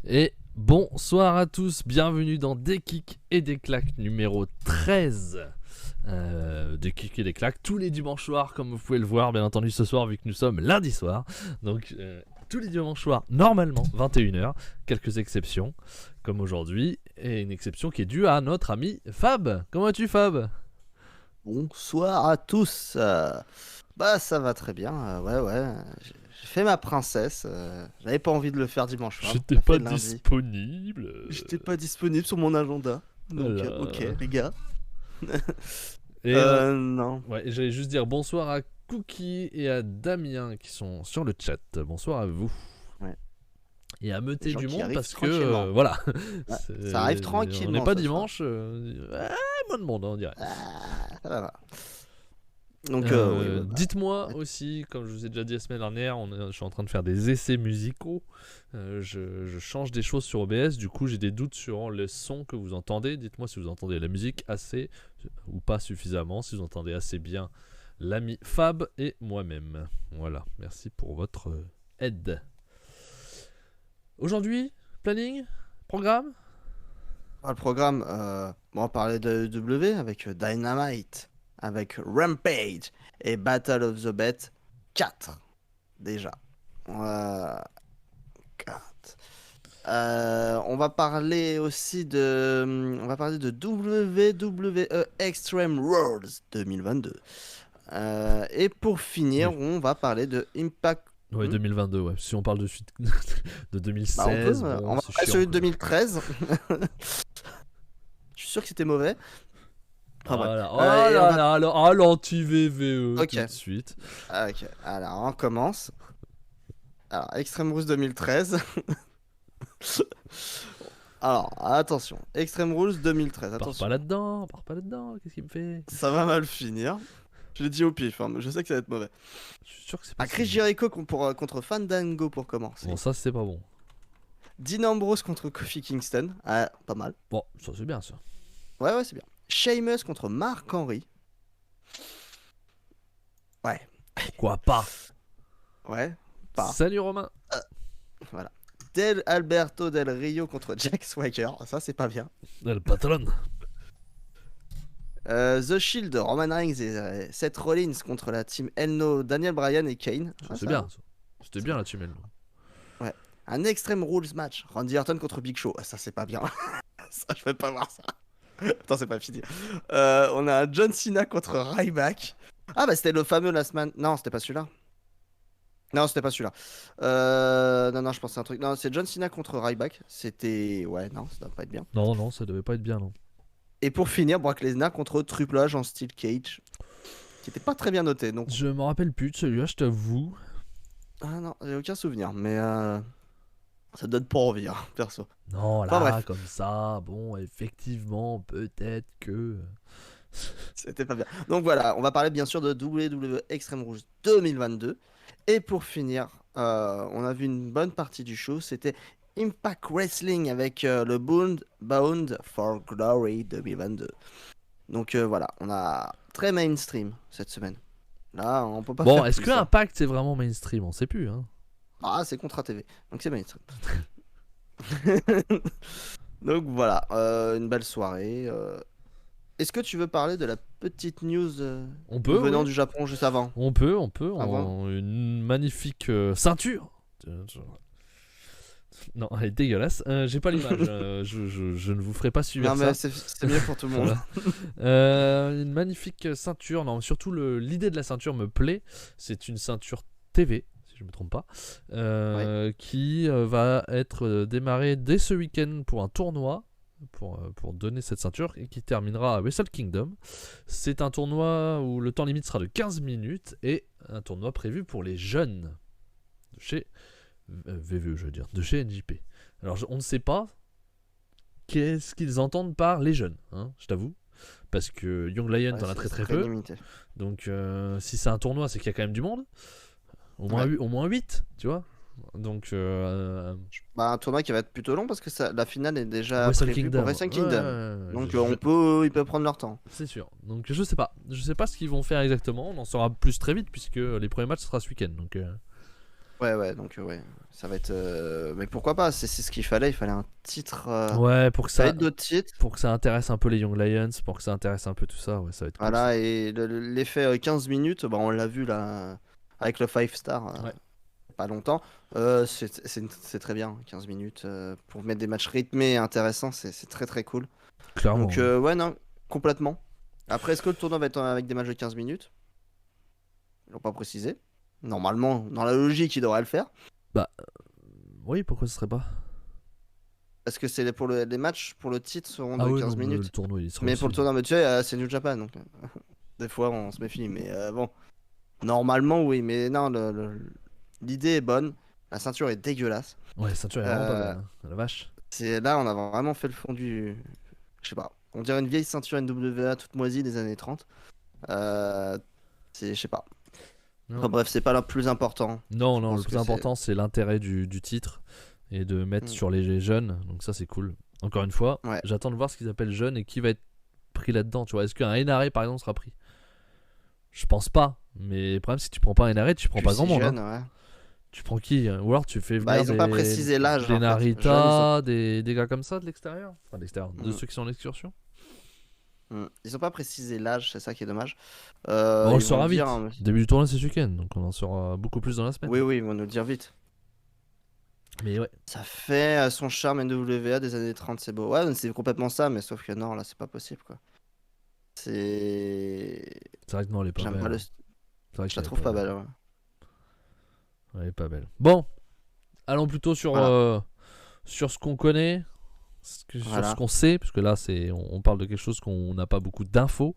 Et bonsoir à tous, bienvenue dans Des Kicks et des Claques numéro 13. Des Kicks et des Claques tous les dimanches soirs, comme vous pouvez le voir, bien entendu ce soir vu que nous sommes lundi soir. Donc tous les dimanches soirs, normalement 21h, quelques exceptions comme aujourd'hui, et une exception qui est due à notre ami Fab. Comment vas-tu Fab? Bonsoir à tous. Bah ça va très bien. Ouais. J'ai fait ma princesse. J'avais pas envie de le faire dimanche soir. J'étais On l'a pas fait lundi. disponible. J'étais pas disponible sur mon agenda. Donc Voilà. ok les gars. Et Non. ouais, j'allais juste dire bonsoir à Cookie et à Damien qui sont sur le chat. Bonsoir à vous. Ouais. Et à meuter gens du qui monde arrivent parce que tranquillement. voilà. Ouais, ça arrive tranquillement. On n'est pas ce soir. dimanche. Moins de monde, on dirait. Ça va. Donc oui, bah, Dites-moi aussi, comme je vous ai déjà dit la semaine dernière, je suis en train de faire des essais musicaux. Je change des choses sur OBS, du coup j'ai des doutes sur le son que vous entendez. Dites-moi si vous entendez la musique assez ou pas suffisamment, si vous entendez assez bien l'ami Fab et moi-même. Voilà, merci pour votre aide. Aujourd'hui, planning, programme. le programme, on va parler de W avec Dynamite, avec Rampage et Battle of the Bet 4 déjà. 4. On va parler aussi de WWE Extreme Rules 2022. Et pour finir, Oui. on va parler de Impact. Ouais, 2022, ouais. Si on parle de suite de 2016, Bah, on peut, bon, on va c'est parler chiant, celui de quoi. 2013. Je suis sûr que c'était mauvais. Enfin, bref. Voilà. Et on va... Alors, l'anti-VVE Ok. tout de suite. Ok, alors on commence. Alors, Extreme Rules 2013. Alors, attention. Extreme Rules 2013, Pars attention. pas là-dedans, qu'est-ce qu'il me fait? Ça va mal finir. Je l'ai dit au pif, hein, mais je sais que ça va être mauvais. Je suis sûr que c'est pas Chris si- Jericho contre Fandango pour commencer. Bon, ça c'est pas bon. Dean Ambrose contre Kofi Kingston. Ah, pas mal. Bon, ça c'est bien ça. Ouais, c'est bien. Sheamus contre Mark Henry. Ouais. Pourquoi pas? Ouais, pas. Salut Romain. Voilà. Del Alberto Del Rio contre Jack Swagger. Ça, c'est pas bien. Le patron. The Shield, Roman Reigns et Seth Rollins contre la team Elno, Daniel Bryan et Kane. Ça Ah, c'est ça bien va. ça. C'était bien la team Elno. Ouais. Un Extreme Rules match. Randy Orton contre Big Show. Ah, ça, c'est pas bien. Ça, je vais pas voir ça. Attends, c'est pas fini. On a un John Cena contre Ryback. Ah, bah, c'était le fameux Last Man. Non, c'était pas celui-là. Non, c'était pas celui-là. Non, je pensais à un truc. Non, c'est John Cena contre Ryback. C'était. Ouais, non, ça doit pas être bien. Non, ça devait pas être bien, non. Et pour finir, Brock Lesnar contre Triple H en Steel Cage. Qui était pas très bien noté. Donc... Je me rappelle plus de celui-là, je t'avoue. Ah non, j'ai aucun souvenir. Mais ça donne pas envie, hein, perso. Non, Enfin, là, bref. comme ça, bon, effectivement, peut-être que. C'était pas bien. Donc voilà, on va parler bien sûr de WWE Extreme Rules 2022. Et pour finir, on a vu une bonne partie du show. C'était Impact Wrestling avec le Bound for Glory 2022. Donc voilà, on a très mainstream cette semaine. Là, on peut pas Bon, faire est-ce plus, que hein. Impact c'est vraiment mainstream? On sait plus, hein. Ah, c'est Contra TV, donc c'est mainstream. Donc voilà, une belle soirée. Est-ce que tu veux parler de la petite news On peut, venant oui. du Japon juste avant? On peut. Avant. Une magnifique ceinture. Non, elle est dégueulasse. J'ai pas l'image. Je ne vous ferai pas suivre Non, mais ça. c'est mieux pour tout le monde. Une magnifique ceinture. Non, surtout l'idée de la ceinture me plaît. C'est une ceinture TV, si je me trompe pas, qui va être démarrée dès ce week-end pour un tournoi. Pour donner cette ceinture et qui terminera à Wrestle Kingdom. C'est un tournoi où le temps limite sera de 15 minutes et un tournoi prévu pour les jeunes de chez VVE, je veux dire, de chez NJP. Alors on ne sait pas qu'est-ce qu'ils entendent par les jeunes, hein, je t'avoue, parce que Young Lion en a très peu. Limité. Donc si c'est un tournoi, c'est qu'il y a quand même du monde. Au moins 8, tu vois. Donc Bah, un tournoi qui va être plutôt long parce que la finale est déjà Wrestle prévue Kingdom. pour Wrestle Kingdom. Ouais, Donc ils peuvent prendre leur temps. C'est sûr. Donc je sais pas ce qu'ils vont faire exactement. On en saura plus très vite puisque les premiers matchs ce sera ce week-end. Donc Ouais, donc ouais, ça va être. Mais pourquoi pas? C'est ce qu'il fallait. Il fallait un titre. Ouais, Il fallait d'autres titres. pour que ça intéresse un peu les Young Lions, pour que ça intéresse un peu tout ça, ouais, ça va être cool. Voilà, et l'effet 15 minutes, bah, on l'a vu là avec le 5 star. Ouais. Pas longtemps. C'est très bien, 15 minutes. Pour mettre des matchs rythmés et intéressants, c'est très très cool. Clairement. Donc, ouais, non, complètement. Après, est-ce que le tournoi va être avec des matchs de 15 minutes? Ils l'ont pas précisé. Normalement, dans la logique, ils devraient le faire. Bah, oui, pourquoi ce serait pas? Parce que c'est pour les matchs pour le titre seront Ah de oui, 15 non, le minutes. tournoi, il sera Mais aussi. pour le tournoi, mais tu sais, c'est New Japan. Donc, des fois, on se méfie. Mais bon, normalement, oui. Mais non, l'idée est bonne. La ceinture est dégueulasse. Ouais, la ceinture est vraiment pas belle, hein. La vache. Là, on a vraiment fait le fond du. Je sais pas. On dirait une vieille ceinture NWA toute moisie des années 30. Je sais pas. Non. Enfin, bref, c'est pas le plus important. Non, Je le pense plus que important, c'est l'intérêt du titre et de mettre sur les jeunes. Donc ça, c'est cool. Encore une fois, Ouais. j'attends de voir ce qu'ils appellent jeunes et qui va être pris là-dedans. Tu vois, est-ce qu'un NRA, par exemple, sera pris? Je pense pas. Mais le problème, si tu prends pas un NRA, tu prends pas grand monde. Jeune, Hein. ouais. Tu prends qui? Ou alors tu fais venir Bah, ils ont pas précisé l'âge. des en fait. Narita, Jeunes, des gars comme ça de l'extérieur. Enfin, de l'extérieur, de ceux qui sont en excursion. Ils ont pas précisé l'âge, c'est ça qui est dommage. On le saura vite. Dire, Début du tournoi, c'est ce week-end. Donc on en saura beaucoup plus dans la semaine. Oui, ils vont nous le dire vite. Mais ouais. Ça fait son charme NWA des années 30, c'est beau. Ouais, c'est complètement ça, mais sauf que non, là, c'est pas possible, quoi. C'est vrai que non, elle est pas J'aime belle. pas le. C'est vrai que Je la trouve pas belle, ouais. Elle est pas belle. Bon, allons plutôt sur, sur ce qu'on connaît, sur ce qu'on sait, parce que là, on parle de quelque chose qu'on n'a pas beaucoup d'infos.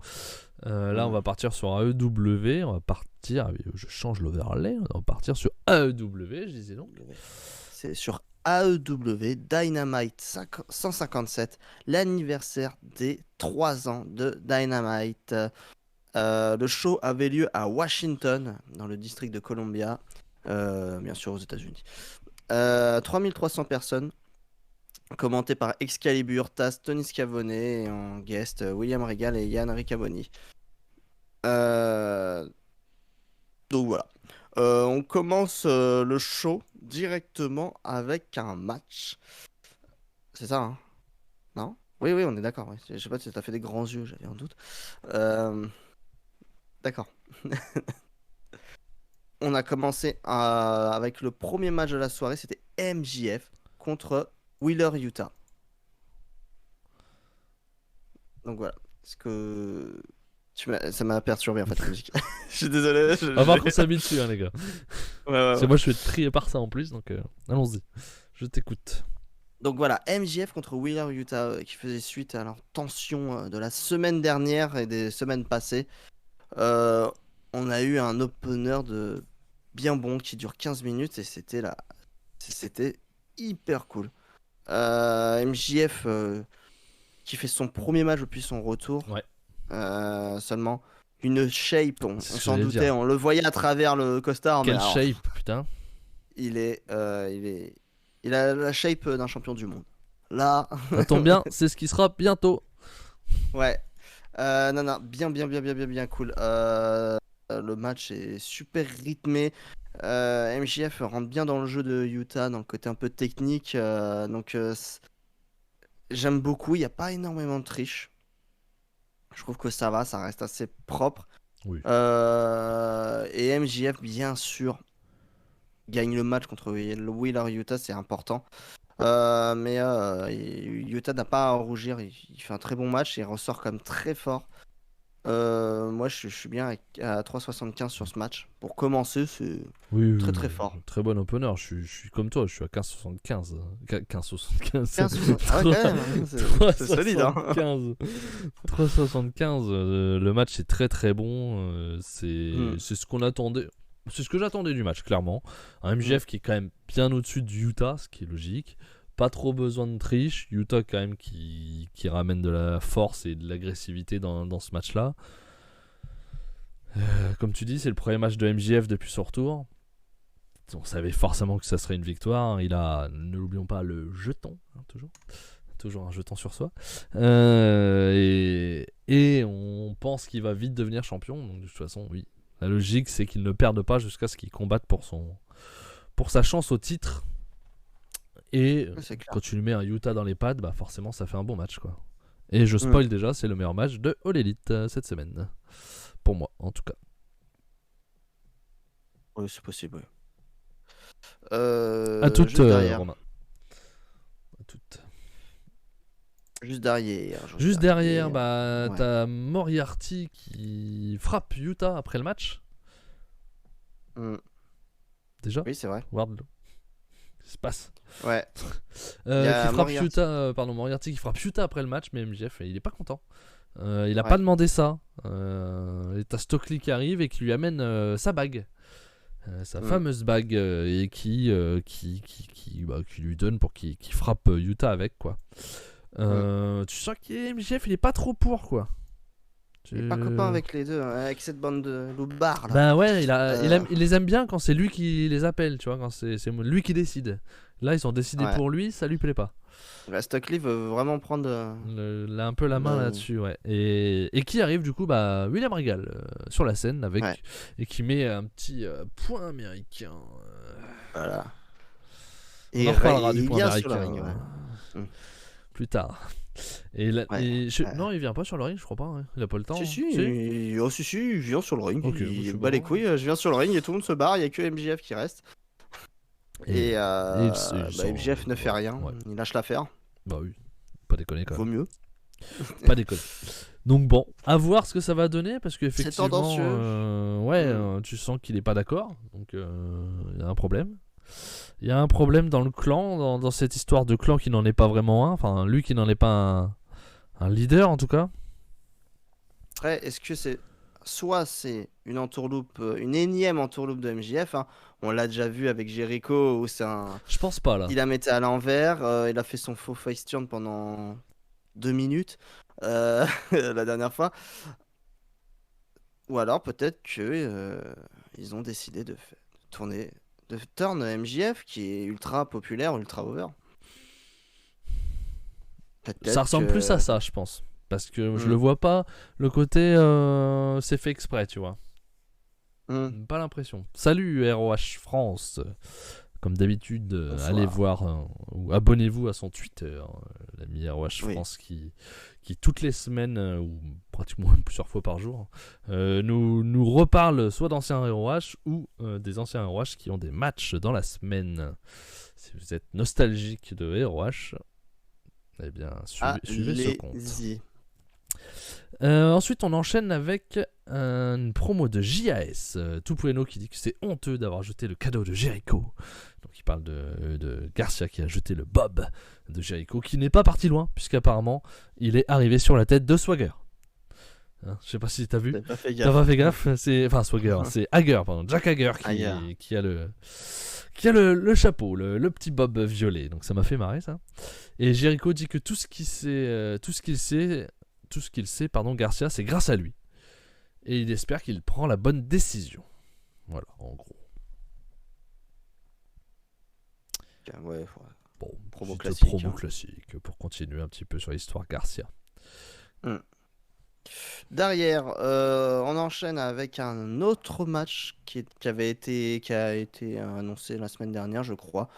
Là, on va partir sur AEW. On va partir. Je change l'overlay. On va partir sur AEW, je disais donc. C'est sur AEW Dynamite 157, l'anniversaire des 3 ans de Dynamite. Le show avait lieu à Washington, dans le district de Columbia, bien sûr aux États-Unis. 3300 personnes, commenté par Excalibur, Taz, Tony Schiavone et en guest William Regal et Yann Riccaboni. Donc voilà. On commence le show directement avec un match. C'est ça, hein? Non? Oui, on est d'accord. Oui. Je sais pas si t'as fait des grands yeux, j'avais un doute. D'accord. On a commencé avec le premier match de la soirée, c'était MJF contre Wheeler Yuta. Donc voilà. Est-ce que ça m'a perturbé en fait la musique. Je suis désolé. On va voir qu'on s'habitue, hein, les gars. Ouais. Moi, je vais être trié par ça en plus, donc allons-y. Je t'écoute. Donc voilà, MJF contre Wheeler Yuta qui faisait suite à leur tension de la semaine dernière et des semaines passées. On a eu un opener de bien bon qui dure 15 minutes et c'était hyper cool. MJF qui fait son premier match depuis son retour. Ouais. Seulement une shape, on s'en doutait, on le voyait à travers le costard. Quelle shape, putain. Il a la shape d'un champion du monde. Là. Ça tombe bien, c'est ce qui sera bientôt. Ouais. Non, bien cool. Le match est super rythmé. MJF rentre bien dans le jeu de Yuta, dans le côté un peu technique. Donc, j'aime beaucoup. Il n'y a pas énormément de triche. Je trouve que ça va, ça reste assez propre. Oui. Et MJF, bien sûr, gagne le match contre Wheeler Yuta, c'est important. Mais Yuta n'a pas à rougir, il fait un très bon match, il ressort quand même très fort. Moi je suis bien à 3,75 sur ce match. Pour commencer, c'est très fort. Très bon opener, je suis comme toi, je suis à 15,75. 15,75. Ah ouais, quand même, c'est solide. Hein. 3,75. Le match est très bon. C'est ce qu'on attendait. C'est ce que j'attendais du match, clairement. Un MJF qui est quand même bien au-dessus du Yuta, ce qui est logique. Pas trop besoin de triche. Yuta, quand même, qui ramène de la force et de l'agressivité dans ce match-là. Comme tu dis, c'est le premier match de MJF depuis son retour. On savait forcément que ça serait une victoire. Il a, ne l'oublions pas, le jeton, hein, toujours un jeton sur soi. Et on pense qu'il va vite devenir champion. Donc de toute façon, oui. La logique, c'est qu'il ne perde pas jusqu'à ce qu'il combatte pour pour sa chance au titre. Et C'est clair. quand tu lui mets un Utah dans les pads, bah forcément ça fait un bon match quoi. Et je spoil déjà, c'est le meilleur match de All Elite cette semaine. Pour moi en tout cas. Oui, c'est possible. Ouais. À toutes, juste derrière. Romain. À toutes. Juste derrière. Juste derrière, bah, Ouais. t'as Moriarty qui frappe Utah après le match. Mm. Déjà Oui, c'est vrai. Wardlow. Qu'est-ce qui se passe Ouais. Qui frappe Moriarty. Utah, Moriarty qui frappe Utah après le match, mais MJF il est pas content. Il a Ouais. pas demandé ça. Et t'as Stokely qui arrive et qui lui amène sa bague. Sa fameuse bague et qui lui donne pour qu'il frappe Utah avec quoi. Tu sens que MJF il est pas trop pour quoi. Il est pas copain avec les deux, avec cette bande de loupards là. Bah ouais, il les aime bien quand c'est lui qui les appelle, tu vois, quand c'est lui qui décide. Là ils ont décidé pour lui, ça lui plaît pas. La Stokely veut vraiment prendre un peu la main là-dessus, ouais. Et qui arrive du coup, bah William Regal sur la scène avec et qui met un petit point américain. Voilà. On en reparlera du point américain plus tard. Non, il vient pas sur le ring, je crois pas. Hein. Il a pas le temps. Si, il vient sur le ring. Okay, il bat les couilles. Je viens sur le ring et tout le monde se barre. Il y a que MJF qui reste. Et MJF ne fait rien. Ouais. Il lâche l'affaire. Bah oui, pas déconner quand même. Vaut mieux. Pas déconner. Donc bon, à voir ce que ça va donner parce qu'effectivement, c'est tendancieux. Tu sens qu'il est pas d'accord. Donc il y a un problème. Il y a un problème dans le clan, dans cette histoire de clan qui n'en est pas vraiment un. Enfin, lui qui n'en est pas un leader en tout cas. Après, est-ce que c'est une entourloupe, une énième entourloupe de MJF hein. On l'a déjà vu avec Jericho où c'est un. Je pense pas là. Il la mettait à l'envers, il a fait son faux face turn pendant 2 minutes la dernière fois. Ou alors peut-être que ils ont décidé de turn MJF qui est ultra populaire, ultra over. Ça ressemble plus à ça, je pense. Parce que je le vois pas, le côté c'est fait exprès, tu vois. Pas l'impression. Salut ROH France. Comme d'habitude, allez voir ou abonnez-vous à son Twitter, l'ami ROH France qui toutes les semaines ou pratiquement plusieurs fois par jour nous reparle soit d'anciens ROH ou des anciens ROH qui ont des matchs dans la semaine. Si vous êtes nostalgique de ROH, eh bien suivez ce compte. Ensuite, on enchaîne avec une promo de JAS. Tupueno qui dit que c'est honteux d'avoir jeté le cadeau de Jericho. Donc, il parle de Garcia qui a jeté le Bob de Jericho, qui n'est pas parti loin, puisqu'apparemment, il est arrivé sur la tête de Swagger. Hein, je sais pas si t'as vu. T'as pas fait gaffe. Enfin, Swagger, c'est Hager, pardon. Jack Hager qui a le chapeau, le petit Bob violet. Donc, ça m'a fait marrer, ça. Et Jericho dit que tout ce qu'il sait, Garcia, c'est grâce à lui. Et il espère qu'il prend la bonne décision. Voilà, en gros. Ouais. Bon, promo classique pour continuer un petit peu sur l'histoire Garcia. Derrière, on enchaîne avec un autre match qui a été annoncé la semaine dernière, je crois.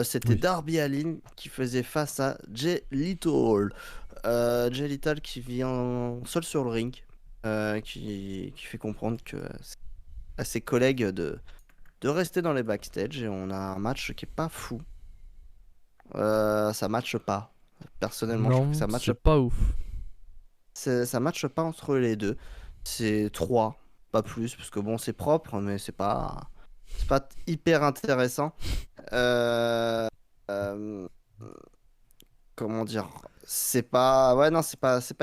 C'était Darby Allin qui faisait face à Jay Lethal. Jay Lethal qui vient seul sur le ring, qui fait comprendre à ses collègues de rester dans les backstage, et on a un match qui est pas fou. Ça matche pas. Personnellement, je trouve que ça matche pas ouf. Ça matche pas entre les deux. C'est 3, pas plus, parce que bon, c'est propre, mais c'est pas hyper intéressant. Comment dire, c'est pas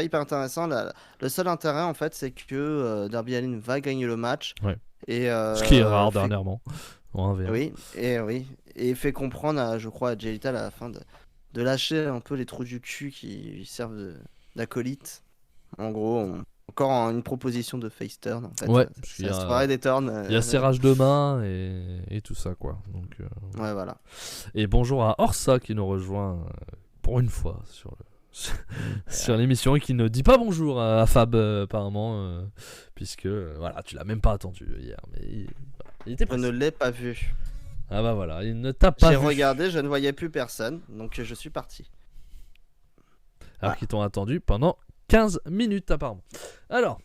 hyper intéressant. Le seul intérêt en fait, c'est que Darby Allin va gagner le match. Et ce qui est rare dernièrement. Oui, et fait comprendre je crois à Jay Lethal à la fin de lâcher un peu les trous du cul qui lui servent d'acolyte. En gros, encore une proposition de face turn en fait. Ça se paraît des turns. Il y a serrage de main et tout ça quoi. Donc ouais, voilà. Et bonjour à Orsa qui nous rejoint pour une fois sur l'émission et qui ne dit pas bonjour à Fab apparemment puisque voilà, tu l'as même pas attendu hier, mais il était pressé. Je ne l'ai pas vu. Ah bah voilà, il ne t'a pas J'ai vu. regardé, je ne voyais plus personne, donc je suis parti. Alors Ah. qu'ils t'ont attendu pendant 15 minutes apparemment. Alors,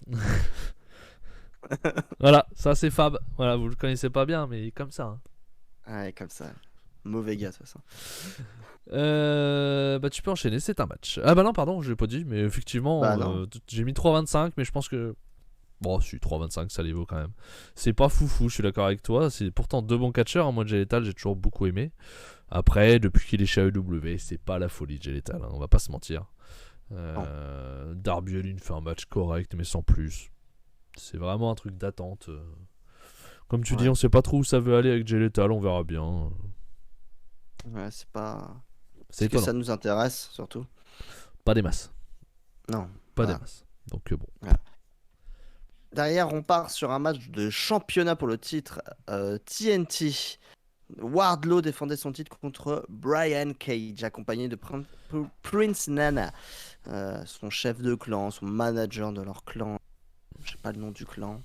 voilà, ça c'est Fab. Voilà, vous le connaissez pas bien, mais il est comme ça. Hein. Ouais, comme ça. Mauvais gars, de toute façon. Bah tu peux enchaîner, c'est un match. Ah bah non, pardon, je l'ai pas dit, mais effectivement, Bah non. j'ai mis 3,25, mais je pense que... Bon, si, 3,25, ça les vaut quand même. C'est pas foufou, je suis d'accord avec toi. C'est pourtant deux bons catcheurs. Moi, Jay Lethal, j'ai toujours beaucoup aimé. Après, depuis qu'il est chez AEW, c'est pas la folie, Jay Lethal, hein, on va pas se mentir. Darby Allin fait un match correct, mais sans plus. C'est vraiment un truc d'attente. Comme tu dis, on sait pas trop où ça veut aller avec Jay Lethal, on verra bien. Ouais, c'est pas... C'est Est-ce que étonnant. ça nous intéresse, surtout? Pas des masses. Non. Pas des masses. Donc bon. Voilà. Derrière, on part sur un match de championnat pour le titre TNT. Wardlow défendait son titre contre Brian Cage, accompagné de Prince Nana, son chef de clan, son manager de leur clan. Je sais pas le nom du clan.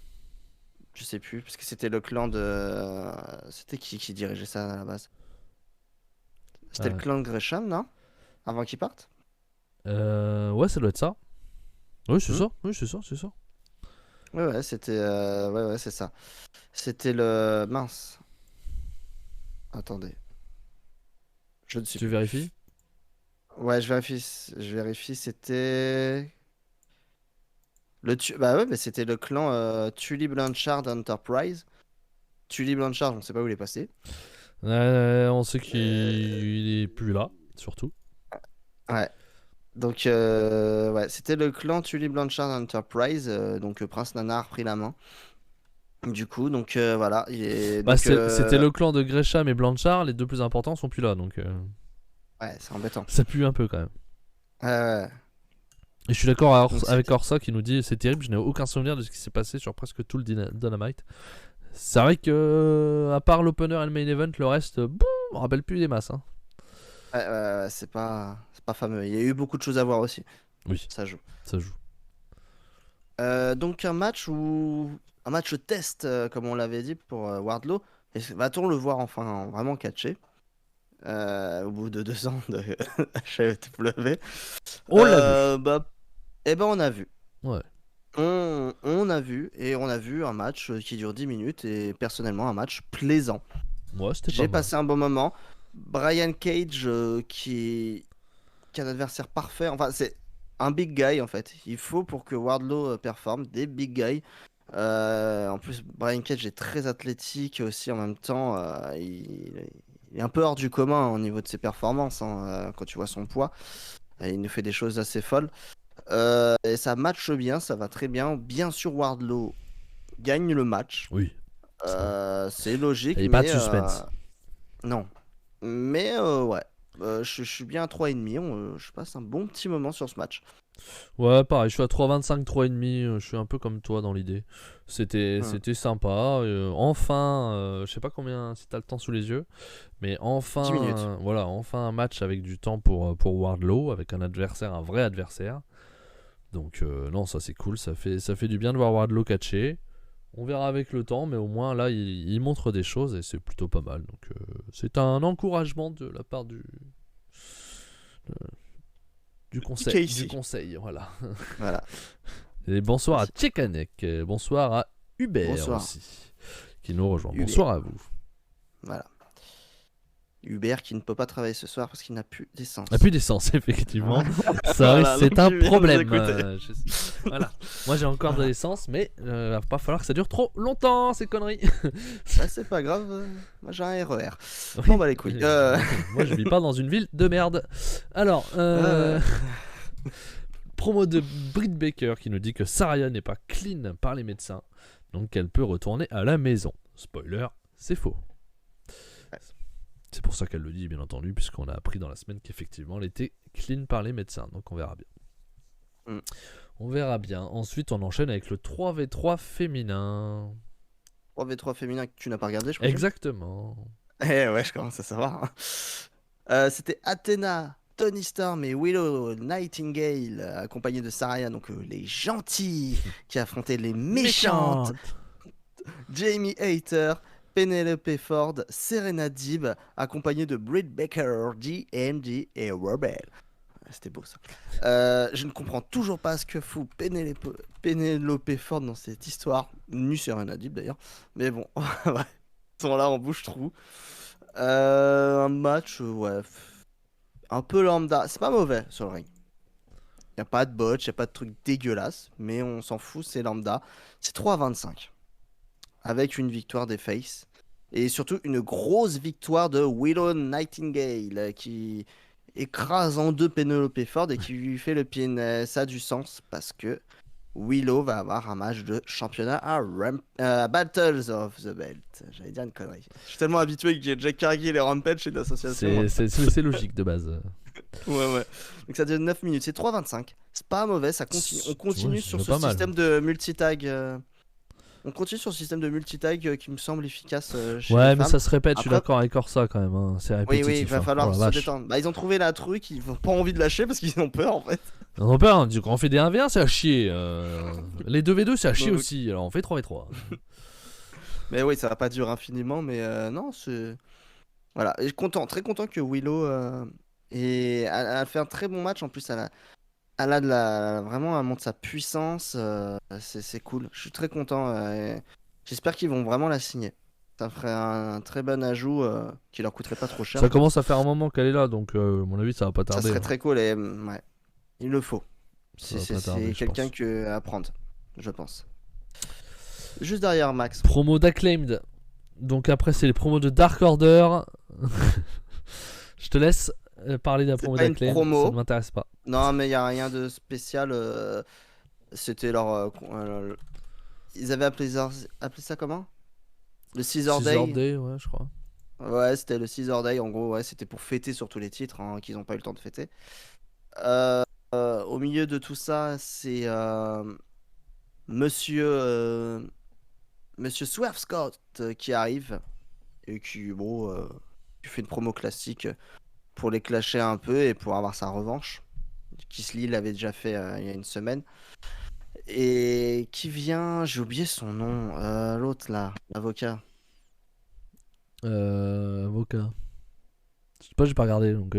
Je sais plus, parce que c'était le clan de... C'était qui dirigeait ça à la base? C'était le clan de Gresham, non? Avant qu'ils partent? Ouais, ça doit être ça. Oui, c'est ça. Oui, c'est ça, c'est ça. Ouais, c'était... Ouais, c'est ça. C'était le... Mince. Attendez. Je ne sais Tu plus. vérifies? Ouais, je vérifie, c'était... Bah ouais, mais c'était le clan Tully Blanchard Enterprise. Tully Blanchard, on sait pas où il est passé. On sait qu'il est plus là, surtout. Ouais. Donc, ouais, c'était le clan Tully Blanchard Enterprise. Donc, Prince Nana a repris la main. Du coup, donc voilà. C'était le clan de Gresham et Blanchard, les deux plus importants sont plus là, donc... Ouais, c'est embêtant. Ça pue un peu quand même. Ouais. Et je suis d'accord avec Orsa qui nous dit c'est terrible, je n'ai aucun souvenir de ce qui s'est passé sur presque tout le Dynamite. C'est vrai que, à part l'opener et le main event, le reste, boum, on me rappelle plus des masses. Hein. Ouais, c'est pas fameux. Il y a eu beaucoup de choses à voir aussi. Oui, ça joue. Donc un match test, comme on l'avait dit pour Wardlow. Et va-t-on le voir enfin vraiment catché au bout de 2 ans de HFW? On l'a vu. On a vu. Ouais. On a vu, et on a vu un match qui dure 10 minutes, et personnellement un match plaisant. Ouais, c'était J'ai passé un bon moment. Brian Cage qui est un adversaire parfait. Enfin, c'est un big guy en fait. Il faut pour que Wardlow performe des big guys. En plus, Brian Cage est très athlétique aussi en même temps. Il est un peu hors du commun au niveau de ses performances quand tu vois son poids. Il nous fait des choses assez folles. Et ça matche bien, ça va très bien. Bien sûr, Wardlow gagne le match. Oui. C'est logique. Il n'y a pas de suspense. Non. Mais ouais. Je suis bien à 3,5. Je passe un bon petit moment sur ce match. Ouais, pareil, je suis à 3,25, 3,5. Je suis un peu comme toi dans l'idée. C'était sympa. Enfin, je sais pas combien, si t'as le temps sous les yeux, mais enfin, 10 minutes. Voilà, enfin un match avec du temps pour Wardlow, avec un adversaire, un vrai adversaire. Donc non, ça c'est cool, ça fait du bien de voir Wardlow catcher. On verra avec le temps, mais au moins là, il montre des choses et c'est plutôt pas mal. Donc c'est un encouragement de la part du conseil, voilà. Et bonsoir à Tchekanek, bonsoir à Hubert aussi, qui nous rejoint. Hubert. Bonsoir à vous. Voilà. Hubert qui ne peut pas travailler ce soir parce qu'il n'a plus d'essence. Il n'a plus d'essence, effectivement. Ça, voilà, c'est un problème. Voilà. Moi, j'ai encore de l'essence, mais va pas falloir que ça dure trop longtemps, ces conneries. C'est pas grave. Moi, j'ai un RER. Oui. Bon, bah les couilles. Moi, je vis pas dans une ville de merde. Alors, promo de Britt Baker qui nous dit que Saraya n'est pas clean par les médecins, donc qu'elle peut retourner à la maison. Spoiler, c'est faux. C'est pour ça qu'elle le dit, bien entendu, puisqu'on a appris dans la semaine qu'effectivement, elle était clean par les médecins. Donc on verra bien. On verra bien. Ensuite, on enchaîne avec le 3v3 féminin. 3v3 féminin que tu n'as pas regardé, je crois. Exactement. Ouais, je commence à savoir. C'était Athena, Toni Storm et Willow Nightingale, accompagnés de Saraya, donc les gentils, qui affrontaient les méchantes. Jamie Hayter Penelope Ford, Serena Deeb, accompagnée de Britt Baker, DMD et Rebel. C'était beau ça. Je ne comprends toujours pas ce que fout Penelope Ford dans cette histoire. Ni Serena Deeb d'ailleurs. Mais bon, ouais. Ils sont là en bouche-trou. Un match, ouais, un peu lambda. C'est pas mauvais sur le ring. Il n'y a pas de botch, il n'y a pas de truc dégueulasse. Mais on s'en fout, c'est lambda. C'est 3-25. Avec une victoire des Face. Et surtout une grosse victoire de Willow Nightingale qui écrase en deux Penelope Ford et qui lui fait le pin. Ça a du sens parce que Willow va avoir un match de championnat à Battles of the Belt. J'allais dire une connerie. Je suis tellement habitué que j'ai Jack Cargill et Rampage chez l'association. C'est logique de base. Ouais. Donc ça dure 9 minutes. C'est 3-25. C'est pas mauvais. Ça continue. On continue sur ce pas mal. système de multitag. On continue sur ce système de multitag qui me semble efficace chez Ouais, les mais femmes. ça se répète, je suis Après- d'accord avec Corsa quand même. Hein. C'est Oui, répétitif. il va hein. falloir Oh la se vache. détendre. Bah, ils ont trouvé la truc, ils n'ont pas envie de lâcher parce qu'ils ont peur en fait. On a peur, hein. Quand on fait des 1v1, c'est à chier. Les 2v2, c'est à chier Oui. aussi. Alors on fait 3v3. Mais oui, ça va pas durer infiniment, mais non, c'est. Voilà, et très content que Willow elle a fait un très bon match. En plus, elle a vraiment, elle montre sa puissance. C'est cool. Je suis très content. J'espère qu'ils vont vraiment la signer. Ça ferait un très bon ajout qui leur coûterait pas trop cher. Ça commence à faire un moment qu'elle est là, donc à mon avis, ça va pas Ça tarder. serait hein. très cool et ouais, il le faut. Ça va C'est pas tarder, je quelqu'un pense. à prendre, je pense. Juste derrière Max. Promo d'Acclaimed. Donc après, c'est les promos de Dark Order. Je te laisse parler d'un C'est promo pas une d'Acclaimed. promo. Ça ne m'intéresse pas. Non, mais il y a rien de spécial. C'était ils avaient appelé ça comment? Le Caesar Day. Scissor Day, ouais, je crois. Ouais, c'était le Caesar Day. En gros, ouais, c'était pour fêter sur tous les titres qu'ils n'ont pas eu le temps de fêter. Au milieu de tout ça, c'est Monsieur Swerve Scott qui arrive et qui fait une promo classique pour les clasher un peu et pour avoir sa revanche. Keith Lee l'avait déjà fait il y a une semaine. Et qui vient, j'ai oublié son nom, l'autre là, l'avocat. Avocat. Je sais pas, j'ai pas regardé donc.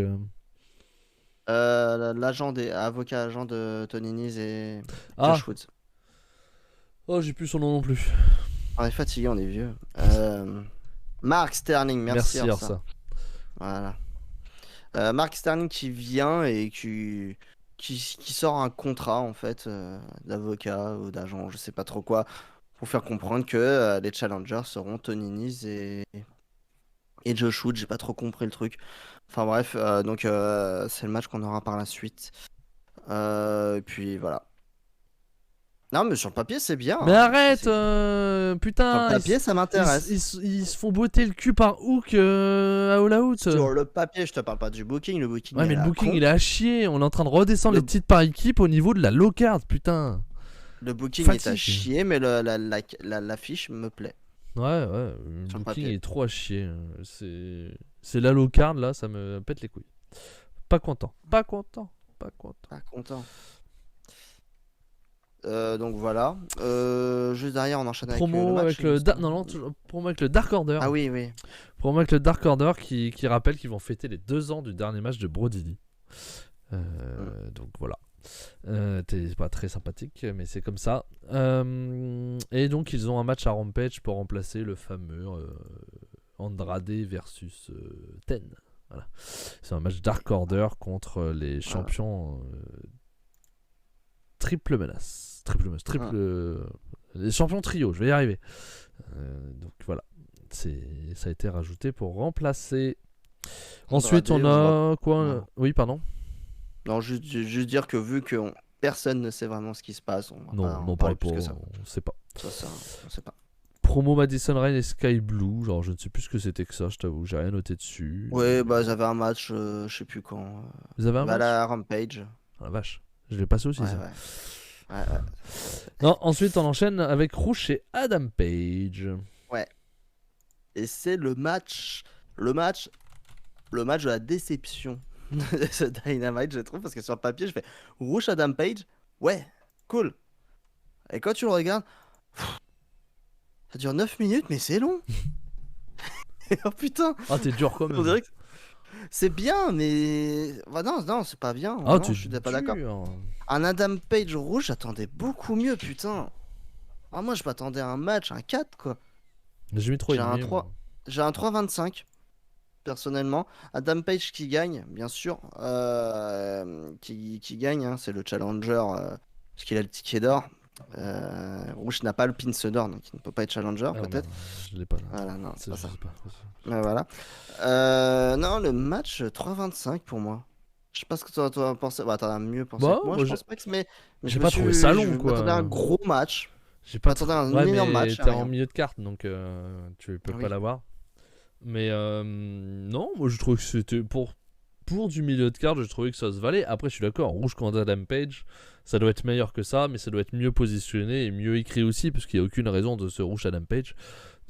L'agent agent de Tony Nese et Ah. Josh Woods. Oh, j'ai plus son nom non plus. On est fatigué, on est vieux. Mark Sterling, merci Orsa. Voilà. Mark Sterling qui vient et qui sort un contrat en fait d'avocat ou d'agent, je sais pas trop quoi, pour faire comprendre que les challengers seront Tony Nese et Josh Woods. J'ai pas trop compris le truc. Enfin bref, donc c'est le match qu'on aura par la suite. Et puis voilà. Non mais sur le papier c'est bien. Mais arrête, Sur putain. le papier ça m'intéresse. Ils se font botter le cul par Hook à All Out. Sur le papier, je te parle pas du booking. Le booking, Ouais, mais est le à booking con. il est à chier. On est en train de redescendre Le- les titres par équipe au niveau de la low card, putain. Le booking Fatigue. est à chier, mais l'affiche me plaît. Ouais, le Sur le booking papier. est trop à chier. C'est la low card là, ça me pète les couilles. Pas content. Pas content. Donc voilà. Juste derrière, on enchaîne Promo avec avec le match. promo avec le Dark Order. Ah oui. Promo avec le Dark Order qui rappelle qu'ils vont fêter les 2 ans du dernier match de Brody Lee. Donc voilà. T'es pas très sympathique, mais c'est comme ça. Et donc ils ont un match à Rampage pour remplacer le fameux Andrade versus Ten. Voilà. C'est un match Dark Order contre les champions triple menace. Les champions trio, je vais y arriver. Donc voilà. Ça a été rajouté pour remplacer. Ensuite, on a quoi Ouais. Oui, pardon. Non, juste dire que vu que personne ne sait vraiment ce qui se passe, on va Non, pas en on parler parle pas. plus que ça. On sait pas. Ça, on sait pas. Promo Madison Rain et Sky Blue. Genre, je ne sais plus ce que c'était que ça, je t'avoue. J'ai rien noté dessus. Ouais, bah j'avais un match, je sais plus quand. Vous avez un match La Rampage. Ah, la vache. Je l'ai passé aussi, Ouais, ça. ouais. Non, ensuite, on enchaîne avec Rouge et Adam Page. Et c'est le match de la déception de ce Dynamite, je trouve, parce que sur le papier, je fais Rouge Adam Page, ouais, cool. Et quand tu le regardes, ça dure 9 minutes, mais c'est long. Oh putain, Ah, t'es dur quand on même. dirait que c'est bien, mais non, c'est pas bien. Ah, Non, t'es je suis pas d'accord. dur. Un Adam Page rouge, j'attendais beaucoup mieux, putain. Ah, moi, je m'attendais à un match, un 4 quoi. J'ai mis J'ai un 3,5. 3, j'ai un 3,25 personnellement. Adam Page qui gagne, bien sûr. Qui gagne, hein, c'est le challenger, parce qu'il a le ticket d'or. Rouge n'a pas le pince d'or, donc il ne peut pas être challenger, Ah, peut-être. merde, je l'ai pas là. Voilà, non, c'est Je pas ça. sais pas. Mais voilà. Non, le match 3,25 pour moi. Je sais pas ce que toi as pensé. Bah, t'en as mieux pensé Bah, que moi. moi, Je pense pas que. Mais j'ai pas trouvé ça je long, m'attendais à un quoi. gros match. J'ai Je pas m'attendais à un Ouais, énorme mais match, t'es en rien. milieu de carte, donc tu peux pas Oui. l'avoir. Mais non, moi je trouve que c'était pour du milieu de carte, je trouvais que ça se valait. Après, je suis d'accord, rouge contre Adam Page, ça doit être meilleur que ça, mais ça doit être mieux positionné et mieux écrit aussi, parce qu'il n'y a aucune raison de ce rouge Adam Page.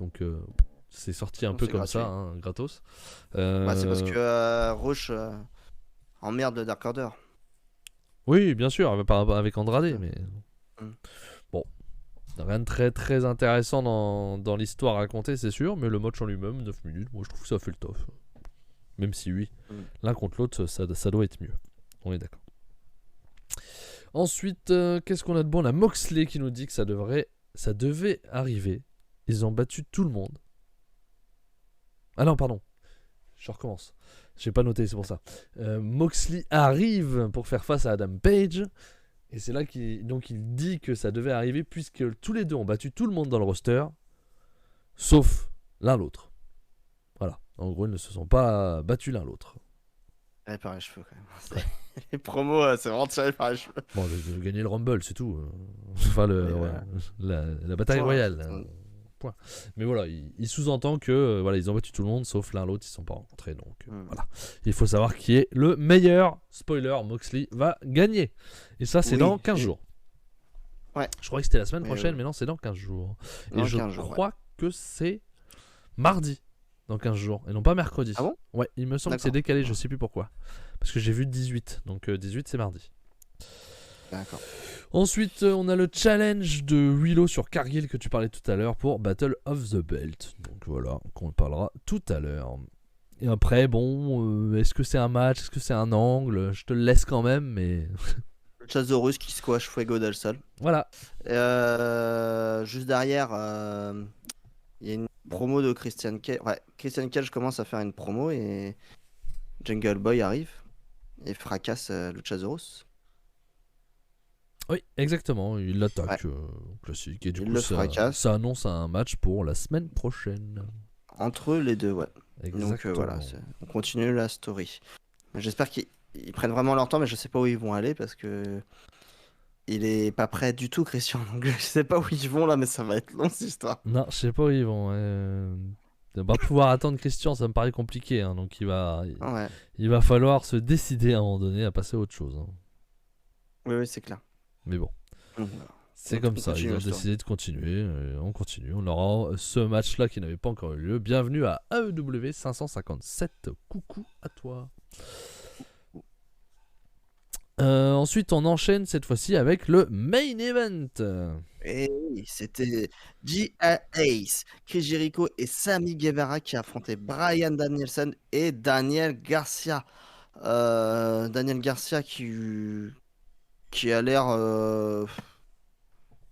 Donc c'est sorti un Non, peu c'est comme gratuit. ça, hein, gratos. Bah, c'est parce Euh, que Roche emmerde le Dark Order. Oui, bien sûr, avec Andrade, C'est ça. mais Mm. bon, rien de très très intéressant dans l'histoire à raconter, c'est sûr, mais le match en lui-même, 9 minutes, moi je trouve que ça fait le taf. Même si oui, l'un contre l'autre, ça doit être mieux. On est d'accord. Ensuite, qu'est-ce qu'on a de bon? On a Moxley qui nous dit que ça devait arriver. Ils ont battu tout le monde. Ah non, pardon. Je recommence. J'ai pas noté, c'est pour ça. Moxley arrive pour faire face à Adam Page. Et c'est là qu'il dit que ça devait arriver puisque tous les deux ont battu tout le monde dans le roster. Sauf l'un l'autre. Voilà. En gros, ils ne se sont pas battus l'un l'autre. Ouais, par les cheveux quand même. Les promos, c'est vraiment tiré par les cheveux. Bon, de gagner le Rumble, c'est tout. Enfin, Oui, voilà. la bataille Point. royale. Point. Mais voilà, il sous-entend que voilà, ils ont battu tout le monde, sauf l'un l'autre, ils ne sont pas rencontrés. Donc voilà. Il faut savoir qui est le meilleur. Spoiler, Moxley va gagner. Et ça, c'est Oui. dans 15 jours. Ouais. Je croyais que c'était la semaine Mais prochaine, mais non, c'est dans 15 jours. Dans Et je 15 jours, crois que c'est mardi dans 15 jours, et non pas mercredi. Ah bon? Ouais, il me semble que c'est D'accord. décalé, je sais plus pourquoi. Parce que j'ai vu 18, donc 18 c'est mardi. D'accord. Ensuite, on a le challenge de Willow sur Cargill que tu parlais tout à l'heure pour Battle of the Belt. Donc voilà, qu'on parlera tout à l'heure. Et après, bon, est-ce que c'est un match? Est-ce que c'est un angle? Je te le laisse quand même, mais... Le Chazorus qui squash Fuego del Sol. Voilà. Juste derrière, il y a une promo de Christian Cage. Ouais, Christian Cage commence à faire une promo et Jungle Boy arrive et fracasse le Chazorus. Oui, exactement. Il l'attaque, classique. Et du Il coup, le fracasse. ça annonce un match pour la semaine prochaine. Entre les deux, ouais. Exactement. Donc voilà, on continue la story. J'espère qu'ils prennent vraiment leur temps, mais je sais pas où ils vont aller parce que il est pas prêt du tout, Christian. Donc je sais pas où ils vont là, mais ça va être long cette histoire. Non, je sais pas où ils vont. On va pouvoir attendre Christian, ça me paraît compliqué. Hein, donc il va falloir se décider à un moment donné à passer à autre chose. Hein. Oui, c'est clair. Mais bon, Donc, voilà. c'est comme ça. Ils ont décidé de continuer. On continue. On aura ce match-là qui n'avait pas encore eu lieu. Bienvenue à AEW 557. Coucou à toi. Ensuite, on enchaîne cette fois-ci avec le main event. Et c'était G.A. Ace, Chris Jericho et Sammy Guevara qui affrontaient Bryan Danielson et Daniel Garcia. Daniel Garcia qui a l'air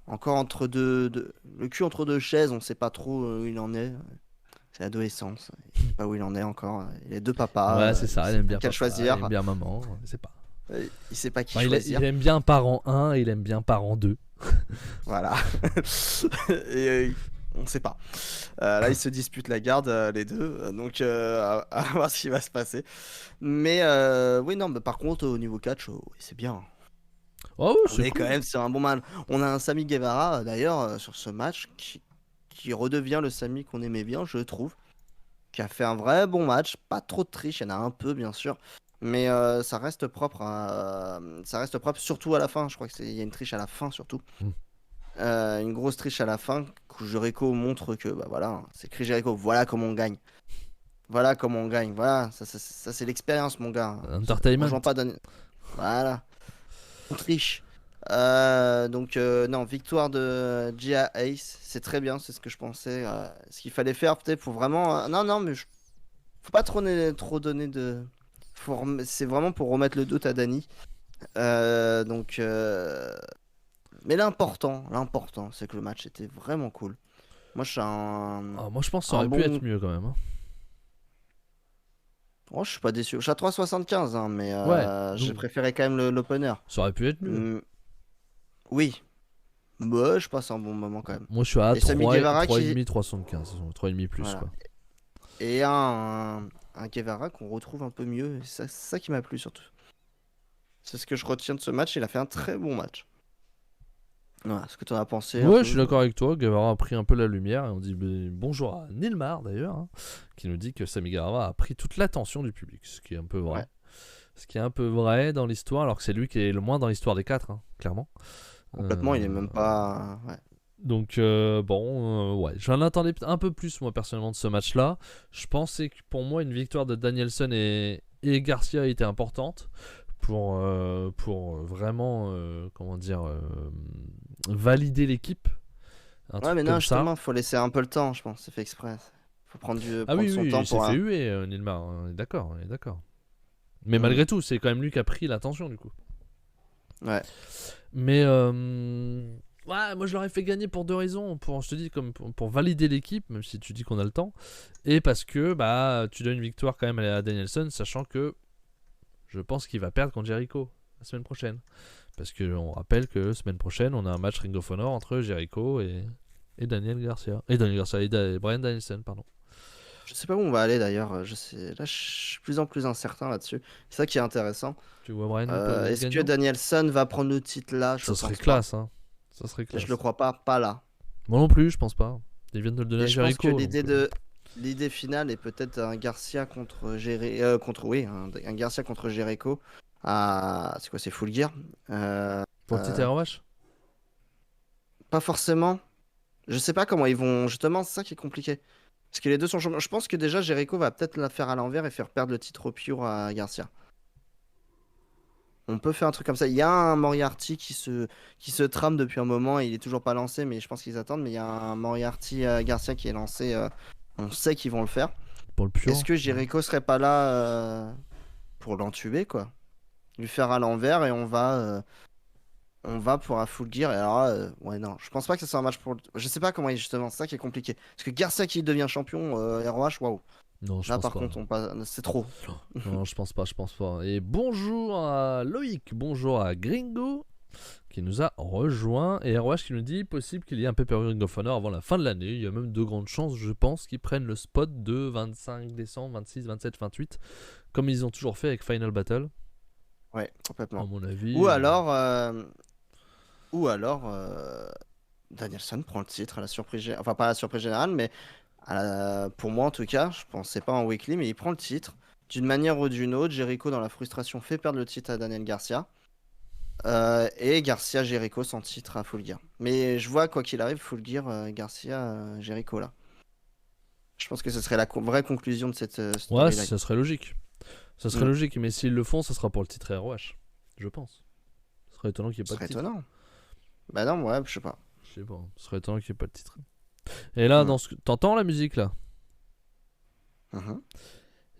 encore entre le cul entre deux chaises, on sait pas trop où il en est. C'est l'adolescence, il sait pas où il en est encore. Il a deux papas. Ouais, c'est ça. Il aime bien quel papa, choisir. il aime bien maman. Je sais pas. Il sait pas qui Enfin, choisir. il aime bien parent 1 et il aime bien parent 2. Voilà. Et on sait pas. Là, ils se disputent la garde, les deux. Donc, à voir ce qui va se passer. Mais oui, non, mais par contre, au niveau catch, c'est bien. Oh, On est quand même sur un bon match. On a un Sammy Guevara, d'ailleurs, sur ce match, qui redevient le Sammy qu'on aimait bien, je trouve. Qui a fait un vrai bon match. Pas trop de triche, il y en a un peu, bien sûr. Mais ça reste propre. Ça reste propre, surtout à la fin. Je crois qu'il y a une triche à la fin, surtout. Une grosse triche à la fin. Où Jericho montre que, bah voilà, c'est Chris Jericho. Voilà comment on gagne. Voilà comment on gagne. Voilà, ça c'est l'expérience, mon gars. Entertainment. Pas Voilà. On triche. Donc, non, victoire de Gia Ace, c'est très bien, c'est ce que je pensais. Ce qu'il fallait faire, peut-être, pour vraiment. Non, non, mais faut pas trop donner de. C'est vraiment pour remettre le doute à Dani. Donc, mais l'important, c'est que le match était vraiment cool. Moi, je suis Moi, je pense que ça un aurait pu bon. être mieux quand même, hein. Oh, je suis pas déçu. Je suis à 3,75, hein, mais Ouais, j'ai donc préféré quand même l'opener. ça aurait pu être mieux. Oui, moi, je passe un bon moment quand même. Moi, je suis à Et Sami 3, Guevara 3,5, 3,75. 3,5 plus, Voilà. quoi. Et un Guevara qu'on retrouve un peu mieux. Et c'est ça qui m'a plu surtout. C'est ce que je retiens de ce match. Il a fait un très bon match. Voilà, ce que tu en as pensé un Ouais, peu. je suis d'accord avec toi. Guevara a pris un peu la lumière. Et on dit bonjour à Nilmar, d'ailleurs, hein, qui nous dit que Sami Guevara a pris toute l'attention du public. Ce qui est un peu vrai. Ouais. Ce qui est un peu vrai dans l'histoire, alors que c'est lui qui est le moins dans l'histoire des 4, hein, clairement. Complètement, il est même pas. Ouais. Donc, ouais, j'en attendais un peu plus, moi, personnellement, de ce match-là. Je pensais que pour moi, une victoire de Danielson et Garcia était importante pour vraiment, comment dire, valider l'équipe. Un Ouais, truc mais non, comme ça. justement, faut laisser un peu le temps, je pense. C'est fait exprès. Faut prendre Ah oui, son oui, temps il s'est pour. fait huer, Nilmar, on est d'accord, on est d'accord. Mais Mm. malgré tout, c'est quand même lui qui a pris l'attention, du coup. Ouais. Mais ouais, moi je l'aurais fait gagner pour deux raisons. Je te dis, comme pour valider l'équipe, même si tu dis qu'on a le temps. Et parce que bah, tu donnes une victoire quand même à Danielson, sachant que je pense qu'il va perdre contre Jericho la semaine prochaine. Parce qu'on rappelle que la semaine prochaine, on a un match Ring of Honor entre Jericho et Daniel Garcia. Et Bryan Danielson, pardon. Je sais pas où on va aller d'ailleurs. Là, je suis de plus en plus incertain là-dessus. C'est ça qui est intéressant. Tu vois Bryan Est-ce que gagnant? Danielson va prendre le titre là? Je Ça serait pense classe, hein. Ça serait pas. classe. Je le crois pas là. Moi non plus, je pense pas. Ils viennent de le donner Et à je pense que Jericho. l'idée finale est peut-être un Garcia un Garcia contre Jericho. C'est quoi, c'est Full Gear? Pour le titre ROH? Pas forcément. Je sais pas comment ils vont. Justement, c'est ça qui est compliqué. Parce que les deux sont champions. Je pense que déjà Jericho va peut-être la faire à l'envers et faire perdre le titre au pure à Garcia. On peut faire un truc comme ça. Il y a un Moriarty qui se trame depuis un moment. Il est toujours pas lancé, mais je pense qu'ils attendent. Mais il y a un Moriarty Garcia qui est lancé. On sait qu'ils vont le faire. Pour le pure. Est-ce que Jericho serait pas là pour l'entuber, quoi? Lui faire à l'envers et on va pour un full gear. Et alors là, ouais, non, je pense pas que ce soit un match pour. Je sais pas comment il est justement. C'est ça qui est compliqué. Parce que Garcia qui devient champion ROH, waouh. Non, je Là, pense par pas. contre, c'est trop. Non, je pense pas. Et bonjour à Loïc, bonjour à Gringo, qui nous a rejoint. Et ROH qui nous dit possible qu'il y ait un pay-per-view Ring of Honor avant la fin de l'année. Il y a même de grandes chances, je pense, qu'ils prennent le spot de 25 décembre, 26, 27, 28, comme ils ont toujours fait avec Final Battle, Ouais, complètement. à mon avis. Ou alors, Danielson prend le titre à la surprise. Enfin, pas à la surprise générale, mais pour moi en tout cas, je pensais pas en weekly, mais il prend le titre. D'une manière ou d'une autre, Jericho, dans la frustration, fait perdre le titre à Daniel Garcia. Et Garcia Jericho sans titre à Full Gear. Mais je vois, quoi qu'il arrive, Full Gear Garcia Jericho là. Je pense que ce serait la vraie conclusion de cette Ouais, storyline. ça serait logique. Ça serait logique, mais s'ils le font, ça sera pour le titre ROH, je pense. Ce serait étonnant qu'il n'y ait Ce pas de serait titre. étonnant. Bah non, ouais, je sais pas. Je sais pas, ce serait étonnant qu'il n'y ait pas de titre. Et là, t'entends la musique là?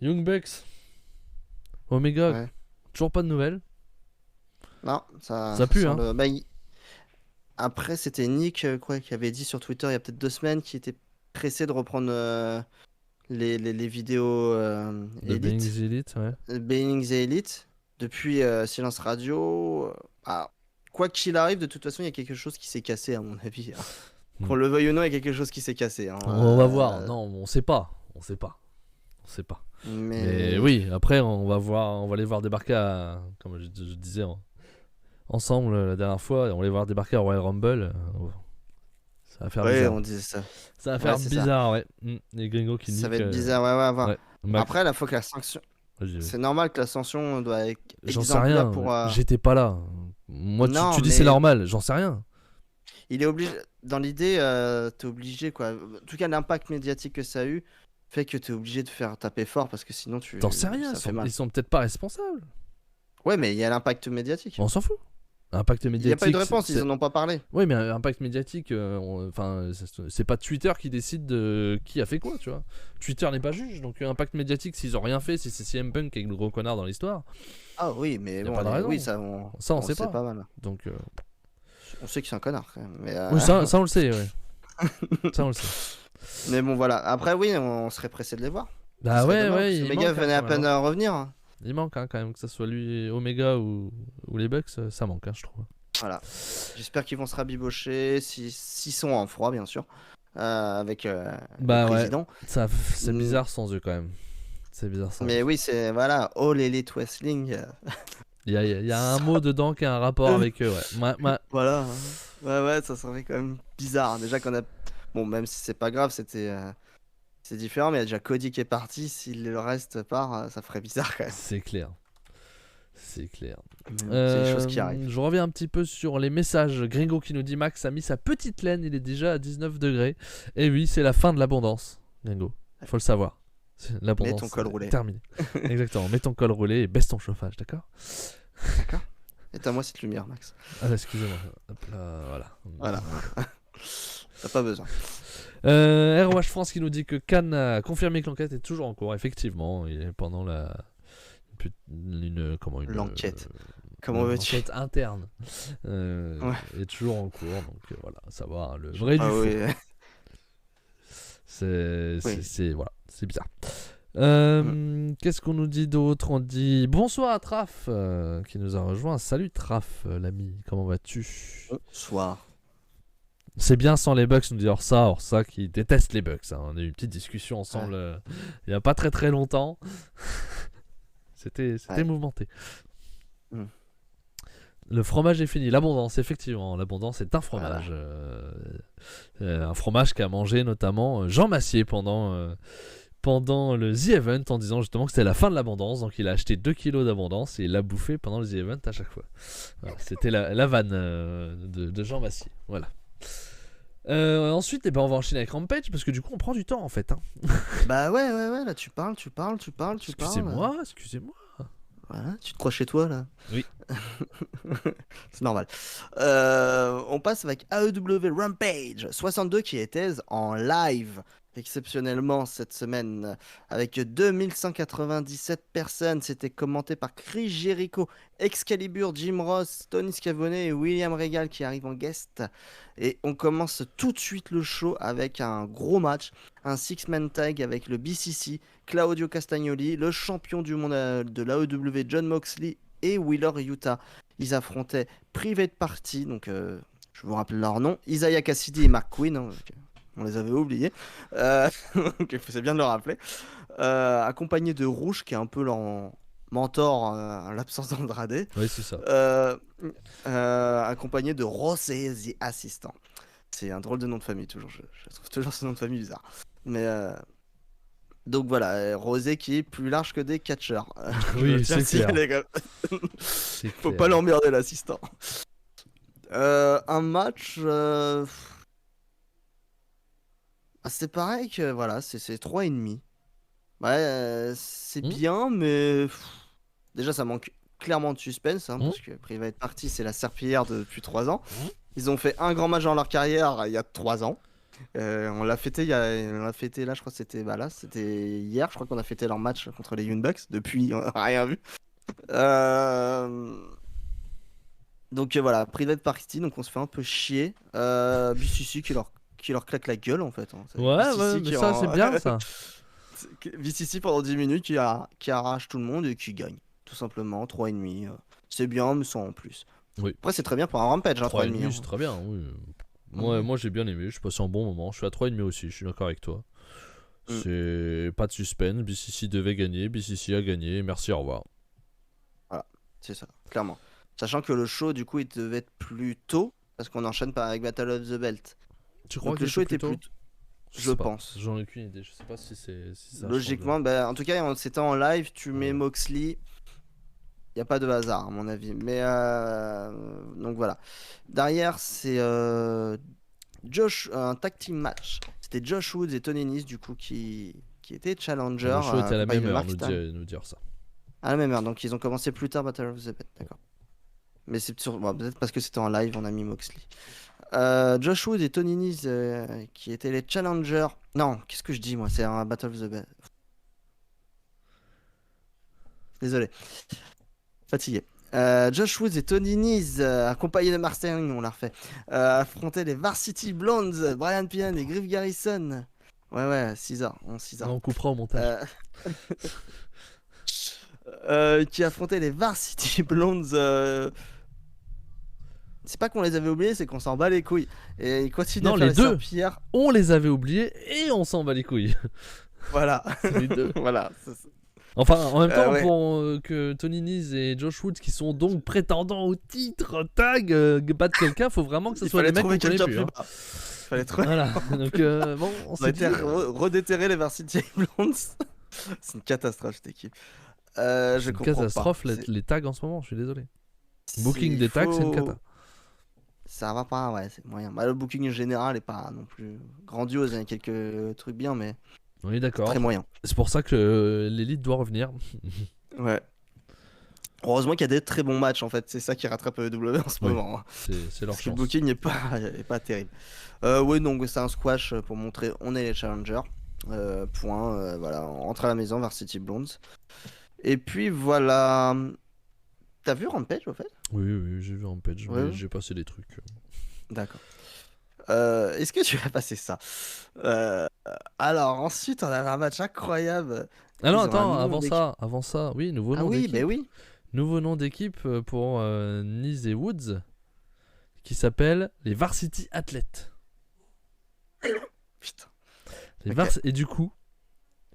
Young Bucks, Omega, Ouais. toujours pas de nouvelles. Non, ça pue, sent hein. Après, c'était Nick qui avait dit sur Twitter il y a peut-être 2 semaines qu'il était pressé de reprendre les vidéos De Bennings Elite, ouais. Bennings et Elite. Depuis Silence Radio, quoi qu'il arrive, de toute façon, il y a quelque chose qui s'est cassé, à mon avis. Qu'on le veuille ou non, il y a quelque chose qui s'est cassé. Hein. On va voir. Non, on sait pas. Mais oui, après, on va les voir débarquer comme je disais ensemble la dernière fois, on va les voir débarquer à Royal Rumble. Ça va faire bizarre. Ouais, on disait ça. Ça va faire bizarre, ouais. Les gringos qui Ça va être bizarre, ouais, à voir. Ouais. Après, il faut que la sanction. C'est normal que la sanction doit être J'en sais rien. J'étais pas là. Moi, tu dis c'est normal. J'en sais rien. Il est obligé. Dans l'idée, t'es obligé, quoi. En tout cas, l'impact médiatique que ça a eu fait que t'es obligé de faire taper fort parce que sinon tu. T'en sais rien. Ils sont peut-être pas responsables. Ouais, mais il y a l'impact médiatique. On s'en fout. Impact Il n'y a médiatique. pas eu de réponse, ils en ont pas parlé. Oui, mais impact médiatique, c'est pas Twitter qui décide de qui a fait quoi, tu vois. Twitter n'est pas juge, donc impact médiatique, s'ils ont rien fait, si c'est CM Punk qui est le gros connard dans l'histoire, Ah oui, mais y a bon, pas de raison. oui, ça, on sait sait pas. pas mal. Donc, On sait que c'est un connard quand même. Mais, oui, ça on le sait, ouais. Ça on le sait. mais bon, voilà. Après, oui, on serait pressé de les voir. Bah ouais, Dommage, ouais, parce que Omega venait à peine à revenir. Hein. Il manque quand même, que ce soit lui, Omega ou les Bucks, ça manque, je trouve. Voilà. J'espère qu'ils vont se rabibocher, s'ils sont en froid, bien sûr, avec le président. Ouais. C'est bizarre sans eux quand même. C'est bizarre sans eux. Mais oui, c'est voilà, All Elite Wrestling. Il y a un mot dedans qui a un rapport avec eux, ouais. Voilà. Ouais, ça serait quand même bizarre. Déjà qu'on a. Bon, même si c'est pas grave, c'est différent, mais il y a déjà Cody qui est parti. Si le reste part, ça ferait bizarre quand même. C'est clair. C'est clair. C'est des choses qui arrivent. Je reviens un petit peu sur les messages. Gringo qui nous dit Max a mis sa petite laine, il est déjà à 19 degrés. Et oui, c'est la fin de l'abondance, Gringo. Faut le savoir. L'abondance. Mets ton col roulé. Terminé. Exactement. Mets ton col roulé et baisse ton chauffage, d'accord? D'accord. Éteins-moi cette lumière, Max. Ah, excusez-moi. Hop là, voilà. T'as pas besoin. ROH France qui nous dit que Cannes a confirmé que l'enquête est toujours en cours. Effectivement, il est pendant l'enquête. Comment veux-tu? L'enquête interne est toujours en cours. Donc voilà, savoir le vrai du faux. Oui. Voilà, c'est bizarre. Qu'est-ce qu'on nous dit d'autre? On dit bonsoir à Traf qui nous a rejoint. Salut Traf, l'ami, comment vas-tu? Bonsoir. C'est bien sans les Bucks, nous dit Orsa qui déteste les Bucks. Hein. On a eu une petite discussion ensemble il n'y a pas très très longtemps. C'était mouvementé. Le fromage est fini. L'abondance, effectivement. L'abondance est un fromage. Voilà. Un fromage qu'a mangé notamment Jean Massier pendant le The Event en disant justement que c'était la fin de l'abondance. Donc il a acheté 2 kilos d'abondance et il l'a bouffé pendant le The Event à chaque fois. Voilà, c'était la vanne de Jean Massier. Voilà. Ensuite, on va enchaîner avec Rampage parce que du coup on prend du temps en fait. Hein. Bah ouais, là tu parles. Excusez-moi. Voilà, tu te crois chez toi là? Oui. C'est normal. On passe avec AEW Rampage 62 qui était en live exceptionnellement cette semaine avec 2197 personnes. C'était commenté par Chris Jericho, Excalibur, Jim Ross, Tony Schiavone et William Regal qui arrivent en guest. Et on commence tout de suite le show avec un gros match, un six-man tag avec le BCC, Claudio Castagnoli, le champion du monde de l'AEW John Moxley et Wheeler Yuta. Ils affrontaient Private Party, donc je vous rappelle leur nom, Isaiah Cassidy et Mark Quinn. Hein, on les avait oubliés. C'est bien de le rappeler. Accompagné de Rouge, qui est un peu leur mentor à l'absence d'Andrade. Oui, c'est ça. Accompagné de Rosé, The Assistant. C'est un drôle de nom de famille, toujours. Je trouve toujours ce nom de famille bizarre. Mais donc voilà, Rosé qui est plus large que des catcheurs. Oui, c'est clair. Faut pas l'emmerder, l'assistant. Un match... c'est pareil que voilà, c'est 3,5. Ouais, c'est bien, mais déjà ça manque clairement de suspense, hein, parce que Private Party c'est la serpillière depuis 3 ans. Ils ont fait un grand match dans leur carrière il y a 3 ans. On l'a fêté là, je crois que c'était c'était hier, je crois qu'on a fêté leur match contre les Young Bucks. Depuis, on n'a rien vu. Donc voilà, Private Party, donc on se fait un peu chier. BCC qui leur claque la gueule en fait. Hein. Ouais, mais ça c'est bien ça. VCC pendant 10 minutes qui arrache tout le monde et qui gagne. Tout simplement, 3,5. C'est bien, mais sans en plus. Oui. Après, c'est très bien pour un Rampage, 3,5. C'est très bien, oui. Moi j'ai bien aimé, je passe un bon moment. Je suis à 3,5 aussi, je suis d'accord avec toi. C'est pas de suspense, BCC devait gagner, BCC a gagné, merci, au revoir. Voilà, c'est ça, clairement. Sachant que le show, du coup, il devait être plus tôt, parce qu'on enchaîne pas avec Battle of the Belt. Tu crois que le show était plus tôt? Je pense. J'en ai aucune idée, je sais pas si ça logiquement, en tout cas, c'était en live, tu mets Moxley, il n'y a pas de hasard à mon avis. Mais donc voilà. Derrière, c'est un tag team match. C'était Josh Woods et Tony Nese, du coup, qui étaient challenger. Le show était à la même heure, nous dire ça. À la même heure, donc ils ont commencé plus tard Battle of the Belt, d'accord. Mais c'est bon, peut-être parce que c'était en live, on a mis Moxley. Josh Wood et Tony Nese qui étaient les challengers. Non, qu'est-ce que je dis moi? C'est un Battle of the Bell. Désolé. Fatigué. Josh Woods et Tony Nese, accompagnés de Marcel, on l'a refait, affrontaient les Varsity Blondes, Brian Pillman et Griff Garrison. Ouais, 6h, on 6h. On coupera au montage. Qui affrontaient les Varsity Blondes. C'est pas qu'on les avait oubliés, c'est qu'on s'en bat les couilles. Et ils continuent Non, à faire les deux. Saint-Pierre. On les avait oubliés et on s'en bat les couilles. Voilà. C'est les deux. Voilà. Enfin, en même temps, ouais. pour que Tony Nese et Josh Woods, qui sont donc prétendants au titre tag, battent quelqu'un, faut vraiment que ce soit les mecs qu'on connaît plus. Fallait trouver. Voilà. Donc bon, on va s'est dit. redéterrer les Varsity Blondes. C'est une catastrophe cette équipe. Je comprends pas. Catastrophe les tags en ce moment, je suis désolé. Booking des tags, c'est une cata. Ça va pas, ouais, c'est moyen. Bah, le booking en général est pas non plus grandiose, il y a quelques trucs bien, mais oui, d'accord. très moyen. C'est pour ça que l'élite doit revenir. Ouais. Heureusement qu'il y a des très bons matchs en fait, c'est ça qui rattrape EW en ce moment. Hein. C'est leur chance. Le booking n'est pas terrible. Oui, donc c'est un squash pour montrer on est les challengers. Point, voilà, on rentre à la maison, Varsity Blondes. Et puis voilà. T'as vu Rampage au fait? Oui, j'ai vu Rampage, ouais. J'ai passé des trucs. D'accord. Est-ce que tu vas passer ça? Alors ensuite on avait un match incroyable. Ah non, attends, avant ça, oui, nouveau nom d'équipe. Ah oui. Nouveau nom d'équipe pour Nese et Woods, qui s'appelle les Varsity Athletes. Putain. Et du coup,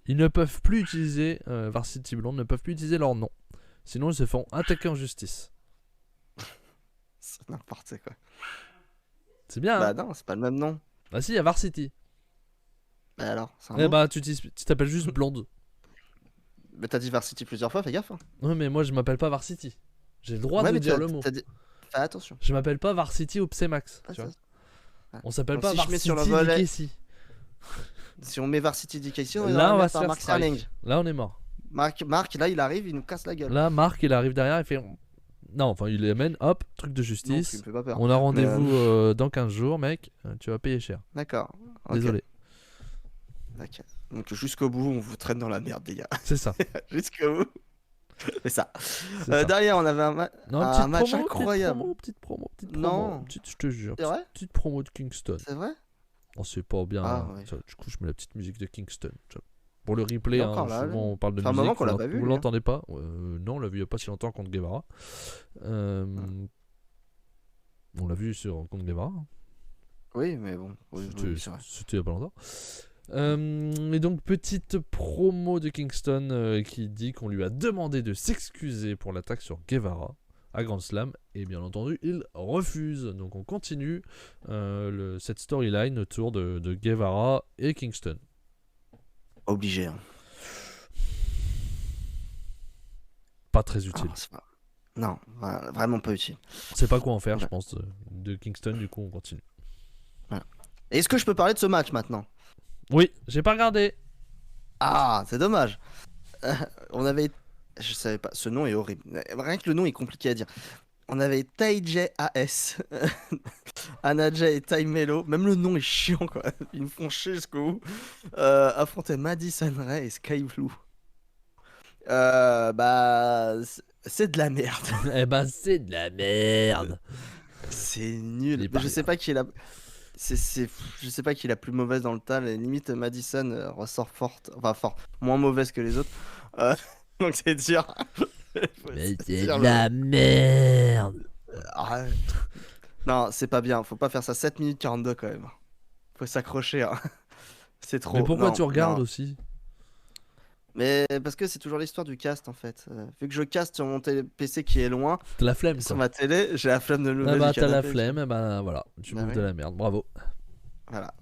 ils ne peuvent plus utiliser Varsity Blonde, ne peuvent plus utiliser leur nom. Sinon, ils se font attaquer en justice. C'est n'importe quoi. C'est bien. Bah hein. non, c'est pas le même nom. Bah si, il y a Varsity. Bah alors, c'est un Eh nom. bah, tu t'appelles juste Blonde. Mais t'as dit Varsity plusieurs fois, fais gaffe. Hein. Ouais, mais moi, je m'appelle pas Varsity. J'ai le droit de dire le mot. Fais attention. Je m'appelle pas Varsity ou Psemax. Tu vois. On s'appelle pas si Varsity DKC. Si on met Varsity DKC, là, on va se faire Mark strike. Sterling. Là, on est mort. Marc, là, il arrive, il nous casse la gueule. Là, Marc, il arrive derrière, il fait... Non, enfin, il les amène, hop, truc de justice. Non, tu me fais pas peur. On a rendez-vous dans 15 jours, mec. Tu vas payer cher. D'accord. Désolé. Okay. Donc jusqu'au bout, on vous traîne dans la merde, les gars. C'est ça. Jusqu'au bout. C'est ça. ça. Derrière, on avait un match incroyable. Petite promo. Non. Je te jure. C'est vrai? Petite promo de Kingston. C'est vrai? On sait pas bien. Ouais. Du coup, je mets la petite musique de Kingston. Pour le replay, souvent on parle de musique. Un moment qu'on l'a pas vu. Vous l'entendez pas? Non, on l'a vu il y a pas si longtemps contre Guevara. On l'a vu contre Guevara. Oui, mais bon. C'était il y a pas longtemps. Et donc, petite promo de Kingston qui dit qu'on lui a demandé de s'excuser pour l'attaque sur Guevara à Grand Slam, et bien entendu, il refuse. Donc, on continue cette storyline autour de Guevara et Kingston. Obligé. Hein. Pas très utile. Non, vraiment pas utile. On sait pas quoi en faire, je pense, de Kingston, du coup, on continue. Voilà. Est-ce que je peux parler de ce match maintenant? Oui, j'ai pas regardé. Ah, c'est dommage. On avait... Je savais pas, ce nom est horrible. Rien que le nom est compliqué à dire. On avait Taiji AS, Anaja et Tai Melo. Même le nom est chiant, quoi. Ils nous font chier jusqu'au bout. Affrontaient Madison Ray et Sky Blue. Bah... C'est de la merde. Eh ben, c'est de la merde. C'est nul. Je sais pas qui est la... je sais pas qui est la plus mauvaise dans le tas. Limite, Madison ressort forte. Enfin, moins mauvaise que les autres. Donc c'est dur. Mais c'est de la merde. Non, c'est pas bien. Faut pas faire ça. 7 minutes 42 quand même. Faut s'accrocher. Hein. C'est trop. Mais pourquoi tu regardes aussi? Mais parce que c'est toujours l'histoire du cast en fait. Vu que je caste sur mon PC qui est loin, t'as la flemme sur ma télé, j'ai la flemme de le lever. Bah t'as la flemme, et bah voilà, tu bouffes de la merde, bravo. Voilà,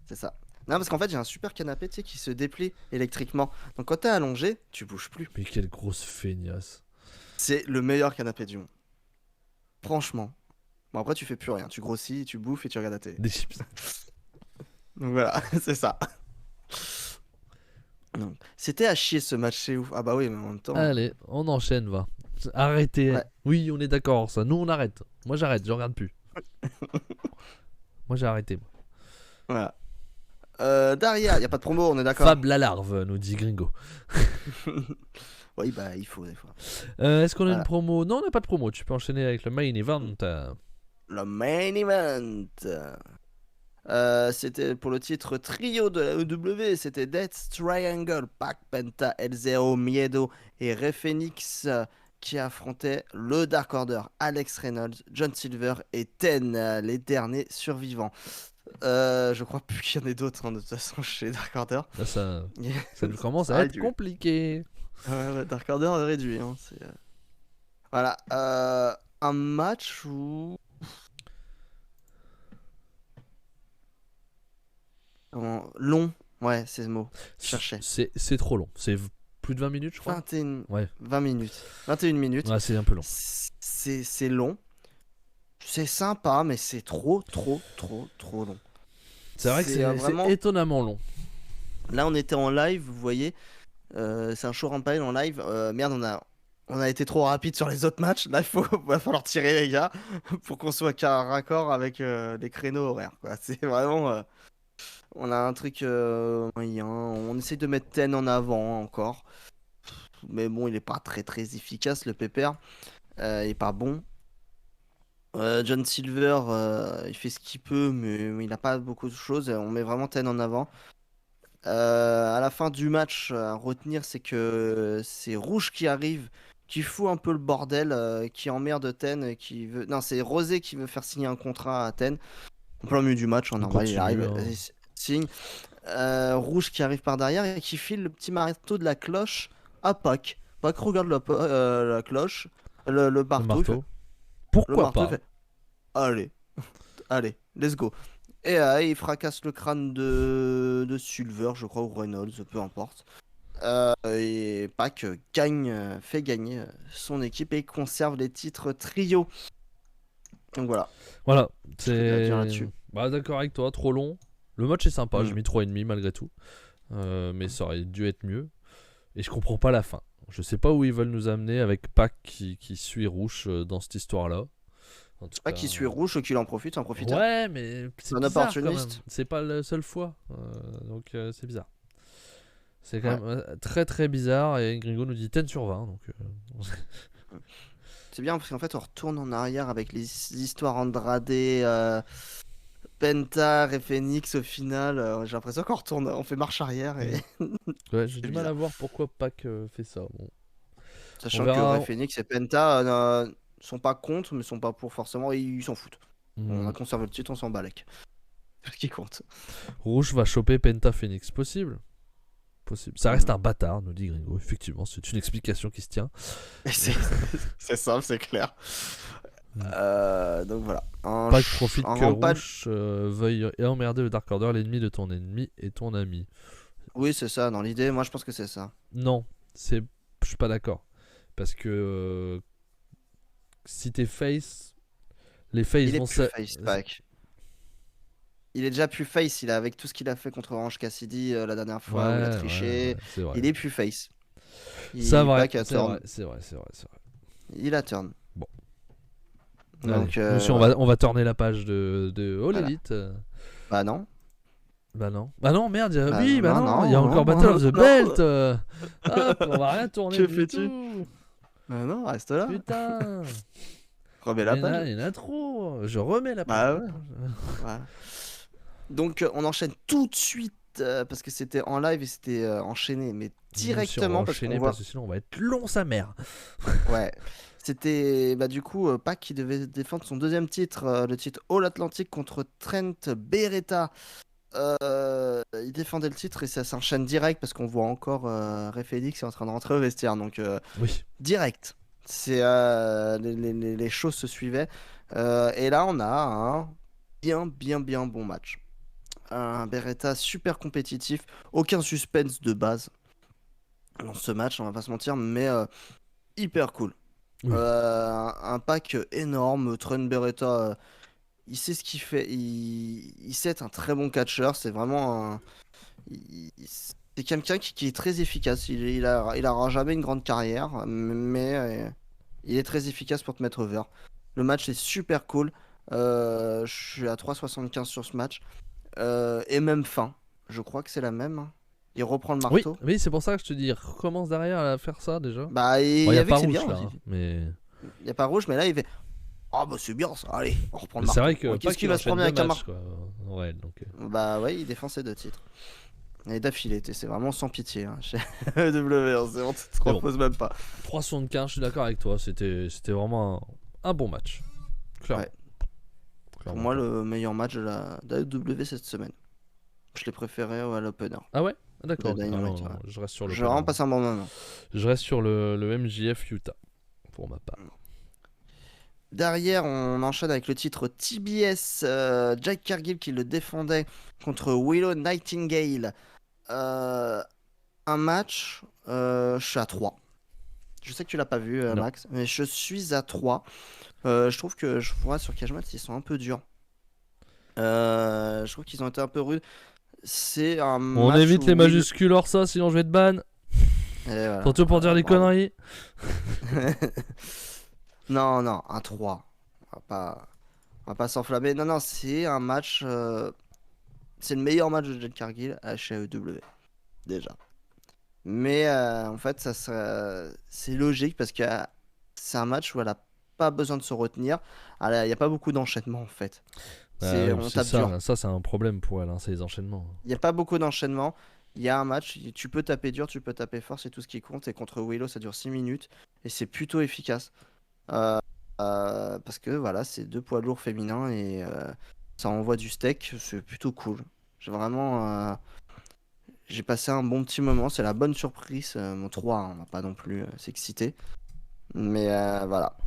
c'est ça. Non, parce qu'en fait j'ai un super canapé qui se déplie électriquement. Donc quand t'es allongé, tu bouges plus. Mais quelle grosse feignasse. C'est le meilleur canapé du monde. Franchement. Bon après tu fais plus rien, tu grossis, tu bouffes et tu regardes la télé. Des chips. Donc voilà, c'est ça. C'était à chier ce match, c'est ouf. Ah bah oui, mais en même temps. Allez, on enchaîne, va. Arrêtez. Ouais. Oui, on est d'accord, ça. Nous, on arrête. Moi, j'arrête, je regarde plus. Moi, j'ai arrêté. Moi. Voilà. Derrière, il n'y a pas de promo, on est d'accord. Fab la larve, nous dit Gringo. Oui, bah il faut des fois. Est-ce qu'on a une Voilà. promo? Non, on n'a pas de promo. Tu peux enchaîner avec le main event. Le main event. C'était pour le titre trio de la EW, c'était Death Triangle, Pac, Penta, El Zero, Miedo et Rey Fenix qui affrontaient le Dark Order, Alex Reynolds, John Silver et Ten, les derniers survivants. Je crois plus qu'il y en ait d'autres de toute façon chez Dark Order. Là, ça commence Ça à être réduit. compliqué. Ouais, Dark Order est réduit. Hein, voilà. Un match où. Long. Ouais, c'est le mot. Je cherchais. C'est trop long. C'est plus de 20 minutes, je crois. 21... Ouais. 20 minutes. 21 minutes. Ouais, c'est un peu long. C'est long. C'est sympa, mais c'est trop long. C'est vrai que c'est vraiment... étonnamment long. Là, on était en live, vous voyez. C'est un show Rampage en live. Merde, on a été trop rapide sur les autres matchs. Là, va falloir tirer, les gars, pour qu'on soit qu'à raccord avec les créneaux horaires. Quoi. C'est vraiment... on a un truc moyen. On essaye de mettre Ten en avant encore. Mais bon, il est pas très efficace, le pépère. Il est pas bon. John Silver, il fait ce qu'il peut, mais il n'a pas beaucoup de choses. On met vraiment Ten en avant. À la fin du match, à retenir, c'est que c'est Rouge qui arrive, qui fout un peu le bordel, qui emmerde Ten, qui veut... Non, c'est Rosé qui veut faire signer un contrat à Ten. En plein milieu du match, en normal, il arrive, signe. Rouge qui arrive par derrière et qui file le petit marteau de la cloche à Pac. Pac regarde la cloche, le marteau. Il fait... Pourquoi le marteau, pas fait... Allez, let's go. Et il fracasse le crâne de Silver, je crois, ou Reynolds, peu importe. Et Pac fait gagner son équipe et conserve les titres trio. Donc voilà. Voilà, Je peux dire là-dessus. Bah, d'accord avec toi, trop long. Le match est sympa, Mm. j'ai mis 3,5 malgré tout. Mais ça aurait dû être mieux. Et je comprends pas la fin. Je sais pas où ils veulent nous amener avec Pac qui suit Rouge dans cette histoire-là. C'est pas qu'il suit Rouge ou qu'il en profite, en profite. Ouais, mais c'est un bizarre opportuniste. quand même. C'est pas la seule fois. Donc c'est bizarre. C'est quand même très bizarre. Et Gringo nous dit 10 sur 20. Donc, c'est bien parce qu'en fait on retourne en arrière avec les histoires Andrade, Penta et Phoenix au final. J'ai l'impression qu'on retourne, on fait marche arrière. Et... ouais, j'ai du mal à voir pourquoi Pac fait ça. Bon. Sachant que Phoenix et Penta sont pas contre, mais sont pas pour forcément. Ils s'en foutent. On a conservé le titre, on s'en balèque. C'est ce qui compte. Rouge va choper Penta Phoenix. Possible. Ça reste un bâtard, nous dit Gringo. Effectivement, c'est une explication qui se tient. C'est simple, c'est clair. Donc voilà. Pac profite que Rouge veuille emmerder le Dark Order, l'ennemi de ton ennemi et ton ami. Oui, c'est ça. Dans l'idée, moi je pense que c'est ça. Non, je suis pas d'accord. Parce que si t'es face, les face il vont est plus face, Pac. Il est déjà plus face, avec tout ce qu'il a fait contre Orange Cassidy la dernière fois où il a triché. Ouais, il est plus face. C'est vrai. Il a turn. Bon. Donc, allez, on va tourner la page de All Elite. Bah non. Bah non, merde. Non, il y a encore Battle of the Belt. Hop, on va rien tourner Que du fais-tu tout. Bah non, reste là. Putain. Remets la page. Il y en a trop. Je remets la page. Bah ouais. Voilà. Donc on enchaîne tout de suite parce que c'était en live et c'était enchaîné, mais directement parce que sinon on va être long sa mère. Ouais. C'était du coup Pac qui devait défendre son deuxième titre, le titre All Atlantic contre Trent Beretta. Il défendait le titre et ça s'enchaîne direct parce qu'on voit encore Rey Fenix est en train de rentrer au vestiaire, donc oui. Direct. C'est les choses se suivaient et là on a un bien bon match. Un Beretta super compétitif, aucun suspense de base dans ce match, on va pas se mentir, mais hyper cool. Oui. Un Pac énorme, Trent Beretta, il sait ce qu'il fait, il sait être un très bon catcheur, c'est vraiment c'est quelqu'un qui est très efficace, il aura jamais une grande carrière, mais Il est très efficace pour te mettre over. Le match est super cool. Je suis à 3,75 sur ce match. Et même fin. Je crois que c'est la même, hein. Il reprend le Oui, marteau. oui, c'est pour ça que je te dis, recommence derrière à faire ça déjà. Bah, Bon, il et n'y a avec pas c'est rouge bien. là, hein, mais Il n'y a pas rouge, mais là il fait. Ah bah c'est bien ça. Allez, on reprend le c'est marteau. vrai que Bon, pas qu'est-ce qu'il qu'il va se enchaîne prendre deux avec un matchs marteau? quoi, en réel. Donc, Bah ouais, il défend ses 2 titres. Et d'affilée, c'est vraiment sans pitié. Hein, chez W, on te Mais bon. repose même pas. 3,75, je suis d'accord avec toi. C'était vraiment un bon match. Clairement. Ouais. Pour Clairement, moi, clairement. le meilleur match de la W cette semaine. Je l'ai préféré à l'opener. Ah ouais? D'accord, De ok. Ah non, Dynamite, non, ouais. je reste sur le J'ai vraiment passé un bon moment. Je reste sur le MJF Utah pour ma part. Derrière, on enchaîne avec le titre TBS. Jack Cargill qui le défendait contre Willow Nightingale. Un match, je suis à 3. Je sais que tu l'as pas vu, Non. Max, mais je suis à 3. Je trouve que je vois sur Cagemat, ils sont un peu durs. Je trouve qu'ils ont été un peu rudes. C'est un On match évite où les majuscules hors ça, sinon je vais te ban. Et voilà. Surtout pour dire des Bravo. conneries. Non, un 3. On va pas s'enflammer. Non, c'est un match. C'est le meilleur match de Jade Cargill chez AEW. Déjà. Mais en fait, c'est logique parce que c'est un match où elle a pas besoin de se retenir. Il n'y a pas beaucoup d'enchaînement en fait. On C'est tape dur. ça c'est un problème pour elle, hein, c'est les enchaînements. Il n'y a pas beaucoup d'enchaînement. Il y a un match, tu peux taper dur, tu peux taper fort, c'est tout ce qui compte. Et contre Willow, ça dure 6 minutes. Et c'est plutôt efficace. Euh, parce que voilà, c'est 2 poids lourds féminins et ça envoie du steak. C'est plutôt cool. J'ai passé un bon petit moment. C'est la bonne surprise. Mon 3, hein, on va pas non plus s'exciter. Mais voilà.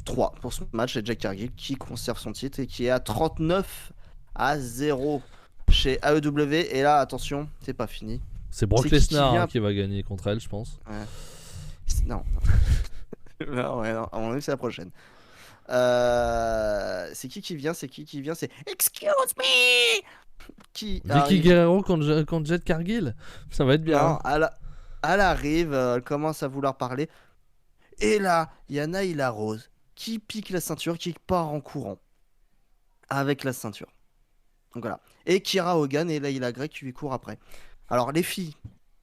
3 pour ce match. Et Jack Cargill qui conserve son titre et qui est à 39-0 chez AEW. Et là, attention, c'est pas fini. C'est Brock C'est qui Lesnar vient- qui va gagner contre elle, je pense. Ouais. Non. Non, ouais, non, à mon avis, c'est la prochaine. C'est qui vient? C'est qui vient? C'est Excuse me! Qui Vicky arrive? Guerrero contre Jade Cargill, ça va être bien. Non, Hein. elle arrive, elle commence à vouloir parler. Et là, il y a Naïla Rose qui pique la ceinture, qui part en courant avec la ceinture. Donc voilà. Et Kira Hogan et Layla Gray qui lui courent après. Alors les filles,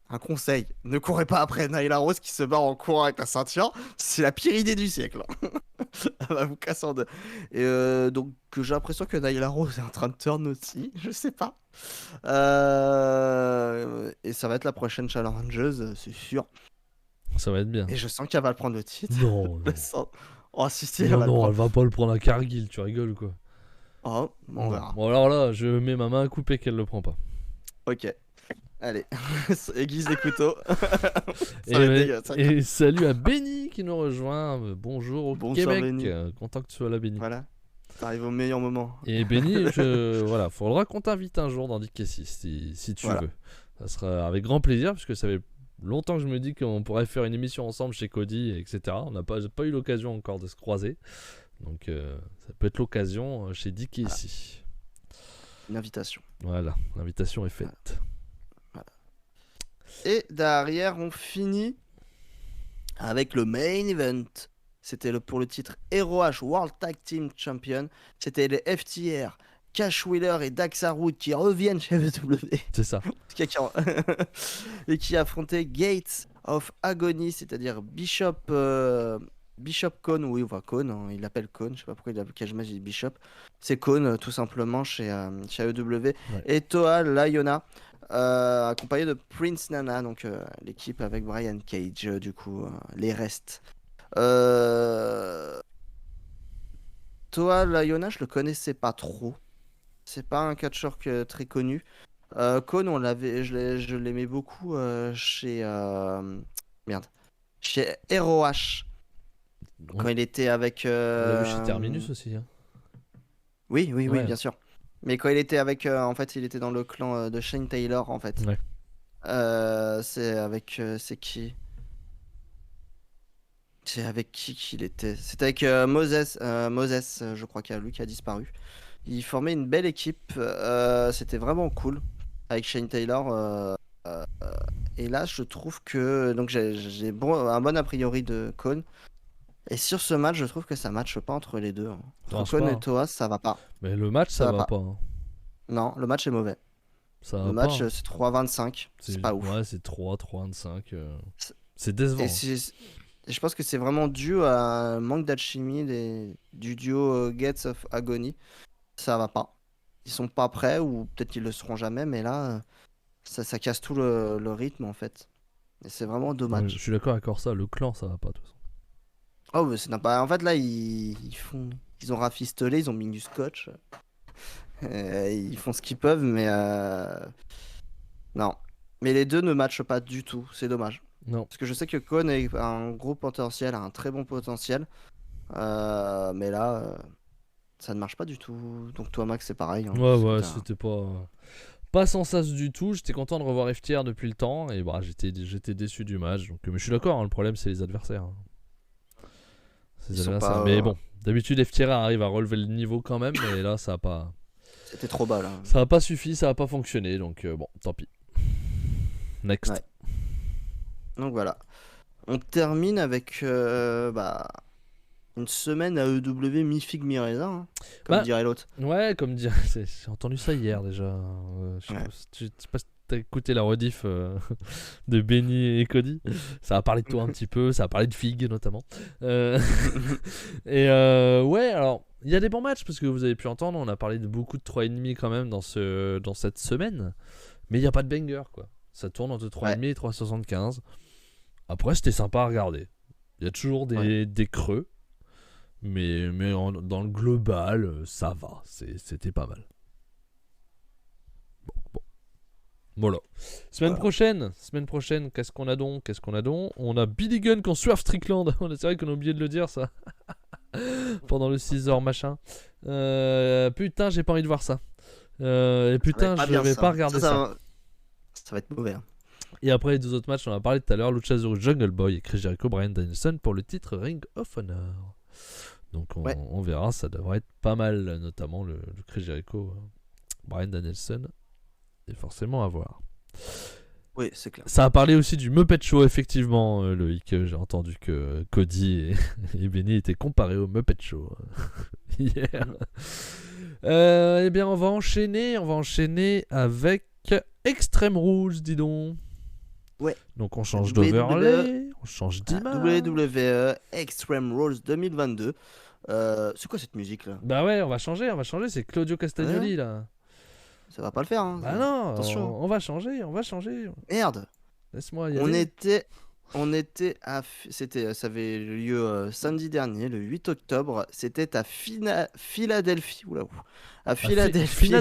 un conseil, ne courez pas après Naïla Rose qui se barre en courant avec la ceinture. C'est la pire idée du siècle. Elle va vous casser en deux. Et donc j'ai l'impression que Naïla Rose est en train de turn aussi. Je sais pas. Et ça va être la prochaine challengeuse, c'est sûr. Ça va être bien. Et je sens qu'elle va le prendre le titre. Non, Je non. sens. Oh si, elle Non, va le non, elle prendre. va pas le prendre à Cargill, tu rigoles ou quoi? Oh, on verra. Bon, alors là, je mets ma main à couper qu'elle le prend pas. Ok. Allez, aiguise les couteaux. Et, Ça va être dégueulasse. et salut à Benny qui nous rejoint. Bonjour au Bonsoir, Québec. Benny. Content que tu sois là, Benny. Voilà, t'arrives au meilleur moment. Et Benny, voilà, faudra qu'on t'invite un jour dans DK6 si tu Voilà. veux. Ça sera avec grand plaisir, puisque ça fait longtemps que je me dis qu'on pourrait faire une émission ensemble chez Cody, etc. On n'a pas eu l'occasion encore de se croiser. Donc ça peut être l'occasion chez DK ici. Une invitation. Voilà, l'invitation est faite. Voilà. Et derrière, on finit avec le main event. C'était pour le titre ROH World Tag Team Champion. C'était les FTR, Cash Wheeler et Dax Harwood qui reviennent chez WWE. C'est ça. Et qui affrontaient Gates of Agony, c'est-à-dire Bishop Cohn, oui, on voit Cohn, hein, il l'appelle Cohn, je sais pas pourquoi il a j'ai dit Bishop. C'est Cohn, tout simplement, chez AEW. Ouais. Et Toa Liona, accompagné de Prince Nana, donc l'équipe avec Brian Cage, du coup, les restes. Toa Liona, je le connaissais pas trop. C'est pas un catcheur très connu. Cohn, je l'aimais beaucoup chez ROH. Quand il était avec. On l'a vu chez Terminus aussi. Hein. Oui, ouais. Bien sûr. Mais quand il était avec. En fait, il était dans le clan de Shane Taylor, en fait. Ouais. C'est avec. C'est qui? C'est avec qui qu'il était? C'était avec Moses. Moses, je crois qu'il y a lui qui a disparu. Il formait une belle équipe. C'était vraiment cool. Avec Shane Taylor. Et là, je trouve que. Donc, j'ai un bon a priori de Cohn. Et sur ce match, je trouve que ça matche pas entre les deux, hein. Ça Entre marche pas, Kwon et hein. Toa, ça va pas. Mais le match, Ça ça va va pas. pas, hein. Non, le match est mauvais. Ça Le va pas, match, hein. c'est 3-25. C'est pas ouf. Ouais, c'est 3-25. C'est- C'est Et décevant, hein. je pense que c'est vraiment dû à un manque d'alchimie du duo Gates of Agony. Ça va pas. Ils sont pas prêts, ou peut-être qu'ils le seront jamais, mais là, ça casse tout le rythme en fait. Et c'est vraiment Ouais, je dommage. suis d'accord avec ça, le clan, ça va pas, de toute façon. Oh, mais c'est pas. En fait, là, ils ont rafistolé, ils ont mis du scotch. Ils font ce qu'ils peuvent, mais non. Mais les deux ne matchent pas du tout. C'est dommage. Non. Parce que je sais que Kon a un gros potentiel, a un très bon potentiel. Mais là, ça ne marche pas du tout. Donc toi, Max, c'est pareil, hein. Ouais, c'était pas sans sas du tout. J'étais content de revoir FTR depuis le temps et bah j'étais déçu du match. Donc, mais je suis d'accord, hein, le problème c'est les adversaires, hein. C'est Ils les sont adversaires. pas. Mais bon, d'habitude FTR arrive à relever le niveau quand même, mais là ça C'était trop bas là. a pas suffi, ça a pas fonctionné. Donc bon, tant pis. Next. Ouais. Donc voilà. On termine avec une semaine à EW mi-figue mi-raisin, hein, comme Bah, dirait l'autre. Ouais, comme dire, j'ai entendu ça hier déjà. Ouais. Je sais pas si t'as écouté la rediff de Benny et Cody. Ça a parlé de toi un petit peu, ça a parlé de Fig notamment. Et ouais, alors il y a des bons matchs parce que vous avez pu entendre, on a parlé de beaucoup de 3,5 quand même dans cette semaine. Mais il n'y a pas de banger quoi. Ça tourne entre 3,5 et 3,75. Après, c'était sympa à regarder. Il y a toujours des creux. Mais dans le global, ça va. C'était pas mal. Bon. Voilà. Semaine prochaine, qu'est-ce qu'on a donc On a Billy Gunn contre Swerve Strickland. C'est vrai qu'on a oublié de le dire, ça. Pendant le 6h machin. Putain, j'ai pas envie de voir ça. Et putain, je vais pas regarder ça. Ça va être mauvais, hein. Et après les deux autres matchs, on en a parlé tout à l'heure. Luchasaurus Jungle Boy et Chris Jericho, Bryan Danielson pour le titre Ring of Honor. Donc on verra, ça devrait être pas mal, notamment le Chris Jericho, Bryan Danielson est forcément à voir. Oui, c'est clair. Ça a parlé aussi du Muppet Show, effectivement, Loïc. J'ai entendu que Cody et Benny étaient comparés au Muppet Show hier. Eh bien, on va enchaîner avec Extreme Rules, dis donc. Ouais. Donc on change d'overlay, on change d'image. WWE Extreme Rules 2022. C'est quoi cette musique là? Bah ouais, on va changer, c'est Claudio Castagnoli là. Ça va pas le faire, hein. Bah non, attention. on va changer. Merde. Laisse-moi y aller. Ça avait lieu samedi dernier, le 8 octobre. C'était à Philadelphie. Oula, à Philadelphie.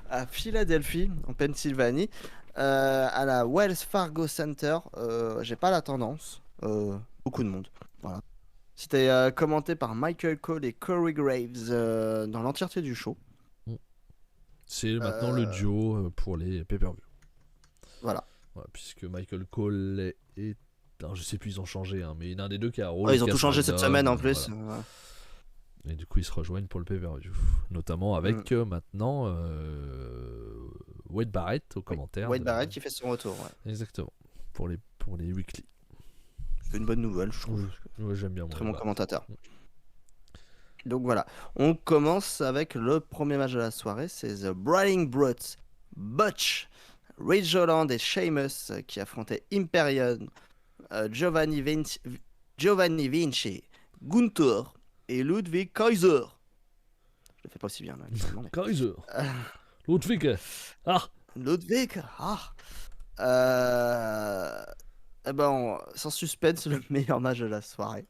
À Philadelphie, en Pennsylvanie. À la Wells Fargo Center. J'ai pas la tendance. Beaucoup de monde. Voilà. C'était commenté par Michael Cole et Corey Graves dans l'entièreté du show. C'est maintenant le duo pour les pay-per-view. Voilà. Ouais, puisque Michael Cole est. Alors, je sais plus, ils ont changé, hein, mais il y en a un des deux qui a Raw. Ils ont tout changé cette semaine en plus. Voilà. Et du coup, ils se rejoignent pour le pay-per-view. Notamment avec maintenant Wade Barrett au commentaire. Wade Barrett qui fait son retour. Ouais. Exactement. Pour les weekly. C'est une bonne nouvelle, je trouve. Ouais, j'aime bien. Très bon commentateur. Donc voilà. On commence avec le premier match de la soirée. C'est The Brawling Brutes, Butch, Ridge Holland et Sheamus qui affrontaient Imperium, Giovanni Vinci, Gunther et Ludwig Kaiser. Je le fais pas aussi bien là. Mais... Kaiser. Ludwig. Ah. Ludwig. Ah. Eh ben, sans suspense, le meilleur match de la soirée.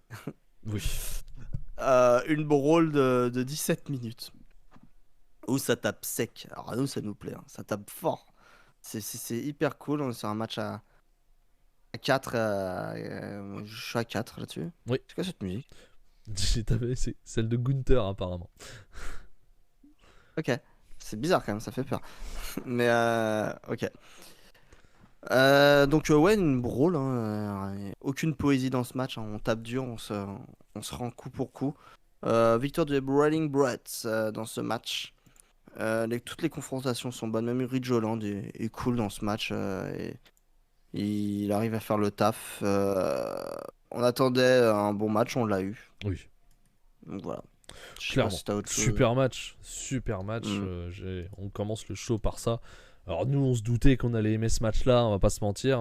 Oui. Une brawl de 17 minutes. Où ça tape sec. Alors à nous, ça nous plaît. Hein. Ça tape fort. C'est hyper cool. On est sur un match à 4. Je suis à 4 là-dessus. Oui. C'est quoi cette musique? C'est celle de Gunther, apparemment. Ok. C'est bizarre quand même, ça fait peur. Mais ok. Donc ouais, une brawl, hein, aucune poésie dans ce match, hein, on tape dur, on se rend coup pour coup. Victoire de Brawling Brutes dans ce match. Toutes les confrontations sont bonnes, même Ridge Holland est cool dans ce match. Et il arrive à faire le taf. On attendait un bon match, on l'a eu. Oui, Donc voilà. Je sais pas clairement. si t'as autre chose. Super match. Super match. Mm. On commence le show par ça. Alors nous, on se doutait qu'on allait aimer ce match-là, on va pas se mentir.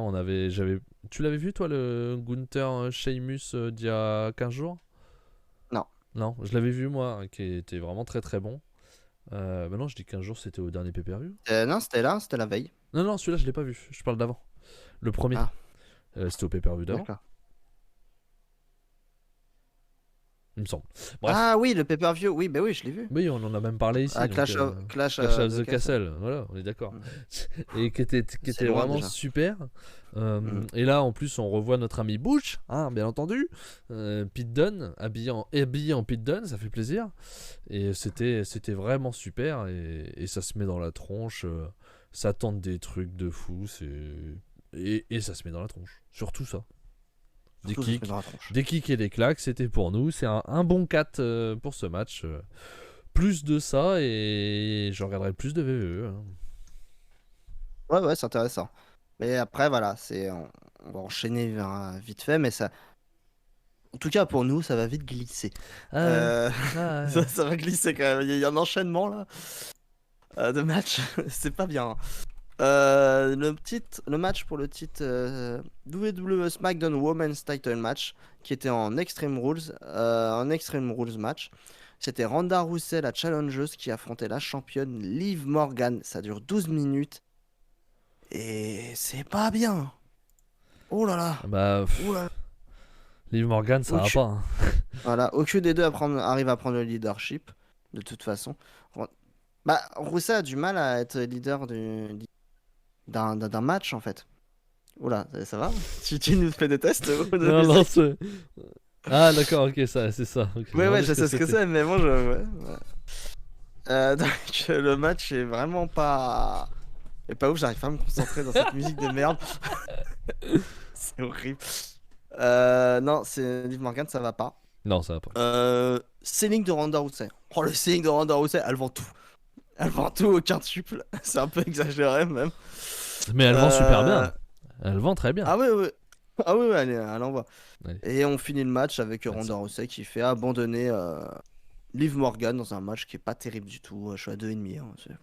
Tu l'avais vu toi, le Gunther Sheamus d'il y a 15 jours? Non. Non, je l'avais vu moi, qui était vraiment très très bon. Bah non, je dis 15 jours, c'était au dernier pay-per-view. Non, c'était la veille. Non, celui-là, je l'ai pas vu. Je parle d'avant. Le premier. Ah, C'était au pay-per-view d'avant, d'accord. il me semble. Bref. Ah oui, le pay-per-view, oui, bah oui, je l'ai vu. Oui, on en a même parlé ici. Ah, donc, Clash of Clash of the Castle, voilà, on est d'accord. Et qui était C'est loin, vraiment déjà. super. Et là, en plus, on revoit notre ami Butch, hein, bien entendu. Pete Dunne, habillé en Pete Dunne, ça fait plaisir. Et c'était vraiment super. Et ça se met dans la tronche. Ça tente des trucs de fou. Et ça se met dans la tronche. Surtout ça. Des Surtout, ça se met kicks, dans la tronche. des kicks et des claques, c'était pour nous. C'est un bon 4 pour ce match. Plus de ça et je regarderai plus de VVE. Hein. Ouais, c'est intéressant. Mais après, voilà, on va enchaîner vite fait, mais ça. En tout cas, pour nous, ça va vite glisser. Ah ouais. Ah ouais. Ça va glisser quand même. Il y a un enchaînement là de matchs. C'est pas bien. Le match pour le titre WWE SmackDown Women's Title Match, qui était en Extreme Rules, match. C'était Ronda Rousey, la challengeuse, qui affrontait la championne Liv Morgan. Ça dure 12 minutes. Et c'est pas bien. Oh là là. Bah, Oh là là. Liv Morgan, ça va Aucune- pas. Hein. Voilà, aucun des deux arrive à prendre le leadership, de toute façon. Bah, Rousey a du mal à être leader d'un match, en fait. Oula, ça va? Tu nous fais des tests de Non, musique? non, c'est. Ah, d'accord, ok, ça, c'est ça. Ok, Ouais, je je sais ce que c'était. c'est, mais moi, ouais. Donc, le match est vraiment pas... Et pas ouf, j'arrive pas à me concentrer dans cette musique de merde. C'est horrible. Non, c'est Liv Morgan, ça va pas. Non, ça va pas. Selling de Ronda Rousey. Oh, le selling de Ronda Rousey, elle vend tout. Elle vend tout au quintuple. C'est un peu exagéré, même. Mais elle vend super bien. Elle vend très bien. Ah ouais. Ah oui, elle envoie. Allez. Et on finit le match avec Merci. Ronda Rousey qui fait abandonner Liv Morgan dans un match qui est pas terrible du tout. Je suis à 2,5. Hein.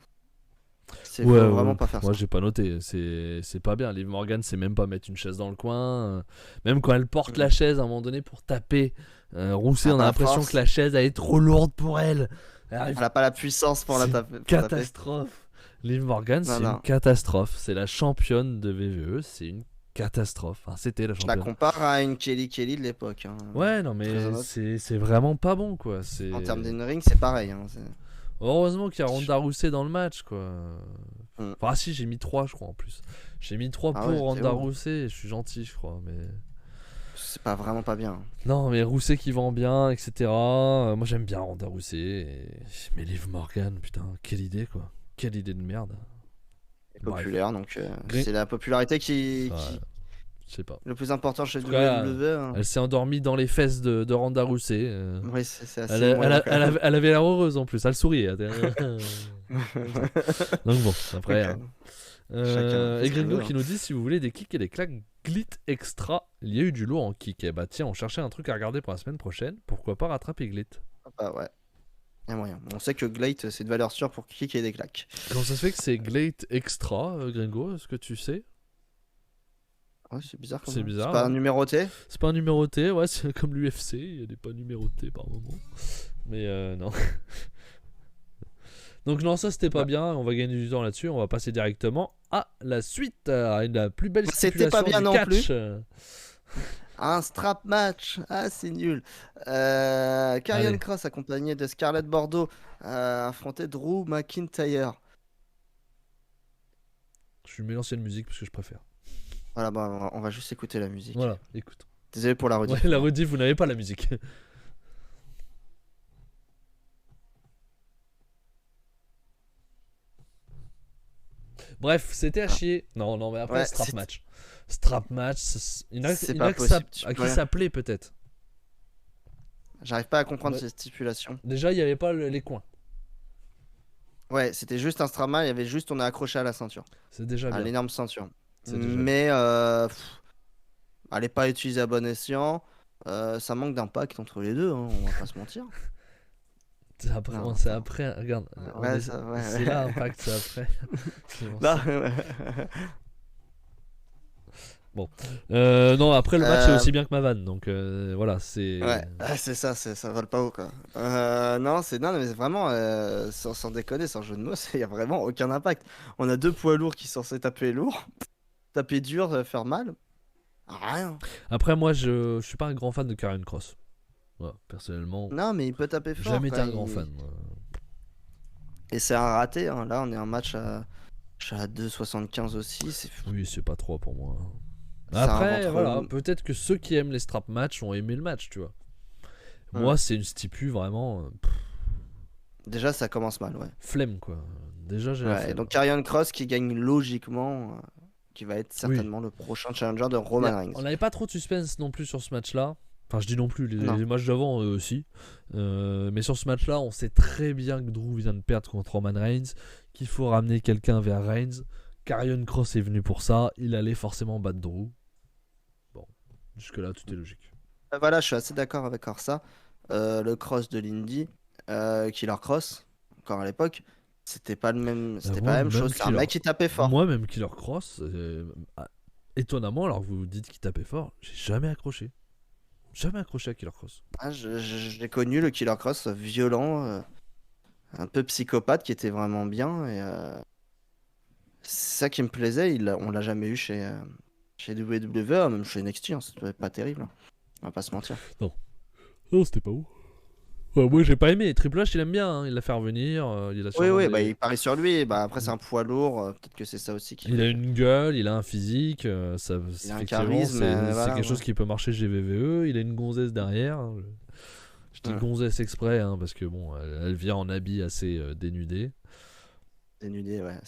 Faut vraiment pas faire moi, ça. j'ai pas noté. C'est pas bien. Liv Morgan, c'est même pas mettre une chaise dans le coin. Même quand elle porte la chaise à un moment donné pour taper, Rousey, on a l'impression force. que la chaise elle est trop lourde pour elle. Elle arrive. Elle a pas la puissance pour la C'est taper. Catastrophe. Liv Morgan, c'est Non. une catastrophe. C'est la championne de VVE. C'est une catastrophe. Enfin, c'était la Je la championne. compare à une Kelly de l'époque. Hein. Ouais, non, mais Très honnête. c'est vraiment pas bon, quoi. En termes d'in-ring, c'est pareil. Hein. Heureusement qu'il y a Ronda Rousey dans le match, quoi. Mm. Enfin, si, j'ai mis 3, je crois, en plus. J'ai mis 3 Ah pour ouais, c'est Ronda haut. Rousey. Je suis gentil, je crois, mais... C'est pas vraiment pas bien. Non, mais Rousey qui vend bien, etc. Moi, j'aime bien Ronda Rousey. Mais Liv Morgan, putain, quelle idée, quoi. Quelle idée de merde. Bref. Populaire, donc Green- c'est la popularité qui Ouais, je sais pas. le plus important chez tout cas, WWE. Hein. Elle s'est endormie dans les fesses de Ronda Rousey. Oui, c'est assez Elle moyen, quand même. avait l'air heureuse en plus, elle souriait. Donc bon, après. Ok. Hein. Chacun fait Et ce qu'il Gringo veut, qui nous dit si vous voulez des kicks et des claques glit extra, il y a eu du lourd en kick. Et bah tiens, on cherchait un truc à regarder pour la semaine prochaine. Pourquoi pas rattraper Glit? Bah ouais, y a moyen. On sait que Glate c'est de valeur sûre pour kick et des claques. Comment ça se fait que c'est Glit extra, Gringo? Est-ce que tu sais? Ouais, c'est bizarre. C'est bizarre, C'est pas hein. numéroté. C'est pas un numéroté, ouais, c'est comme l'UFC, il y a des pas numérotés par moment. Mais non. Donc non, ça c'était pas bien, on va gagner du temps là-dessus, on va passer directement à la suite, à la plus belle C'était pas stipulation bien du non catch. plus. Un strap match. Ah, c'est nul. Karrion Allez. Cross accompagné de Scarlett Bordeaux affrontait Drew McIntyre. Je mets l'ancienne musique parce que je préfère. Voilà, bah, on va juste écouter la musique. Voilà, écoute. Désolé pour la rediff. Ouais, la rediff, vous n'avez pas la musique. Bref, c'était à chier. Non, mais après, Ouais, strap c'est- match. Strap match, il y en a, C'est il y en pas a que ça, possible, tu à peux qui rien. ça plaît peut-être. J'arrive pas à comprendre Ouais. ces stipulations. Déjà, il n'y avait pas les coins. Ouais, c'était juste un strap match, il y avait juste on est accroché à la ceinture. C'est déjà À bien. l'énorme ceinture. C'est déjà Mais elle est pas utilisée à bon escient. ça manque d'impact entre les deux, hein, on va pas se mentir. Après, Non, c'est attends. après, regarde, Ouais, ça, ouais. c'est là Impact, c'est après. Comment Non, ça Bon. Non, après le match est aussi bien que ma vanne, donc voilà, c'est. ouais, c'est ça, ça vole pas haut quoi. Non, non, mais vraiment, sans déconner, sans jeu de mots, il y a vraiment aucun impact. On a deux poids lourds qui sont censés taper lourd, taper dur, faire mal. Rien. Après, moi, je suis pas un grand fan de Karrion Kross. Voilà, personnellement, Non, mais il peut taper fort jamais été quoi. un grand fan. Et c'est un raté, hein. Là, on est un match à 2,75 aussi. Oui, c'est pas trop pour moi. C'est un Après, ventre voilà, mou. peut-être que ceux qui aiment les strap match ont aimé le match, tu vois. Ouais. Moi, c'est une stipu vraiment Déjà, ça commence mal, ouais. flemme, quoi. Déjà, j'ai la Ouais, et flemme. donc Karrion Kross qui gagne logiquement, qui va être Oui. certainement le prochain challenger de Roman On Reigns. n'avait pas trop de suspense non plus sur ce match-là. Enfin, je dis non plus, Non. les matchs d'avant aussi. Mais sur ce match-là, on sait très bien que Drew vient de perdre contre Roman Reigns, qu'il faut ramener quelqu'un vers Reigns. Karrion Kross est venu pour ça, il allait forcément battre Drew. Bon, jusque-là, tout est logique. Voilà, je suis assez d'accord avec Corsa. Le cross de l'Indy, Killer Cross, encore à l'époque, c'était pas Moi, la même même chose. C'est un Killer- mec qui tapait fort. Moi, même Killer Cross, étonnamment, alors que vous dites qu'il tapait fort, j'ai jamais accroché. Jamais accroché à Killer Cross. Ah, j'ai connu le Killer Cross violent, un peu psychopathe, qui était vraiment bien. Et c'est ça qui me plaisait. On l'a jamais eu chez WWE, même chez NXT. Hein, c'était pas terrible, hein. On va pas se mentir. Non, c'était pas ouf. Ouais, moi, j'ai pas aimé. Triple H, il aime bien. Hein. Il l'a fait revenir. Il a Oui, sûrement oui, des- bah, il parie sur lui. Bah, après, c'est un poids lourd. Peut-être que c'est ça aussi qui Il a fait. une gueule, il a un physique. Ça, Il a un effectivement, charisme, c'est voilà, quelque chose ouais. qui peut marcher chez VVE. Il a une gonzesse derrière. Hein. Je dis Ouais. gonzesse exprès hein, parce que bon, elle vient en habit assez dénudé. Dénudé, ouais.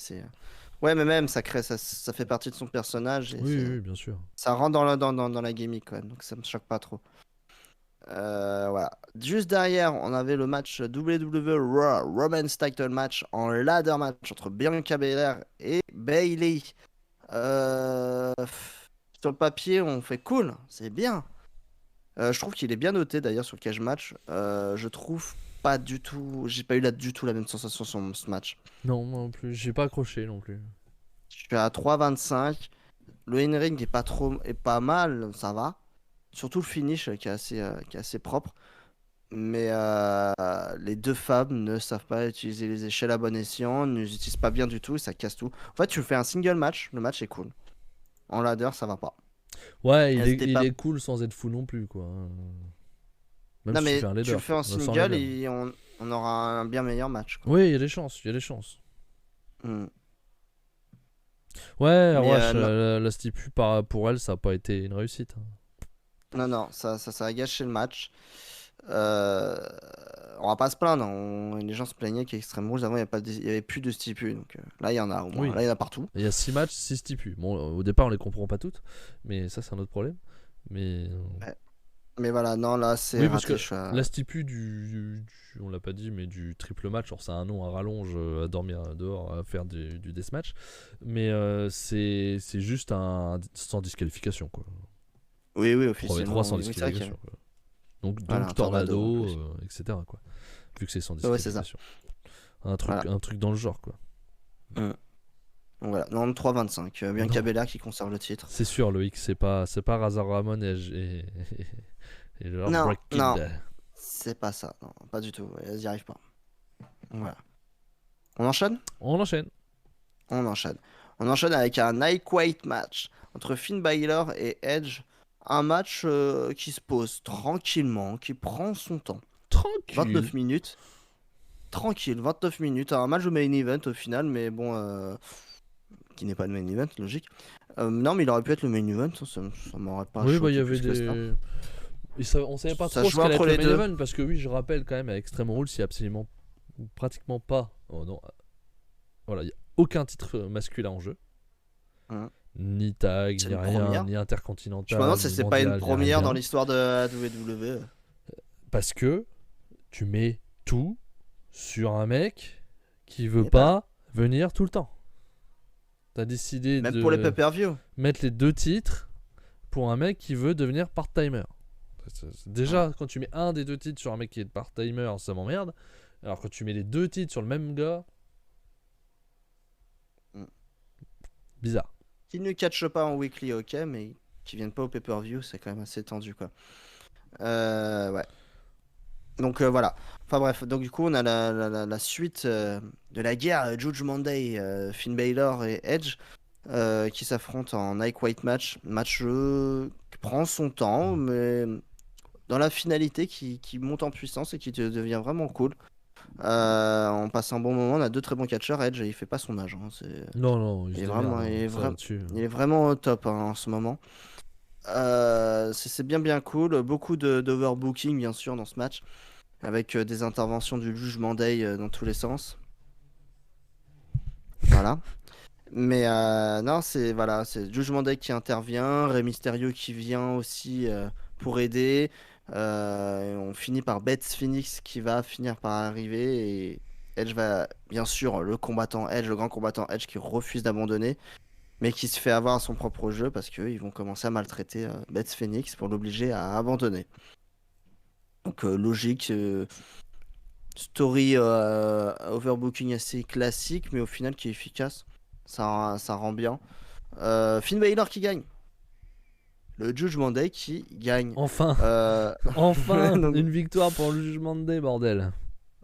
Ouais, mais même, ça fait partie de son personnage. Et Oui, oui, bien sûr. ça rentre dans la gimmick, quoi. Donc ça me choque pas trop. Voilà. Juste derrière, on avait le match WWE Raw Women's Title Match en ladder match entre Bianca Belair et Bayley. Sur le papier, on fait cool, c'est bien. Je trouve qu'il est bien noté d'ailleurs sur le cage match. Je trouve pas du tout, j'ai pas eu du tout la même sensation sur ce match. Non, moi non plus. J'ai pas accroché non plus. Je suis à 3,25. Le in-ring est pas mal, ça va. Surtout le finish qui est assez propre. Mais les deux femmes ne savent pas utiliser les échelles à bon escient, ne les utilisent pas bien du tout, ça casse tout. En fait, tu fais un single match, le match est cool. En ladder, ça va pas. Ouais, il C'était pas- est cool sans être fou non plus, quoi. Même Non, si tu mais fais un tu leader. le fais en sans single leader. et on aura un bien meilleur match, quoi. Oui, il y a des chances, il y a des chances. Hmm. Ouais, Mais, Wesh, non. la stipu pour elle, ça a pas été une réussite. Hein. Non, ça a gâché le match. Euh, On va pas se plaindre, les gens se plaignaient qu'Extreme Rules avant il y avait plus de stipus, donc là il y en a au moins, Oui. là il y en a partout. Il y a 6 matchs, 6 stipus. Bon, au départ, on les comprend pas toutes, mais ça, c'est un autre problème. Mais Mais voilà, non, là c'est oui, parce raté. que la stipu on l'a pas dit, mais du triple match, alors c'est un nom à rallonge, à dormir dehors, à faire du deathmatch, mais c'est juste un sans disqualification, quoi. Oui, 3v3 officiellement. sans Oui, c'est vrai disqualification. Quoi. Donc Voilà, un tornado, en plus. etc. Quoi. Vu que c'est sans Ouais, c'est ça. disqualification. Un truc dans le genre, quoi. Voilà, non, 3,25. Bianca Non. Belair qui conserve le titre. C'est sûr, Loïc, c'est pas Razor Ramon et leur Non, Break Kid. non. C'est pas ça, non, pas du tout. Elles y arrivent pas. Voilà. On enchaîne? On enchaîne. On enchaîne. On enchaîne avec un lightweight match entre Finn Balor et Edge. Un match qui se pose tranquillement, qui prend son temps. Tranquille. 29 minutes. Tranquille, 29 minutes. Un match de main event au final, mais bon, qui n'est pas le main event, logique. Non, mais il aurait pu être le main event, ça m'aurait pas Oui, choqué bah il y avait plus que ça. des. On savait pas Ça trop ce jouait qu'allait être entre le les main deux. event parce que oui, je rappelle quand même à Extreme Rules, il y a absolument pratiquement pas. Oh non. Voilà, il y a aucun titre masculin en jeu. Hein. Ni tag, C'est ni une rien, première. ni Je intercontinental. me demande si ni c'est pas une mondial, ni première rien. dans l'histoire de la WWE. Parce que tu mets tout sur un mec qui veut Et pas venir tout le temps. T'as décidé Même de pour les pay-per-view. mettre les deux titres pour un mec qui veut devenir part-timer. Déjà, quand tu mets un des 2 titres sur un mec qui est part-timer, ça m'emmerde. Alors quand tu mets les 2 titres sur le même gars, Mm. bizarre. Qui ne catch pas en weekly, ok, mais qui viennent pas au pay-per-view, c'est quand même assez tendu, quoi. Ouais. Donc voilà. Enfin bref, donc du coup, on a la suite de la guerre Judgment Day, Finn Balor et Edge qui s'affrontent en Night White match. Match qui prend son temps, mais dans la finalité qui monte en puissance et qui devient vraiment cool. On passe un bon moment, on a 2 très bons catcheurs. Edge, il fait pas son âge, hein, Non, il se il est démerde, vraiment, hein, ça là-dessus. il est vraiment au top hein, en ce moment. C'est bien cool. Beaucoup d'overbooking, bien sûr, dans ce match. Avec des interventions du Judgment Day dans tous les sens. Voilà. Mais non, c'est Judgment Day qui intervient, Rey Mysterio qui vient aussi pour aider. Et on finit par Beth Phoenix qui va finir par arriver et Edge va, bien sûr, le combattant Edge, le grand combattant Edge qui refuse d'abandonner, mais qui se fait avoir à son propre jeu parce qu'ils vont commencer à maltraiter Beth Phoenix pour l'obliger à abandonner. Donc logique, story overbooking assez classique, mais au final qui est efficace. Ça rend bien. Finn Balor qui gagne. Le Judgment Day qui gagne. Enfin, Euh, enfin, donc, une victoire pour le Jugement Day, bordel.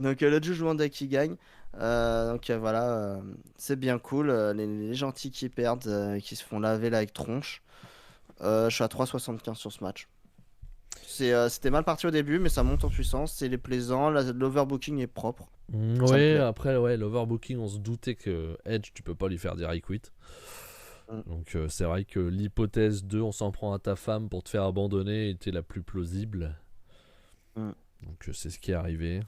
le Judgment Day qui gagne. Voilà, c'est bien cool. Les gentils qui perdent, qui se font laver là avec tronche. Je suis à 3,75 sur ce match. C'était mal parti au début, mais ça monte en puissance. C'est les plaisant. L'overbooking est propre. Ça me Ouais, plaît. après, ouais, l'overbooking, on se doutait que Edge, tu peux pas lui faire dire I quit. Mm. Donc c'est vrai que l'hypothèse de on s'en prend à ta femme pour te faire abandonner était la plus plausible. Mm. Donc c'est ce qui est arrivé.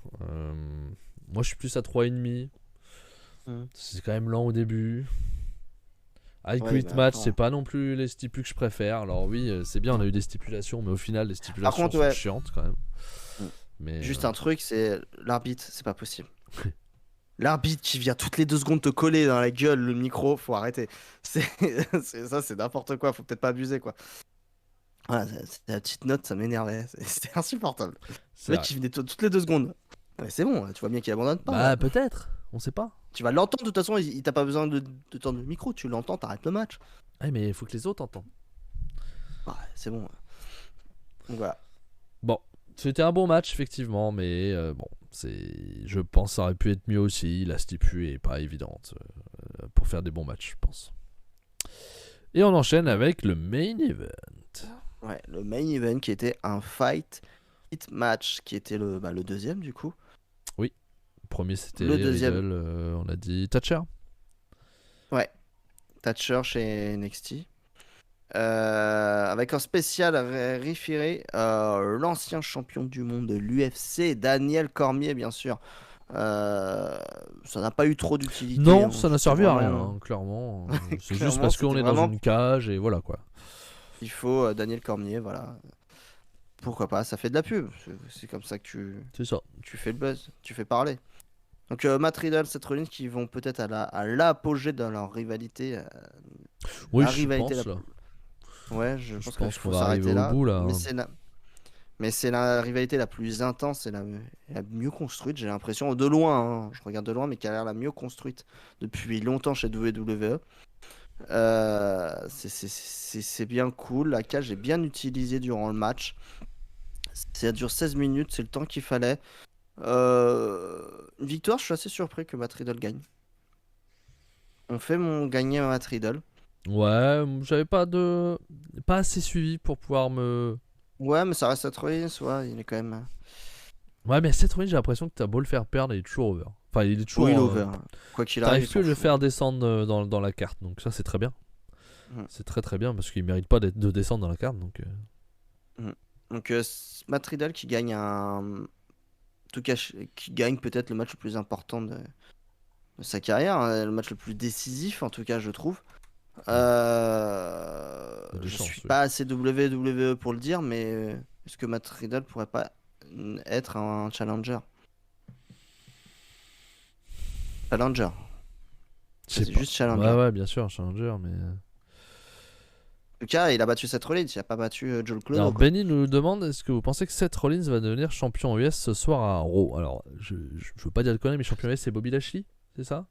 Moi je suis plus à 3,5. C'est quand même lent au début. I Ouais, quit bah, match, attends. c'est pas non plus les stipulations que je préfère. Alors oui, c'est bien, on a eu des stipulations, mais au final, les Par stipulations contre, sont ouais, chiantes quand même. Mm. Mais juste un truc, c'est l'arbitre, c'est pas possible. L'arbitre qui vient toutes les 2 secondes te coller dans la gueule le micro, faut arrêter. C'est c'est n'importe quoi, faut peut-être pas abuser quoi. Voilà, c'est la petite note, ça m'énervait, c'était insupportable. c'est Le mec vrai. qui venait toutes les 2 secondes. Ouais, c'est bon, tu vois bien qu'il abandonne pas là. Bah peut-être, on sait pas. Tu vas l'entendre de toute façon, il t'a pas besoin de tendre le micro, tu l'entends, t'arrêtes le match. Ouais, mais il faut que les autres entendent. Ouais, c'est bon. Donc voilà. Bon, c'était un bon match effectivement, mais bon, je pense que ça aurait pu être mieux aussi. La stipu est pas évidente pour faire des bons matchs, je pense. Et on enchaîne avec le main event. Ouais, le main event qui était un fight hit match, qui était le deuxième du coup. Oui, le premier c'était Le deuxième, Riddle, on a dit Thatcher. ouais, Thatcher chez NXT. Avec un spécial référé l'ancien champion du monde de l'UFC, Daniel Cormier, bien sûr. Ça n'a pas eu trop d'utilité. Non, Hein. ça n'a C'était servi à rien, vraiment- hein, clairement. C'est juste Clairement, parce qu'on c'était est dans vraiment. une cage et voilà quoi. Il faut Daniel Cormier, voilà. Pourquoi pas, ça fait de la pub. C'est comme ça que C'est ça. tu fais le buzz, tu fais parler. Donc Matt Riddle, Seth Rollins qui vont peut-être à l'apogée de leur rivalité. Oui, La je rivalité pense la là. Ouais, je Je pense qu'il pense qu'on faut va arriver s'arrêter au là. bout là. Mais Hein. c'est la rivalité la plus intense et la mieux construite, j'ai l'impression, de loin. Hein. Je regarde de loin, mais qui a l'air la mieux construite depuis longtemps chez WWE. C'est bien cool. La cage est bien utilisée durant le match. Ça dure 16 minutes, c'est le temps qu'il fallait. Une victoire, je suis assez surpris que Matt Riddle gagne. On fait mon gagner Matt Riddle. Ouais, j'avais pas assez suivi pour pouvoir me. Ouais, mais ça reste à Rollins, ouais, il est quand même. Ouais, mais cette j'ai l'impression que t'as beau le faire perdre, il est toujours over. Enfin, il est toujours. Oui, il est over. Quoi qu'il arrive, T'arrives il plus s'en à le fout. faire descendre dans la carte, donc ça c'est très bien. Mm. C'est très très bien parce qu'il mérite pas de descendre dans la carte, donc. Donc Matt Riddle qui gagne en tout cas qui gagne peut-être le match le plus important de sa carrière, hein, le match le plus décisif en tout cas je trouve. Il y a des Je chances, suis oui. pas assez WWE pour le dire, mais est-ce que Matt Riddle pourrait pas être un challenger? Je sais C'est pas. juste challenger. Ouais, bien sûr, Challenger, mais. tout cas, il a battu Seth Rollins, il a pas battu Joe Alors Clodo, quoi. Benny nous demande est-ce que vous pensez que Seth Rollins va devenir champion US ce soir à Raw? Alors je veux pas dire de conneries, mais champion US c'est Bobby Lashley, c'est ça?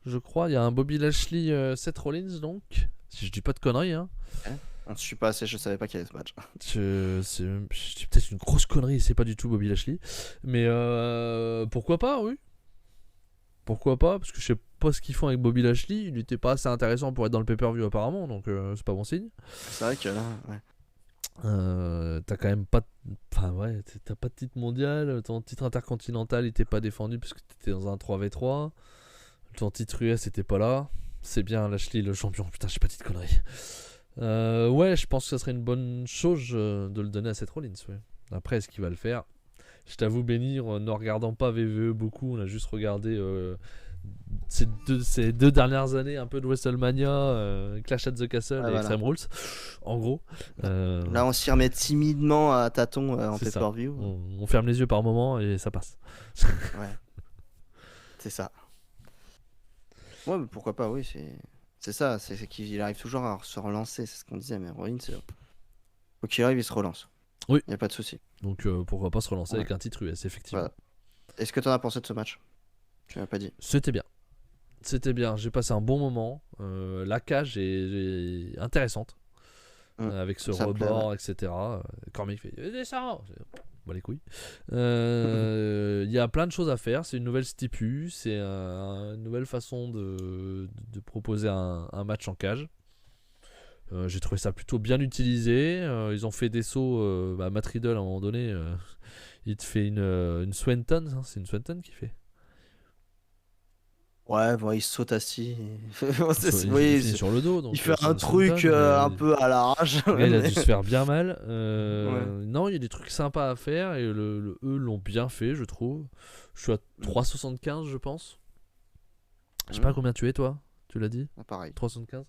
Je crois, il y a un Bobby Lashley Seth Rollins donc. Si je dis pas de conneries, hein. Ok. On ne suit pas assez, je savais pas qu'il y avait ce match. Je dis peut-être une grosse connerie, c'est pas du tout Bobby Lashley. Mais pourquoi pas, oui. Pourquoi pas, parce que je sais pas ce qu'ils font avec Bobby Lashley. Il était pas assez intéressant pour être dans le pay-per-view apparemment, donc c'est pas bon signe. C'est vrai que là, ouais. T'as quand même pas. Enfin ouais, t'as pas de titre mondial. Ton titre intercontinental il était pas défendu parce que t'étais dans un 3v3. Ton titre US était pas là. C'est bien Lashley le champion. Putain, j'ai pas dit de conneries. Ouais, je pense que ça serait une bonne chose de le donner à Seth Rollins. Ouais. Après, est-ce qu'il va le faire? Je t'avoue, Benny, en ne regardant pas WWE beaucoup, on a juste regardé ces deux dernières années un peu de WrestleMania, Clash at the Castle Ouais, et voilà. Extreme Rules, en gros. Là, on s'y remet timidement à tâtons en c'est ça. pay-per-view. On ferme les yeux par moment et ça passe. Ouais, c'est ça. Ouais, mais pourquoi pas, oui, c'est ça, c'est qu'il arrive toujours à se relancer, c'est ce qu'on disait, mais Rollins, faut qu'il arrive, il se relance. Oui. Y a pas de souci. Donc pourquoi pas se relancer Ouais. avec un titre US, effectivement. Voilà. Est-ce que t'en as pensé de ce match? Tu m'as pas dit. C'était bien. C'était bien, j'ai passé un bon moment. La cage est intéressante. Avec ce Ça me plaît, rebord, etc. Cormier fait descends. Bon, les couilles. Il y a plein de choses à faire. C'est une nouvelle stipu. C'est une nouvelle façon de proposer un match en cage. J'ai trouvé ça plutôt bien utilisé. Ils ont fait des sauts. Matt Riddle, à un moment donné, il te fait une Swanton. Hein, c'est une Swanton qu'il fait. Ouais, bon, il saute assis. Il Oui, finit sur le dos. Donc, il fait c'est un une truc Swanton, un mais- peu à l'arrache. Le gars, il a dû se faire bien mal. Ouais. Non, il y a des trucs sympas à faire et eux l'ont bien fait, je trouve. Je suis à 3,75, je pense. Je sais pas combien tu es, toi. Tu l'as dit Ah, pareil. 3,75.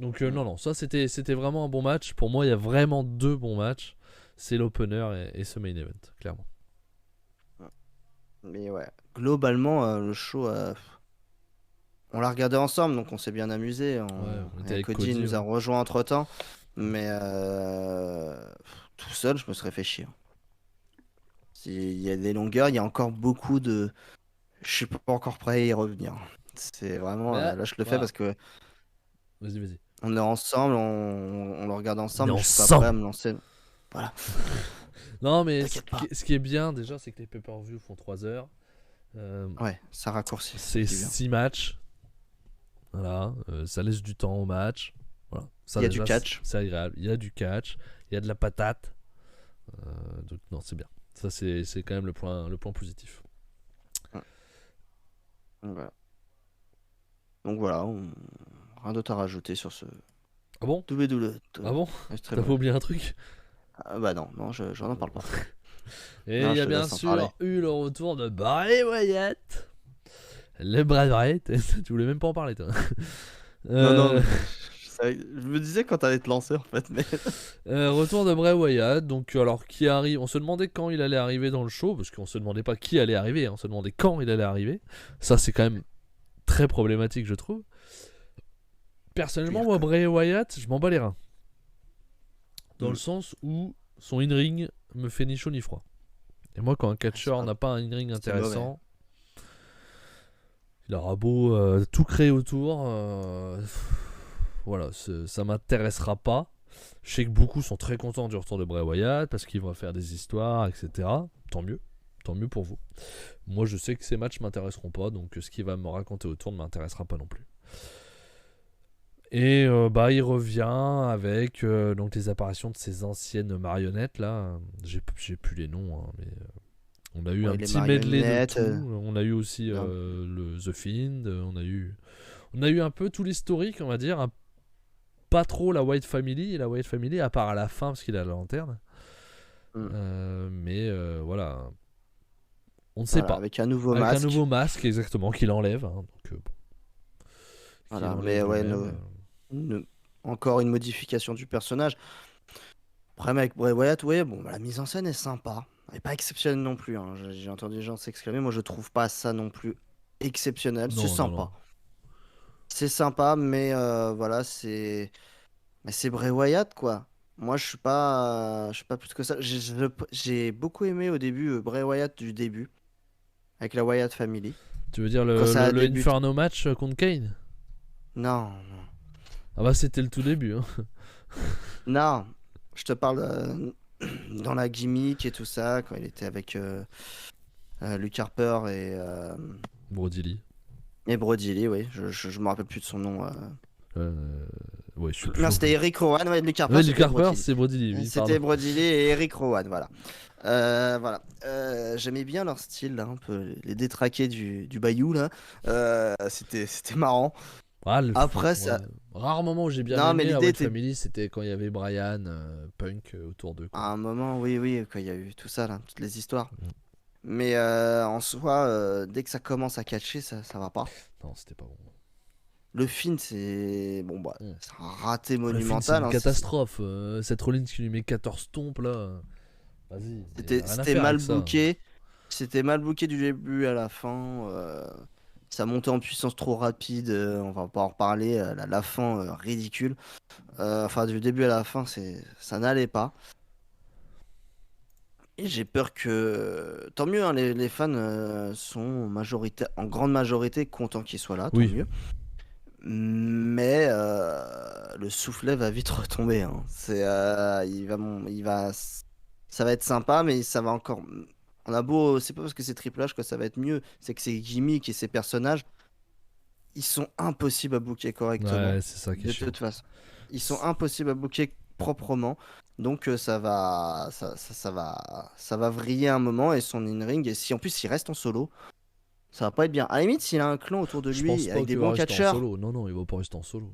Donc, non, ça c'était vraiment un bon match. Pour moi, il y a vraiment deux bons matchs. C'est l'opener et ce main event, clairement. Mais ouais, globalement, le show, on l'a regardé ensemble, donc on s'est bien amusé. on était Et avec Cody Cody, nous a ouais. rejoint entre temps, mais tout seul, je me serais fait chier. Il y a des longueurs, il y a encore beaucoup de. Je suis pas encore prêt à y revenir. C'est vraiment. Mais Là, je le fais voilà. parce que Vas-y. on est ensemble, on le regarde On ensemble, est mais je suis pas prêt à ensemble. me lancer. Voilà, Non, mais t'inquiète pas. ce qui est bien déjà, c'est que les pay-per-view font 3 heures. Ouais, ça raccourcit. C'est C'est bien. 6 matchs. Voilà, ça laisse du temps au match. Voilà. Ça, Il y a déjà, du catch. c'est agréable. Il y a du catch, il y a de la patate. Donc non, c'est bien. Ça, c'est quand même le point positif. Voilà. Donc voilà, rien d'autre à rajouter sur ce Ah bon? double. Ah bon? T'as pas oublié un truc? Ah bah non, j'en en parle pas. Et Non, il y je a te bien laisse en sûr parler. eu le retour de Bray Wyatt. Le Bray Wyatt. Tu voulais même pas en parler, toi. Non, je me disais quand t'allais te lancer en fait, mais Retour de Bray Wyatt, donc alors qui arrive, on se demandait quand il allait arriver dans le show, parce qu'on se demandait pas qui allait arriver, on se demandait quand il allait arriver. Ça c'est quand même très problématique je trouve. Personnellement Pire, moi quoi. Bray Wyatt, je m'en bats les reins. Dans Mm. le sens où son in-ring me fait ni chaud ni froid. Et moi quand un catcheur pas- n'a pas un in-ring c'est intéressant, il aura beau tout créer autour, voilà, ça m'intéressera pas. Je sais que beaucoup sont très contents du retour de Bray Wyatt parce qu'il va faire des histoires, etc. Tant mieux pour vous. Moi, je sais que ces matchs m'intéresseront pas, donc ce qu'il va me raconter autour ne m'intéressera pas non plus. Et il revient avec donc les apparitions de ces anciennes marionnettes là. J'ai plus les noms, hein, mais on a eu Ouais, un les petit medley de marionnettes, tout. On a eu aussi non. le The Fiend. On a eu un peu tout l'historique, on va dire. Pas trop la White Family. Et la White Family, à part à la fin, parce qu'il a la lanterne. Mais voilà. On ne sait Voilà, pas. avec un nouveau Avec masque. un nouveau masque, exactement, qu'il enlève. Hein, donc, bon. Voilà, Qu'il enlève mais ouais, lui-même, encore une modification du personnage. Le problème avec Bray Wyatt, ouais, bon, bah, la mise en scène est sympa. Elle est pas exceptionnelle non plus. Hein. J'ai entendu des gens s'exclamer. Moi, je trouve pas ça non plus exceptionnel. C'est non, sympa. non. C'est sympa, mais voilà, c'est. Mais c'est Bray Wyatt, quoi. Moi, je suis pas plus que ça. J'ai beaucoup aimé au début Bray Wyatt du début, avec la Wyatt Family. Tu veux dire Quand ça a le débuté. Inferno match contre Kane? Non, non. Ah bah c'était le tout début. Hein. Non, je te parle dans la gimmick et tout ça, quand il était avec Luke Harper Brody Lee. et Brody Lee, oui. Je me rappelle plus de son nom. Euh, Ouais, je suis Non, toujours. c'était Eric Rowan, ouais, Luke Harper, Ouais, Luke c'était Harper, Brody Lee. c'est Brody Lee, oui, C'était pardon. Brody Lee et Eric Rowan, voilà. Voilà. J'aimais bien leur style, là, un peu les détraqués du Bayou, là. C'était marrant. Ah, Après, ouais. ça. Rare moment où j'ai bien Non, mais aimé la l'idée Wyatt était. Family, c'était quand il y avait Brian, Punk autour d'eux, quoi. À un moment, oui, oui, quand il y a eu tout ça, là, toutes les histoires. Mm. Mais en soi, dès que ça commence à catcher, ça va pas. Non, c'était pas bon. Le film, c'est. Bon, bah, Mm. c'est un raté Le film, c'est monumental. une Hein, catastrophe. Seth Rollins qui lui met 14 tompes, là. Vas-y, y a rien à C'était faire mal avec ça. booké. C'était mal booké du début à la fin. Ça montait en puissance trop rapide. On va pas en reparler. La fin, ridicule. Enfin, du début à la fin, ça n'allait pas. Et j'ai peur que. Tant mieux, hein, les fans sont en grande majorité contents qu'il soit là, tant Oui, mieux. Mais le soufflet va vite retomber. Hein. Ça va être sympa, mais ça va encore. On a beau, c'est pas parce que c'est Triple H que ça va être mieux, c'est que ses gimmicks et ses personnages, ils sont impossibles à booker correctement. ouais, c'est ça qui est De chiant. toute façon, ils sont impossibles à booker proprement. Donc ça va vriller un moment et son in-ring. Et si en plus il reste en solo, ça va pas être bien. À la limite, s'il a un clan autour de Je pense lui pas avec des qu'il va bons rester en catcheurs. solo. Non, non, il va pas rester en solo.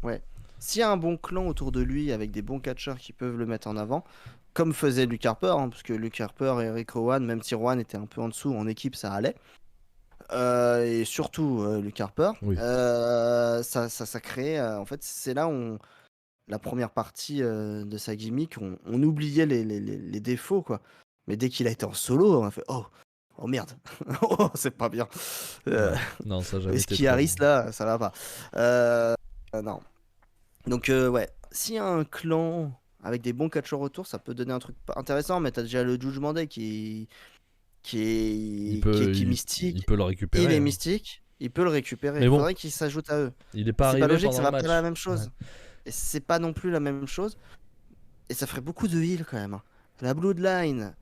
Ouais. S'il y a un bon clan autour de lui avec des bons catcheurs qui peuvent le mettre en avant, comme faisait Luke Harper, hein, parce que Luke Harper et Eric Rowan, même si Rowan était un peu en dessous en équipe, ça allait. Et surtout Luke Harper, Oui. ça crée. En fait, c'est là où la première partie de sa gimmick, on oubliait les défauts, quoi. Mais dès qu'il a été en solo, on a fait oh, oh merde, oh, c'est pas bien. Euh, Ouais. Non, ça a jamais et ce été qui très Harris bon. là, ça va pas. Non. Donc ouais, s'il y a un clan avec des bons catcheurs autour, ça peut donner un truc intéressant, mais t'as déjà le Judgment Day qui est Il mystique. peut le Il récupérer. est Hein. mystique, il peut le récupérer. Mais Il bon, faudrait qu'il s'ajoute à eux. il est Et pas c'est pas arrivé logique, ça pendant le va pas la match. même Ouais. chose. Et c'est pas non plus la même chose. Et ça ferait beaucoup de heal quand même. Hein. La Bloodline,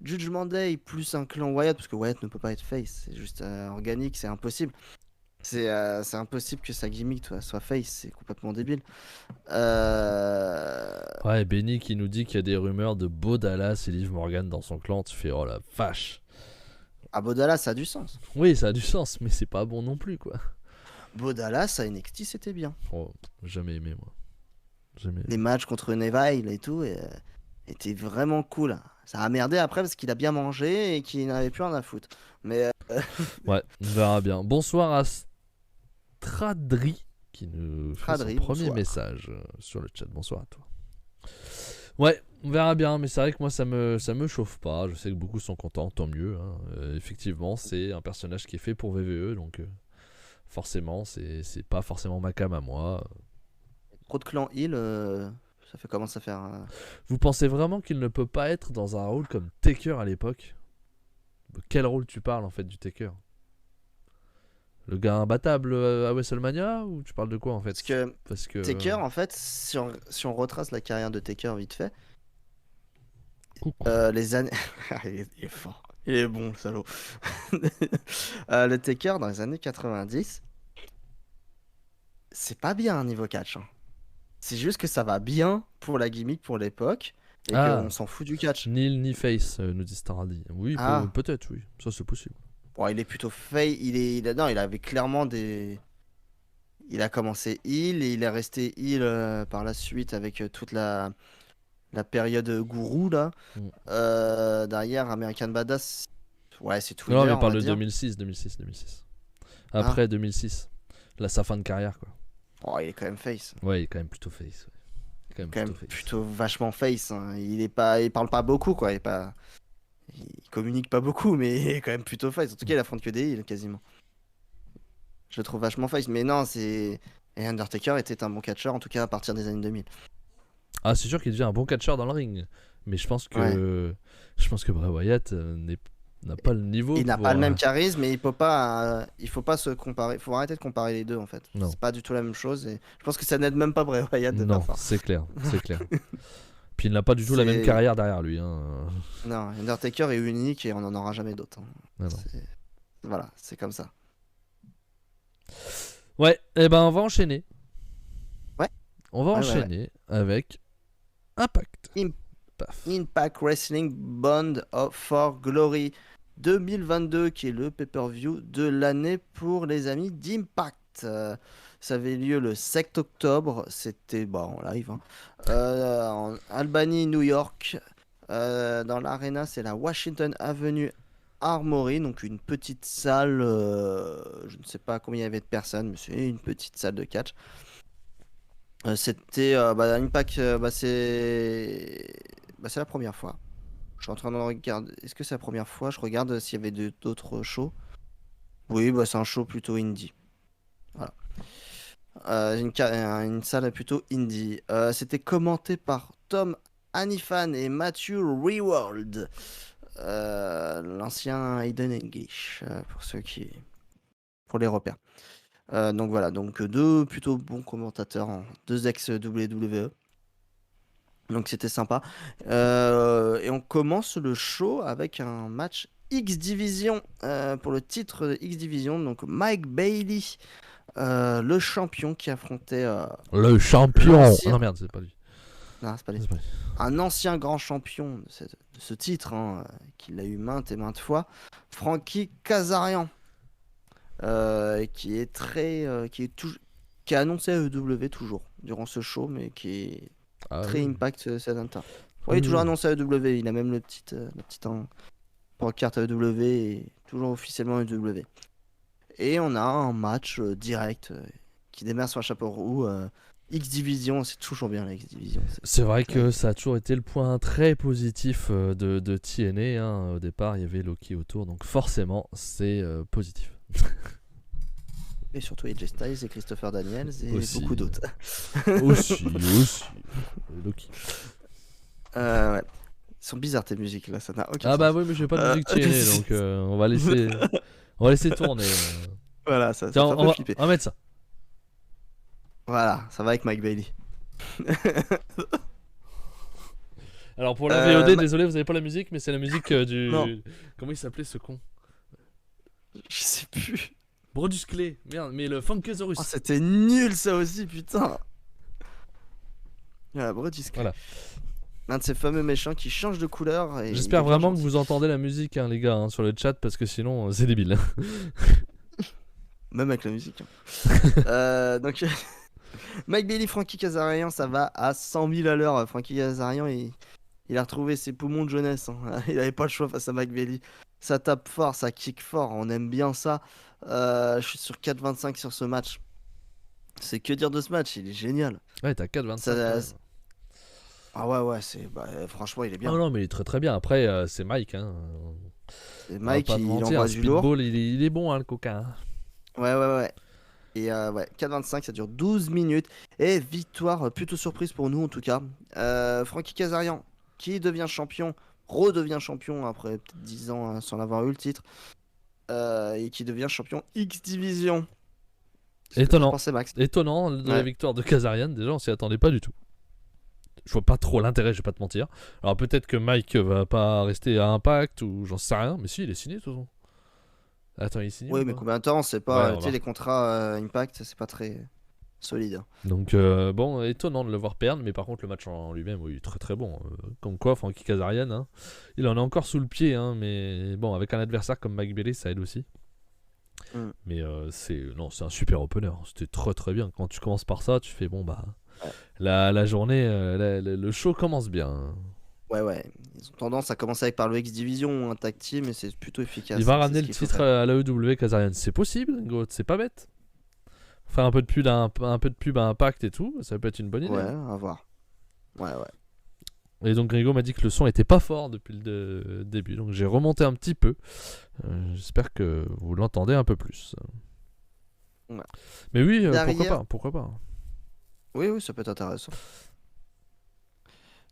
Judgment Day plus un clan Wyatt, parce que Wyatt ne peut pas être face, c'est juste organique, c'est impossible. C'est impossible que sa gimmick soit face, c'est complètement débile. Euh... Ouais, Benny qui nous dit qu'il y a des rumeurs de Bo Dallas et Liv Morgan dans son clan. Tu fais oh la vache. Abodala, ça a du sens. Oui, ça a du sens, mais c'est pas bon non plus, quoi. Bodala, ça NXT, c'était bien. Oh, jamais aimé, moi. Jamais. Les matchs contre Neville et tout étaient vraiment cool. Ça a merdé après parce qu'il a bien mangé et qu'il n'avait plus rien à foutre. Mais Ouais, on verra bien. Bonsoir à Stradri qui nous fait son Stradri, premier bonsoir. message sur le chat. Bonsoir à toi. Ouais, on verra bien, mais c'est vrai que moi ça me chauffe pas. Je sais que beaucoup sont contents, tant mieux. Hein. Effectivement, c'est un personnage qui est fait pour VVE, donc forcément, c'est pas forcément ma cam à moi. Trop de clans heal, ça fait commence à faire. Vous pensez vraiment qu'il ne peut pas être dans un rôle comme Taker à l'époque? De quel rôle tu parles en fait du Taker? Le gars imbattable à WrestleMania ou tu parles de quoi en fait? Parce que Taker, en fait, si on retrace la carrière de Taker vite fait, les années. il est fort. Il est bon, le salaud. Le Taker, dans les années 90, c'est pas bien niveau catch. Hein. C'est juste que ça va bien pour la gimmick, pour l'époque, et Ah, qu'on s'en fout du catch. ni face, nous dit Starady. Oui, Ah, peut-être, oui. Ça c'est possible. bon, il est plutôt fake. Non, il avait clairement des. Il a commencé heal et il est resté heal par la suite avec toute la période gourou là. Mm. Derrière American Badass, ouais, c'est tout. Non, mais On il parle va de dire. 2006. Après 2006. Là, sa fin de carrière, quoi. Oh, il est quand même face. Ouais, il est quand même plutôt face. Ouais. Il est quand même Quand même plutôt face. plutôt vachement face. Hein. Il parle pas beaucoup quoi. Il communique pas beaucoup, mais il est quand même plutôt face. En tout cas, il affronte que des heals quasiment. Je le trouve vachement face. Mais non, c'est. Et Undertaker était un bon catcheur, en tout cas à partir des années 2000. Ah, c'est sûr qu'il devient un bon catcheur dans le ring. Mais je pense que Bray Wyatt n'a pas le niveau Il n'a pour, pas le même charisme, mais il faut pas se comparer. Il faut arrêter de comparer les deux en fait. Non. C'est pas du tout la même chose. Et je pense que ça n'aide même pas Bray Wyatt de Non, faire ça. c'est clair. Puis il n'a pas du tout la même carrière derrière lui. Hein. Non, Undertaker est unique et on n'en aura jamais d'autre. Non. Voilà, c'est comme ça. Ouais, et ben on va enchaîner. Ouais. On va enchaîner avec Impact. Impact Wrestling Bond for Glory 2022, qui est le pay-per-view de l'année pour les amis d'Impact. Ça avait lieu le 7 octobre, c'était en live, en Albany, New York. Dans l'arena, c'est la Washington Avenue Armory, donc une petite salle, je ne sais pas combien il y avait de personnes, mais c'est une petite salle de catch. C'était Impact, c'est la première fois. Je suis en train de regarder. Est-ce que c'est la première fois? Je regarde s'il y avait d'autres shows. Oui, c'est un show plutôt indie. Voilà. Une salle plutôt indie. C'était commenté par Tom Hannifan et Matthew Rewald. L'ancien Aiden English, pour les repères. Donc voilà, deux plutôt bons commentateurs, deux ex-WWE. Donc c'était sympa. Et on commence le show avec un match X-Division pour le titre de X-Division. Donc Mike Bailey, le champion qui affrontait... le champion oh, non merde, c'est pas lui. Non, c'est pas lui. Un ancien grand champion de ce titre, qu'il a eu maintes et maintes fois, Frankie Kazarian, qui a annoncé à EW toujours durant ce show, mais qui est très Impact Center. Oui, il est toujours annoncé à EW, il a même la petite pancarte à EW et toujours officiellement à EW. Et on a un match direct qui démarre sur un chapeau roux. X-Division, c'est toujours bien la X-Division. C'est vrai que ça a toujours été le point très positif de TNA. Au départ, il y avait Loki autour, donc forcément, c'est positif. Et surtout AJ Styles et Christopher Daniels et beaucoup d'autres. aussi. Loki. Ouais. Ils sont bizarres tes musiques là, ça n'a aucun sens. Bah oui, mais j'ai pas de musique TNA, donc on va laisser tourner. Voilà, ça tiens, fait un peu flipper. On va mettre ça. Voilà, ça va avec Mike Bailey. Alors pour la VOD, désolé, vous avez pas la musique, mais c'est la musique du... Non. Comment il s'appelait ce con? Je sais plus. Brodus Clay, merde, mais le Funkasaurus. Oh, c'était nul ça aussi, putain. Voilà, Brodus Clay. Voilà. Un de ces fameux méchants qui change de couleur. J'espère vraiment que vous entendez la musique, les gars, sur le chat, parce que sinon, c'est débile. Même avec la musique. Donc... Mike Bailey, Frankie Kazarian, ça va à 100 000 à l'heure. Frankie Kazarian, il a retrouvé ses poumons de jeunesse. Il avait pas le choix face à Mike Bailey. Ça tape fort, ça kick fort. On aime bien ça. Je suis sur 4,25 sur ce match. C'est que dire de ce match, il est génial. Ouais, t'as 4,25. Ah ouais, franchement, il est bien. Non, mais il est très très bien. Après, c'est Mike. Mike, il envoie du lourd. Il est bon, le coquin. Ouais. Et 4,25, ça dure 12 minutes. Et victoire plutôt surprise pour nous en tout cas. Frankie Kazarian qui devient champion, redevient champion après peut-être 10 ans sans avoir eu le titre. Et qui devient champion X-Division. Étonnant de la victoire de Kazarian. Déjà, on s'y attendait pas du tout. Je vois pas trop l'intérêt, je vais pas te mentir. Alors peut-être que Mike va pas rester à Impact ou j'en sais rien. Mais si, il est signé de toute façon. Attends, il signe. Oui, mais combien de temps? C'est pas. Tu sais, les contrats Impact, c'est pas très solide. Donc, étonnant de le voir perdre, mais par contre, le match en lui-même, oui, très très bon. Comme quoi, Frankie Kazarian, il en est encore sous le pied, mais bon, avec un adversaire comme Mike Bailey, ça aide aussi. Mais c'est un super opener. C'était très très bien. Quand tu commences par ça, tu fais la journée, le show commence bien. Ouais. Ils ont tendance à commencer par le X-Division ou un tag team, mais c'est plutôt efficace. Il va ramener le titre à la EW Kazarian. C'est possible, c'est pas bête. Faire un peu de pub à Impact et tout, ça peut être une bonne idée. Ouais, à voir. Ouais. Et donc Grégo m'a dit que le son était pas fort depuis le début, donc j'ai remonté un petit peu. J'espère que vous l'entendez un peu plus. Ouais. Mais oui, Derrière... pourquoi pas. Oui, ça peut être intéressant.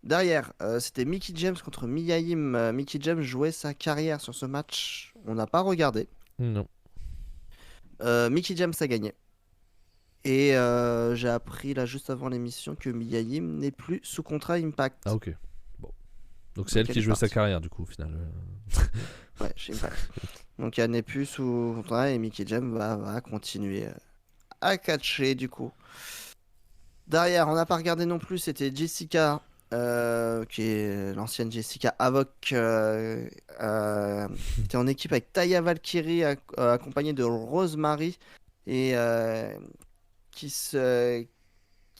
Derrière, c'était Mickie James contre Mia Yim. Mickie James jouait sa carrière sur ce match. On n'a pas regardé. Non. Mickie James a gagné. Et j'ai appris là juste avant l'émission que Mia Yim n'est plus sous contrat Impact. Ah ok. Bon. Donc c'est elle qui jouait sa carrière du coup au final. Ouais, chez Impact. Donc elle n'est plus sous contrat et Mickie James va continuer à catcher du coup. Derrière, on n'a pas regardé non plus, c'était Jessica, qui est l'ancienne Jessica Havoc, qui était en équipe avec Taya Valkyrie, accompagnée de Rosemary, et qui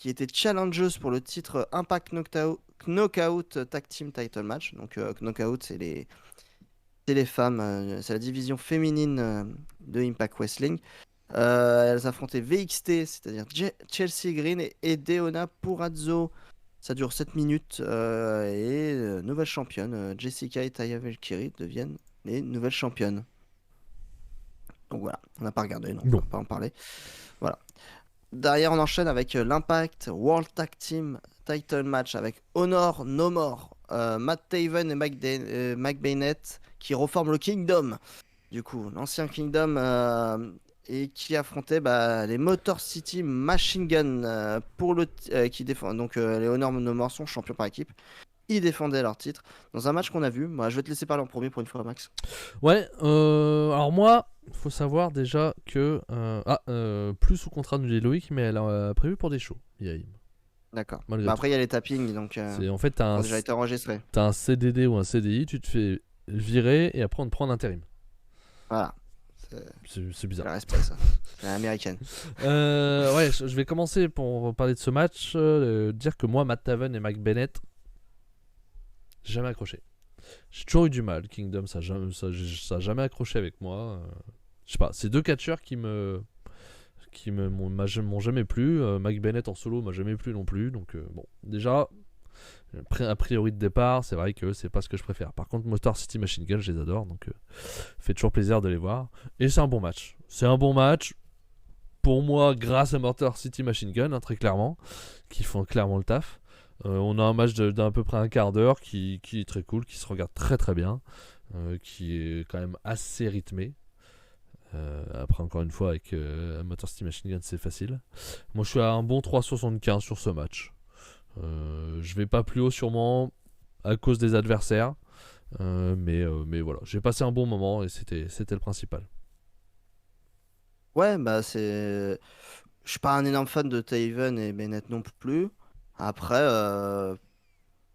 était challengeuse pour le titre Impact Knockout Tag Team Title Match. Donc Knockout, c'est les femmes, c'est la division féminine de Impact Wrestling. Elles affrontaient VXT, c'est-à-dire Chelsea Green et Deonna Purrazzo. Ça dure 7 minutes et nouvelle championne. Jessica et Taya Valkyrie deviennent les nouvelles championnes. Donc voilà, on n'a pas regardé, non, on ne va pas en parler. Voilà. Derrière, on enchaîne avec l'Impact World Tag Team Title Match avec Honor No More, Matt Taven et Mike Bennett qui reforment le Kingdom. Du coup, l'ancien Kingdom et qui affrontait les Motor City Machine Gun qui défend. Donc les Honor No More sont champions par équipe. Ils défendaient leur titre dans un match qu'on a vu. Moi, je vais te laisser parler en premier pour une fois, Max. Ouais, alors moi, faut savoir déjà que plus sous contrat de Loïc, mais elle a prévu pour des shows. D'accord. Après, il y a les tappings, donc en fait, t'as déjà été enregistré. T'as un CDD ou un CDI, tu te fais virer et après on te prend en intérim. Voilà. C'est bizarre. Le respect, ça. C'est américaine. Ouais, je vais commencer pour parler de ce match. Dire que moi, Matt Taven et Mike Bennett, jamais accroché. J'ai toujours eu du mal. Kingdom, ça a jamais accroché avec moi. Je sais pas, c'est deux catcheurs qui m'ont jamais plu. Mike Bennett en solo m'a jamais plu non plus. Donc bon, déjà, a priori de départ, c'est vrai que c'est pas ce que je préfère. Par contre, Motor City Machine Gun, je les adore, donc fait toujours plaisir de les voir. Et c'est un bon match. C'est un bon match pour moi grâce à Motor City Machine Gun, très clairement, qui font clairement le taf. On a un match d'à peu près un quart d'heure qui est très cool, qui se regarde très très bien, qui est quand même assez rythmé. Après, encore une fois, avec Motor City Machine Gun, c'est facile. Moi, je suis à un bon 3,75 sur ce match. Je vais pas plus haut sûrement à cause des adversaires, mais voilà, j'ai passé un bon moment et c'était le principal. Ouais, je suis pas un énorme fan de Taven et Bennett non plus. Après,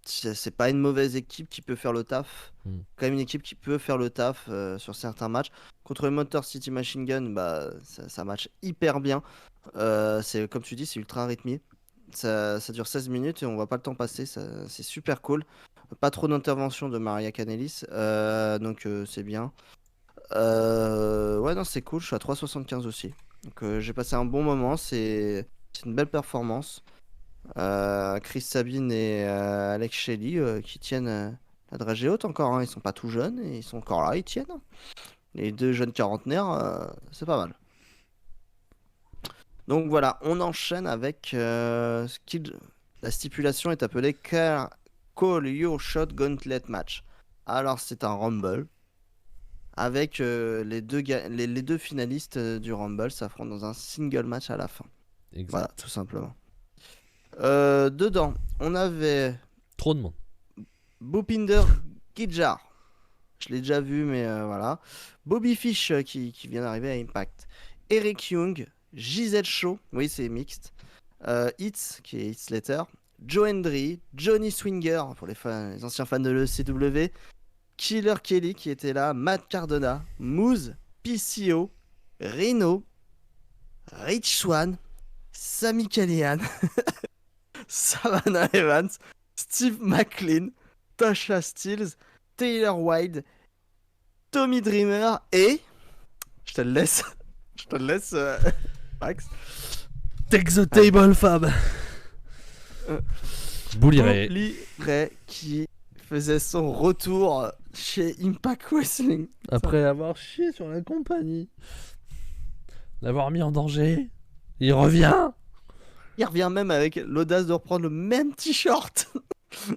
c'est pas une mauvaise équipe qui peut faire le taf. Quand même une équipe qui peut faire le taf sur certains matchs. Contre le Motor City Machine Gun, ça match hyper bien. C'est comme tu dis, c'est ultra rythmé. Ça dure 16 minutes et on voit pas le temps passer. C'est super cool. Pas trop d'intervention de Maria Kanellis, donc c'est bien. Ouais, non, c'est cool. Je suis à 3,75 aussi. Donc j'ai passé un bon moment. C'est une belle performance. Chris Sabine et Alex Shelley qui tiennent la dragée haute encore. Hein. Ils sont pas tout jeunes et ils sont encore là. Ils tiennent. Les deux jeunes quarantenaires, c'est pas mal. Donc voilà, on enchaîne avec la stipulation est appelée Call Your Shot Gauntlet Match. Alors c'est un Rumble avec les deux finalistes du Rumble s'affrontent dans un single match à la fin. Exact. Voilà, tout simplement. Dedans, on avait trop de monde. Bhupinder Gujjar. Je l'ai déjà vu, mais voilà. Bobby Fish qui vient d'arriver à Impact. Eric Young, Giselle Shaw, oui c'est mixte. Hitz qui est Hitz Slater. Joe Hendry, Johnny Swinger pour les anciens fans de l'ECW. Killer Kelly qui était là. Matt Cardona, Moose, PCO, Rhino, Rich Swann, Sami Callihan, Savannah Evans, Steve McLean, Tasha Steelz, Taylor Wilde, Tommy Dreamer et je te le laisse Max. Take the table, Fab. Bully Ray qui faisait son retour chez Impact Wrestling après avoir chié sur la compagnie. L'avoir mis en danger. Il revient. Il revient même avec l'audace de reprendre le même t-shirt.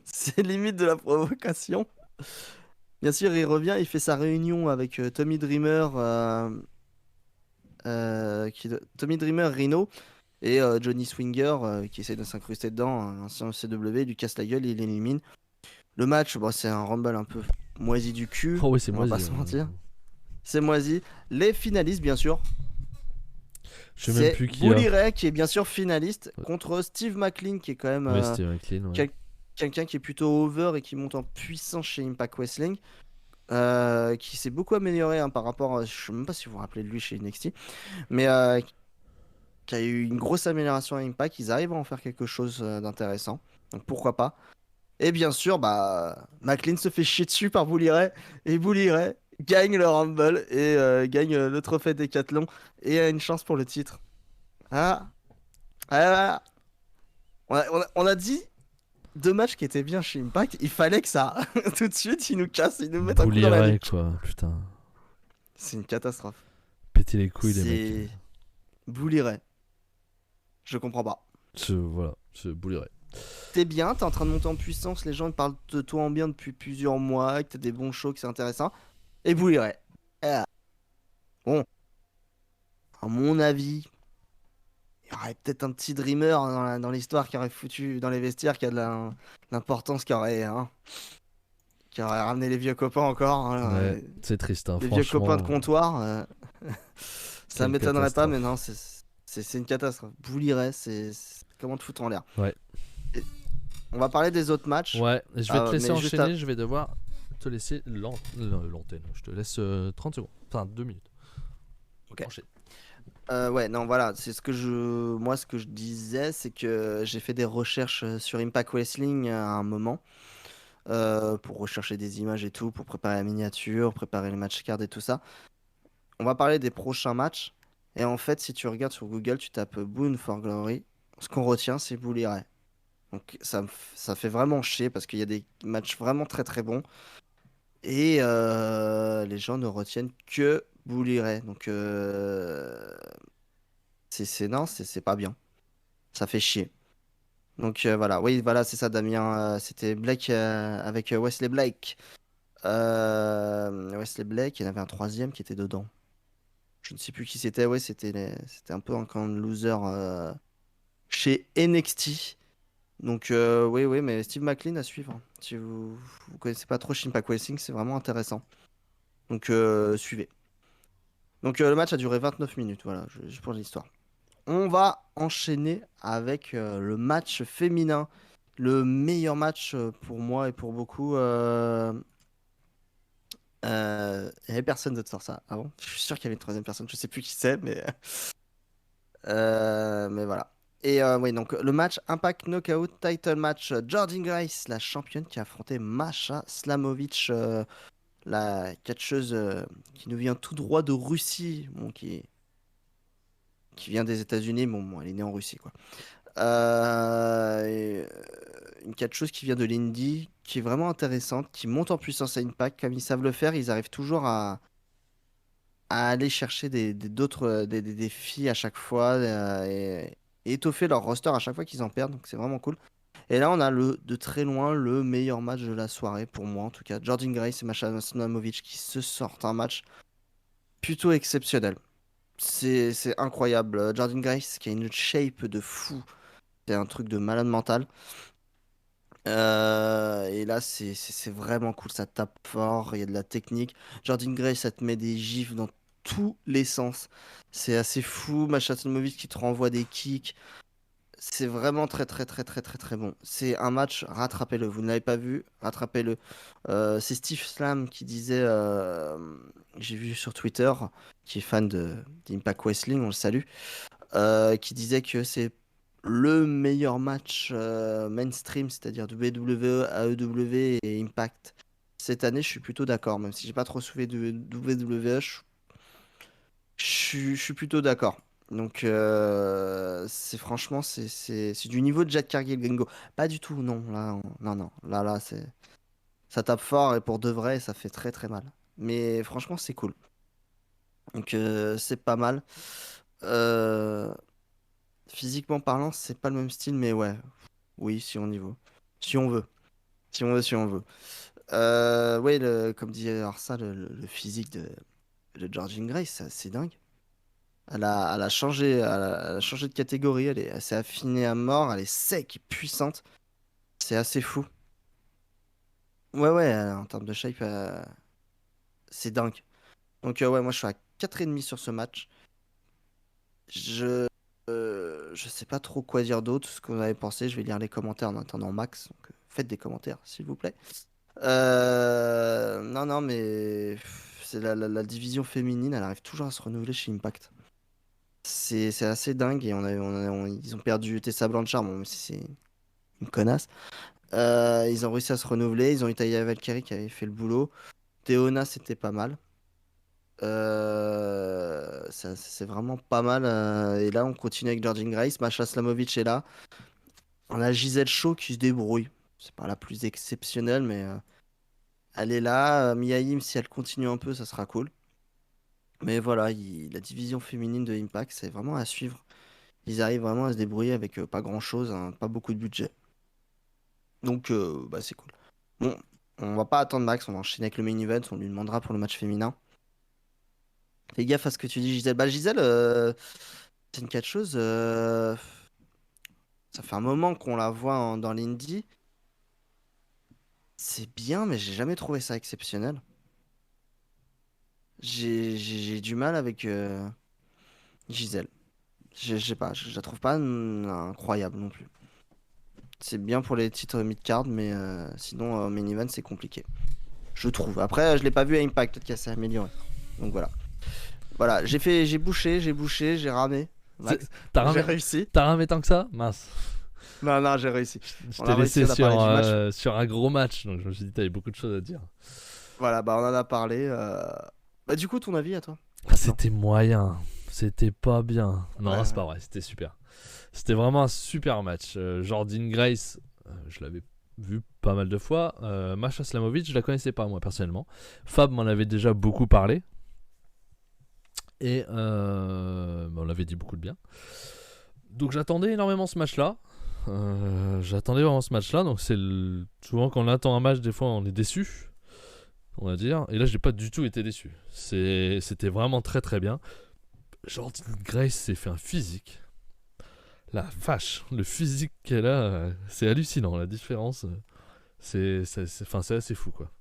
C'est limite de la provocation. Bien sûr, il revient, il fait sa réunion avec Tommy Dreamer, Tommy Dreamer, Rhino et Johnny Swinger qui essaie de s'incruster dedans, un ancien CW, il lui casse la gueule et il l'élimine. Le match, bon, c'est un rumble un peu moisi du cul, Oh oui, c'est on va moisi. pas se mentir. C'est moisi. Les finalistes, bien sûr. Je sais même C'est plus qui a. Bully Ray qui est bien sûr finaliste contre Steve McLean qui est quand même Oui, Steve McLean. Ouais. quelqu'un qui est plutôt over et qui monte en puissance chez Impact Wrestling. Qui s'est beaucoup amélioré hein, par rapport, je sais même pas si vous vous rappelez de lui chez NXT, mais qui a eu une grosse amélioration à Impact. Ils arrivent à en faire quelque chose d'intéressant, donc pourquoi pas. Et bien sûr, bah, McLean se fait chier dessus par Bully Ray, et Bully Ray gagne le Rumble et gagne le trophée Décathlon et a une chance pour le titre. Ah, ah, on a dit deux matchs qui étaient bien chez Impact, il fallait que ça, tout de suite, ils nous cassent, ils nous mettent un coup Bully dans la Ray, nuque. quoi. Putain. C'est une catastrophe. Péter les couilles, les mecs. C'est Bully Ray. Je comprends pas. Voilà, c'est Bully Ray. T'es bien, t'es en train de monter en puissance, les gens ils parlent de toi en bien depuis plusieurs mois, que t'as des bons shows, que c'est intéressant. Et Bully Ray. Ah. Bon, à mon avis, il y aurait peut-être un petit dreamer dans l'histoire qui aurait foutu dans les vestiaires, qui a de l'importance, qui aurait ramené les vieux copains encore. Hein, Ouais, c'est triste, hein, les vieux copains de franchement. comptoir. Ça Quelle m'étonnerait pas, mais catastrophe. non, c'est une catastrophe. Bully Ray, c'est comment te foutre en l'air. Ouais. Et on va parler des autres matchs. Ouais, je vais te laisser Mais juste enchaîner, je vais devoir te laisser l'antenne. Je te laisse 30 secondes. Enfin, 2 minutes. Ok. Enchaîne. Ouais, non, voilà, c'est moi, ce que je disais, c'est que j'ai fait des recherches sur Impact Wrestling à un moment pour rechercher des images et tout, pour préparer la miniature, préparer les match cards et tout ça. On va parler des prochains matchs. Et en fait, si tu regardes sur Google, tu tapes Boone for Glory. Ce qu'on retient, c'est Bully Ray. Donc ça fait vraiment chier parce qu'il y a des matchs vraiment très très bons. Et les gens ne retiennent que Bully Ray. Donc non, c'est pas bien. Ça fait chier. Donc voilà, oui, voilà, c'est ça, Damien. C'était Blake avec Wesley Blake. Wesley Blake, il y en avait un troisième qui était dedans. Je ne sais plus qui c'était. Ouais, c'était un peu un camp de loser chez NXT. Donc oui, oui, mais Steve McLean à suivre. Si vous connaissez pas trop Impact Wrestling, c'est vraiment intéressant. Donc suivez. Donc le match a duré 29 minutes, voilà, juste pour l'histoire. On va enchaîner avec le match féminin. Le meilleur match pour moi et pour beaucoup. Il n'y avait personne d'autre sur ça avant. Je suis sûr qu'il y avait une troisième personne, je sais plus qui c'est, mais voilà. Et oui, donc le match Impact Knockout Title Match, Jordynne Grace, la championne qui a affronté Masha Slamovich, la catcheuse qui nous vient tout droit de Russie, bon, qui vient des États-Unis, bon, elle est née en Russie, quoi. Une catcheuse qui vient de l'Indie, qui est vraiment intéressante, qui monte en puissance à Impact, comme ils savent le faire, ils arrivent toujours à aller chercher des filles à chaque fois et étoffer leur roster à chaque fois qu'ils en perdent, donc c'est vraiment cool. Et là, on a de très loin le meilleur match de la soirée, pour moi en tout cas. Jordynne Grace et Masha Slamovich qui se sortent un match plutôt exceptionnel. C'est incroyable. Jordynne Grace qui a une shape de fou. C'est un truc de malade mental. Et là, c'est vraiment cool. Ça tape fort, il y a de la technique. Jordynne Grace, ça te met des gifs dans tous les sens. C'est assez fou. Masha Slamovich qui te renvoie des kicks. C'est vraiment très très très très très très bon. C'est un match, rattrapez-le. Vous ne l'avez pas vu, rattrapez-le. C'est Steve Slam qui disait, j'ai vu sur Twitter, qui est fan d'Impact Wrestling, on le salue, qui disait que c'est le meilleur match mainstream, c'est-à-dire WWE, AEW et Impact. Cette année, je suis plutôt d'accord, même si j'ai pas trop suivi de WWE, je suis plutôt d'accord. Donc, c'est franchement, c'est du niveau de Jack Cargill Gringo. Pas du tout, non. Là, non, non. Là, ça tape fort et pour de vrai, ça fait très très mal. Mais franchement, c'est cool. Donc, c'est pas mal. Euh, Physiquement parlant, c'est pas le même style, mais ouais. Oui, si on y veut. Si on veut. Si on veut, si on veut. Ouais, comme disait Arsa, le physique de Georgine Grace, c'est dingue. Elle a changé de catégorie, elle s'est affinée à mort, elle est sec et puissante. C'est assez fou. Ouais, ouais, en termes de shape, c'est dingue. Donc, ouais, moi je suis à 4,5 sur ce match. Je sais pas trop quoi dire d'autre, ce que vous avez pensé. Je vais lire les commentaires en attendant Max. Donc, faites des commentaires, s'il vous plaît. Non, non, mais c'est la division féminine, elle arrive toujours à se renouveler chez Impact. C'est assez dingue et ils ont perdu Tessa Blanchard, bon, même si c'est une connasse. Ils ont réussi à se renouveler. Ils ont eu Taya Valkyrie qui avait fait le boulot. Théona, c'était pas mal. C'est vraiment pas mal. Et là, on continue avec Georgine Grace. Masha Slamovic est là. On a Gisèle Shaw qui se débrouille. C'est pas la plus exceptionnelle, mais elle est là. Mia Yim, si elle continue un peu, ça sera cool. Mais voilà, la division féminine de Impact, c'est vraiment à suivre. Ils arrivent vraiment à se débrouiller avec pas grand-chose, hein, pas beaucoup de budget. Donc, bah, c'est cool. Bon, on va pas attendre Max, on va enchaîner avec le main event. On lui demandera pour le match féminin. Fais gaffe à ce que tu dis, Gisèle. Bah, Gisèle, c'est une catcheuse. Ça fait un moment qu'on la voit dans l'indie. C'est bien, mais j'ai jamais trouvé ça exceptionnel. J'ai du mal avec Gisèle. Je sais pas, je la trouve pas incroyable non plus. C'est bien pour les titres mid-card, mais sinon, main event, c'est compliqué. Je trouve. Après, je l'ai pas vu à Impact, peut-être qu'elle s'est améliorée. Donc voilà. Voilà, j'ai bouché, j'ai ramé. Max, T'as j'ai ramé... réussi. T'as ramé tant que ça? Mince. Non, non, j'ai réussi. Je On t'ai a réussi, laissé on a parlé du match. sur un gros match, donc je me suis dit que t'avais beaucoup de choses à dire. Voilà, bah on en a parlé. Bah du coup, ton avis à toi, Ah, maintenant. c'était moyen. C'était pas bien. Ouais, Non, c'est ouais. pas vrai, c'était super. C'était vraiment un super match. Jordynne Grace, je l'avais vu pas mal de fois. Masha Slamovic, je la connaissais pas moi personnellement. Fab m'en avait déjà beaucoup parlé. Et on l'avait dit beaucoup de bien. Donc j'attendais énormément ce match-là. J'attendais vraiment ce match-là. Donc souvent quand on attend un match, des fois on est déçu, on va dire. Et là, j'ai pas du tout été déçu. C'était vraiment très très bien. Jordynne Grace s'est fait un physique. La vache, le physique qu'elle a, c'est hallucinant. La différence, c'est assez fou quoi.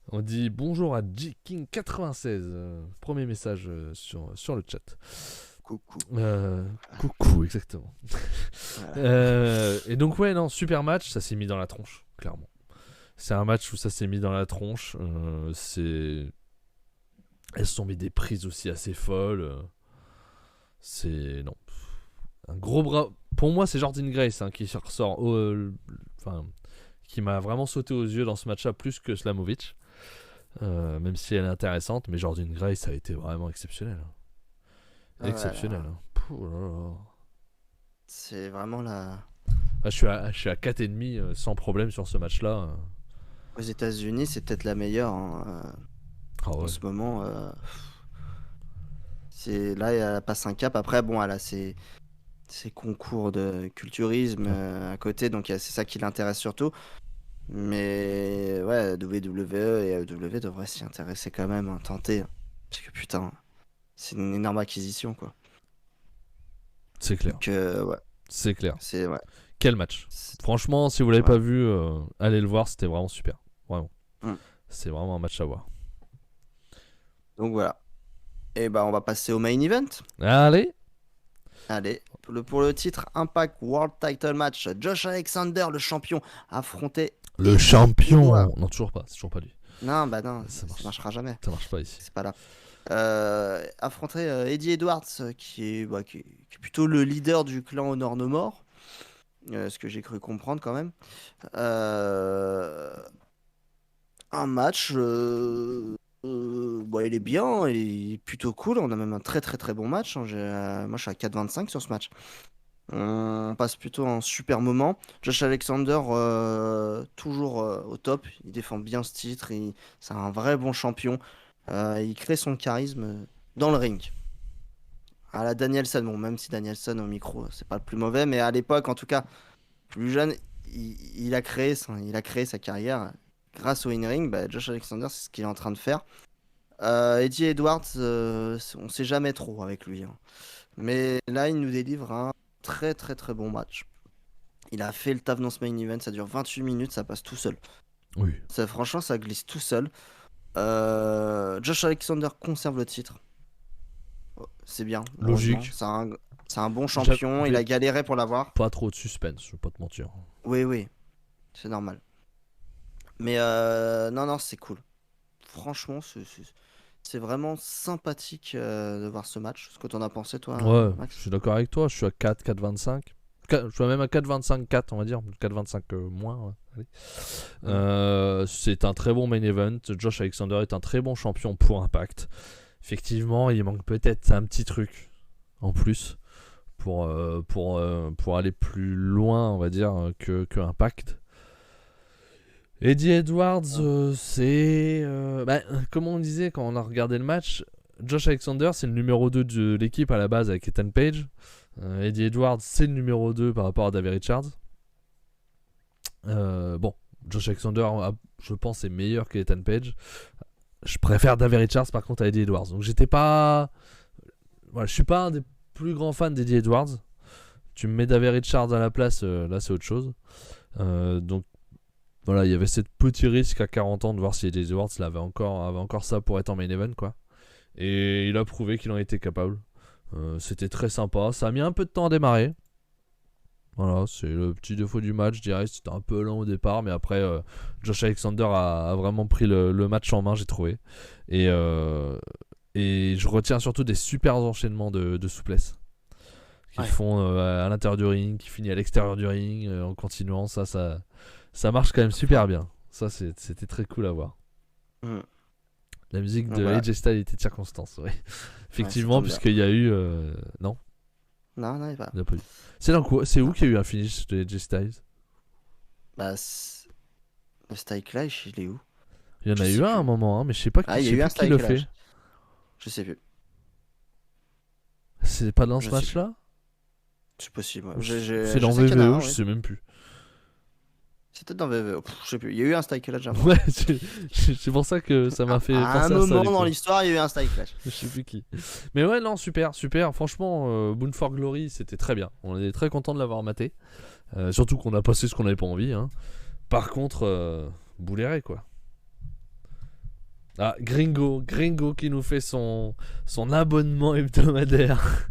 On dit bonjour à G-King96. Premier message sur le chat. Coucou. Coucou, exactement. Voilà. Et donc, ouais, non, super match. Ça s'est mis dans la tronche, clairement. C'est un match où ça s'est mis dans la tronche. Elles se sont mis des prises aussi assez folles. C'est. Non. Un gros bras. Pour moi, c'est Jordynne Grace qui ressort. Qui m'a vraiment sauté aux yeux dans ce match-là plus que Slamovic. Même si elle est intéressante, mais Jordynne Grace a été vraiment exceptionnelle. Exceptionnelle. C'est vraiment la. Ah, je suis à 4,5 sans problème sur ce match-là. Aux États-Unis, c'est peut-être la meilleure hein, Ah en ouais. ce moment. C'est là, elle passe un cap. Après, bon, elle a ses concours de culturisme à côté, donc c'est ça qui l'intéresse surtout. Mais ouais, WWE et AEW devraient s'y intéresser quand même, hein, tenter. Parce que putain, c'est une énorme acquisition, quoi. C'est clair. Donc, ouais, C'est clair. c'est ouais. Quel match. C'est- Franchement, si vous l'avez ouais. pas vu, allez le voir, c'était vraiment super. Vraiment. Mm. C'est vraiment un match à voir. Donc voilà. Et bah, on va passer au main event. Allez. Allez, pour le titre Impact World Title Match, Josh Alexander, le champion, affrontait Le Eddie champion. Edwards. Non, toujours pas. C'est toujours pas lui. Non, bah non, Ça ça marchera jamais. Ça marche pas ici. C'est pas là. Affronter Eddie Edwards, qui est plutôt le leader du clan Honor No More. Ce que j'ai cru comprendre quand même. Un match, il est bien, il est plutôt cool. On a même un très très très bon match, hein. Moi, je suis à 4,25 sur ce match. On passe plutôt un super moment. Josh Alexander, toujours au top. Il défend bien ce titre. C'est un vrai bon champion. Il crée son charisme dans le ring. à la Danielson. Bon, même si Danielson au micro, c'est pas le plus mauvais, mais à l'époque, en tout cas, plus jeune, il a créé sa carrière grâce au in-ring. Bah, Josh Alexander, c'est ce qu'il est en train de faire. Eddie Edwards, on sait jamais trop avec lui, hein. Mais là, il nous délivre un très très très bon match. Il a fait le taf dans ce main event, ça dure 28 minutes, ça passe tout seul. Oui. Franchement, ça glisse tout seul. Josh Alexander conserve le titre. C'est bien. Logique. C'est un bon champion, il a galéré pour l'avoir. Pas trop de suspense, je vais pas te mentir. Oui, c'est normal. Mais non, c'est cool. Franchement, c'est vraiment sympathique de voir ce match. Ce que t'en as pensé, toi, Ouais, Max? je suis d'accord avec toi. Je suis à 4, 4,25. Je suis même à 4,25, 4, on va dire. 4,25 moins. Ouais. Allez. C'est un très bon main event. Josh Alexander est un très bon champion pour Impact. Effectivement, il manque peut-être un petit truc en plus pour aller plus loin, on va dire, que Impact. Eddie Edwards, c'est... comme on disait quand on a regardé le match, Josh Alexander, c'est le numéro 2 de l'équipe à la base avec Ethan Page. Eddie Edwards, c'est le numéro 2 par rapport à David Richards. Josh Alexander, je pense, est meilleur que Ethan Page. Je préfère David Richards par contre à Eddie Edwards. Donc j'étais pas... Voilà, je suis pas un des plus grands fans d'Eddie Edwards. Tu me mets David Richards à la place, là c'est autre chose. Donc voilà, il y avait ce petit risque à 40 ans de voir si Eddie Edwards avait encore ça pour être en main event, quoi. Et il a prouvé qu'il en était capable. C'était très sympa. Ça a mis un peu de temps à démarrer. Voilà, c'est le petit défaut du match, je dirais. C'était un peu lent au départ, mais après, Josh Alexander a vraiment pris le match en main, j'ai trouvé. Et je retiens surtout des super enchaînements de souplesse qu'ils font à l'intérieur du ring, qui finit à l'extérieur du ring en continuant. Ça marche quand même super bien. Ça, c'était très cool à voir. La musique de AJ Styles était de circonstance, oui. Effectivement, puisqu'il y a eu... Non, il va. il n'y a pas eu. C'est où qu'il y a eu un finish de AJ Styles? Bah, le Style Clash, il est où? Il y en a eu un à un moment, hein, mais je sais pas qui le fait. Je sais plus. C'est pas dans ce match-là? C'est possible. C'est dans VVE, je sais même plus. C'est peut-être dans VVE. Je sais plus. Il y a eu un Style Clash. Ouais, c'est pour ça que ça m'a fait penser à ça. À un moment dans l'histoire, il y a eu un Style Clash. Je sais plus qui. Mais ouais, non, super. Franchement, Bound for Glory, c'était très bien. On est très content de l'avoir maté. Surtout qu'on a passé ce qu'on avait pas envie. Hein. Par contre, Bouléré, quoi. Ah, Gringo qui nous fait son abonnement hebdomadaire.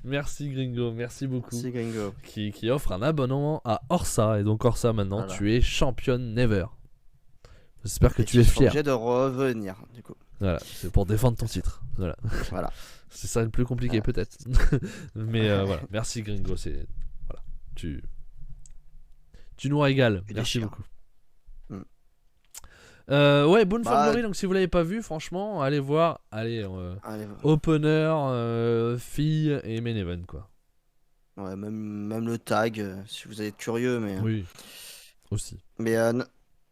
Merci Gringo, merci beaucoup. Merci Gringo. Qui offre un abonnement à Orsa. Et donc Orsa, maintenant, tu es championne never. J'espère que tu es fier. Obligé de revenir, du coup. Voilà, c'est pour défendre ton titre. Voilà. C'est ça le plus compliqué, peut-être. Mais voilà, merci Gringo. Voilà. Tu nous régales. Merci beaucoup. Bound for Glory, donc si vous l'avez pas vu, franchement, allez voir. Opener, fille et main event, quoi. Ouais, même le tag, si vous êtes curieux, mais. Oui, aussi. Mais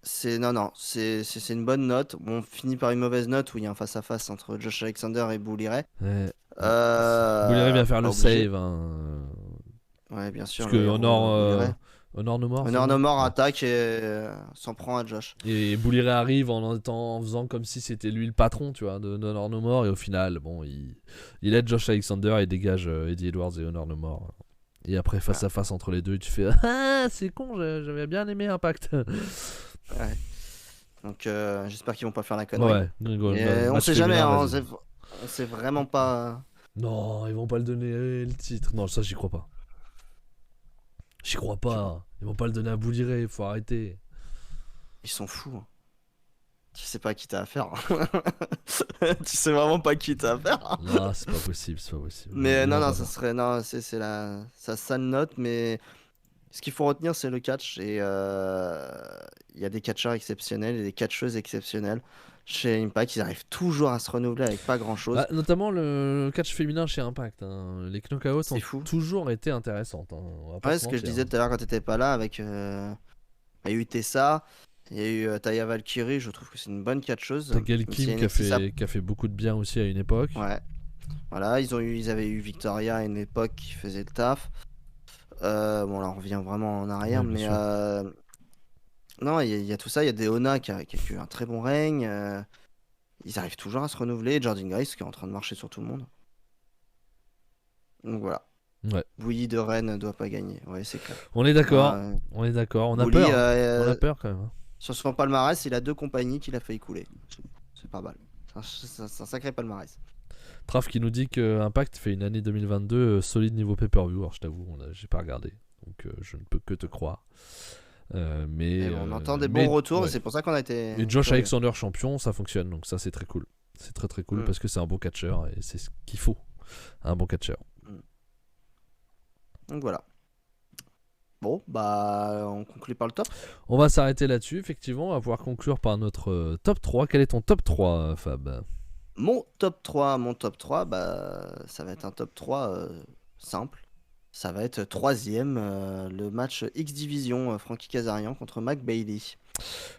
c'est une bonne note. On finit par une mauvaise note où il y a un face-à-face entre Josh Alexander et Bully Ray. Bully vient faire le save. Hein. Ouais, bien sûr. Parce que Honor No More attaque et s'en prend à Josh. Et Bully Ray arrive en faisant comme si c'était lui le patron, tu vois, de Honor No More. Et au final, bon, il aide Josh Alexander et dégage Eddie Edwards et Honor No More. Et après, face à face entre les deux, tu fais ah, c'est con, j'avais bien aimé Impact. Ouais. Donc j'espère qu'ils vont pas faire la connerie. Ouais, on sait jamais, hein, on sait vraiment pas. Non, ils vont pas le donner le titre. Non, ça j'y crois pas. J'y crois pas. Ils vont pas le donner à Bully Ray, faut arrêter. Ils sont fous. Hein. Tu sais pas qui t'as affaire. Tu sais vraiment pas qui t'as affaire. Non, c'est pas possible, Mais non, ça serait c'est sa sale note, mais ce qu'il faut retenir c'est le catch et il y a des catcheurs exceptionnels et des catcheuses exceptionnelles. Chez Impact, ils arrivent toujours à se renouveler avec pas grand chose. Notamment le catch féminin chez Impact. Hein. Les knockouts ont toujours été intéressantes. Hein. Ouais, ce que je disais tout à l'heure quand t'étais pas là avec. Il y a eu Tessa, il y a eu Taya Valkyrie, je trouve que c'est une bonne catcheuse. T'as Gail Kim qui a fait beaucoup de bien aussi à une époque. Ouais. Voilà, ils avaient eu Victoria à une époque qui faisait le taf. Bon, là, on revient vraiment en arrière, Ouais, bien mais sûr. non, il y a tout ça. Il y a Deonna qui a eu un très bon règne. Ils arrivent toujours à se renouveler. Jordan Grace qui est en train de marcher sur tout le monde. Donc voilà. Ouais. Bully de Rennes ne doit pas gagner. Ouais, c'est clair. On est d'accord. Là, On est d'accord. On a Bully, peur. Hein. On a peur quand même. Hein. sur son palmarès, il a 2 compagnies qu'il a failli couler. C'est pas mal. C'est un sacré palmarès. Traf qui nous dit que Impact fait une année 2022 solide niveau pay-per-view. Alors je t'avoue, j'ai pas regardé, donc je ne peux que te croire. Mais On entend des bons retours, ouais. et c'est pour ça qu'on a été. Et Josh curieux. Alexander champion, ça fonctionne, donc ça c'est très cool. C'est très très cool parce que c'est un bon catcheur et c'est ce qu'il faut, un bon catcheur. Donc voilà. Bon, bah, on conclut par le top. On va s'arrêter là-dessus, effectivement. On va pouvoir conclure par notre top 3. Quel est ton top 3, Fab? Mon top 3, bah, ça va être un top 3 simple. Ça va être 3ème, le match X-Division, Frankie Kazarian contre Mac Bailey.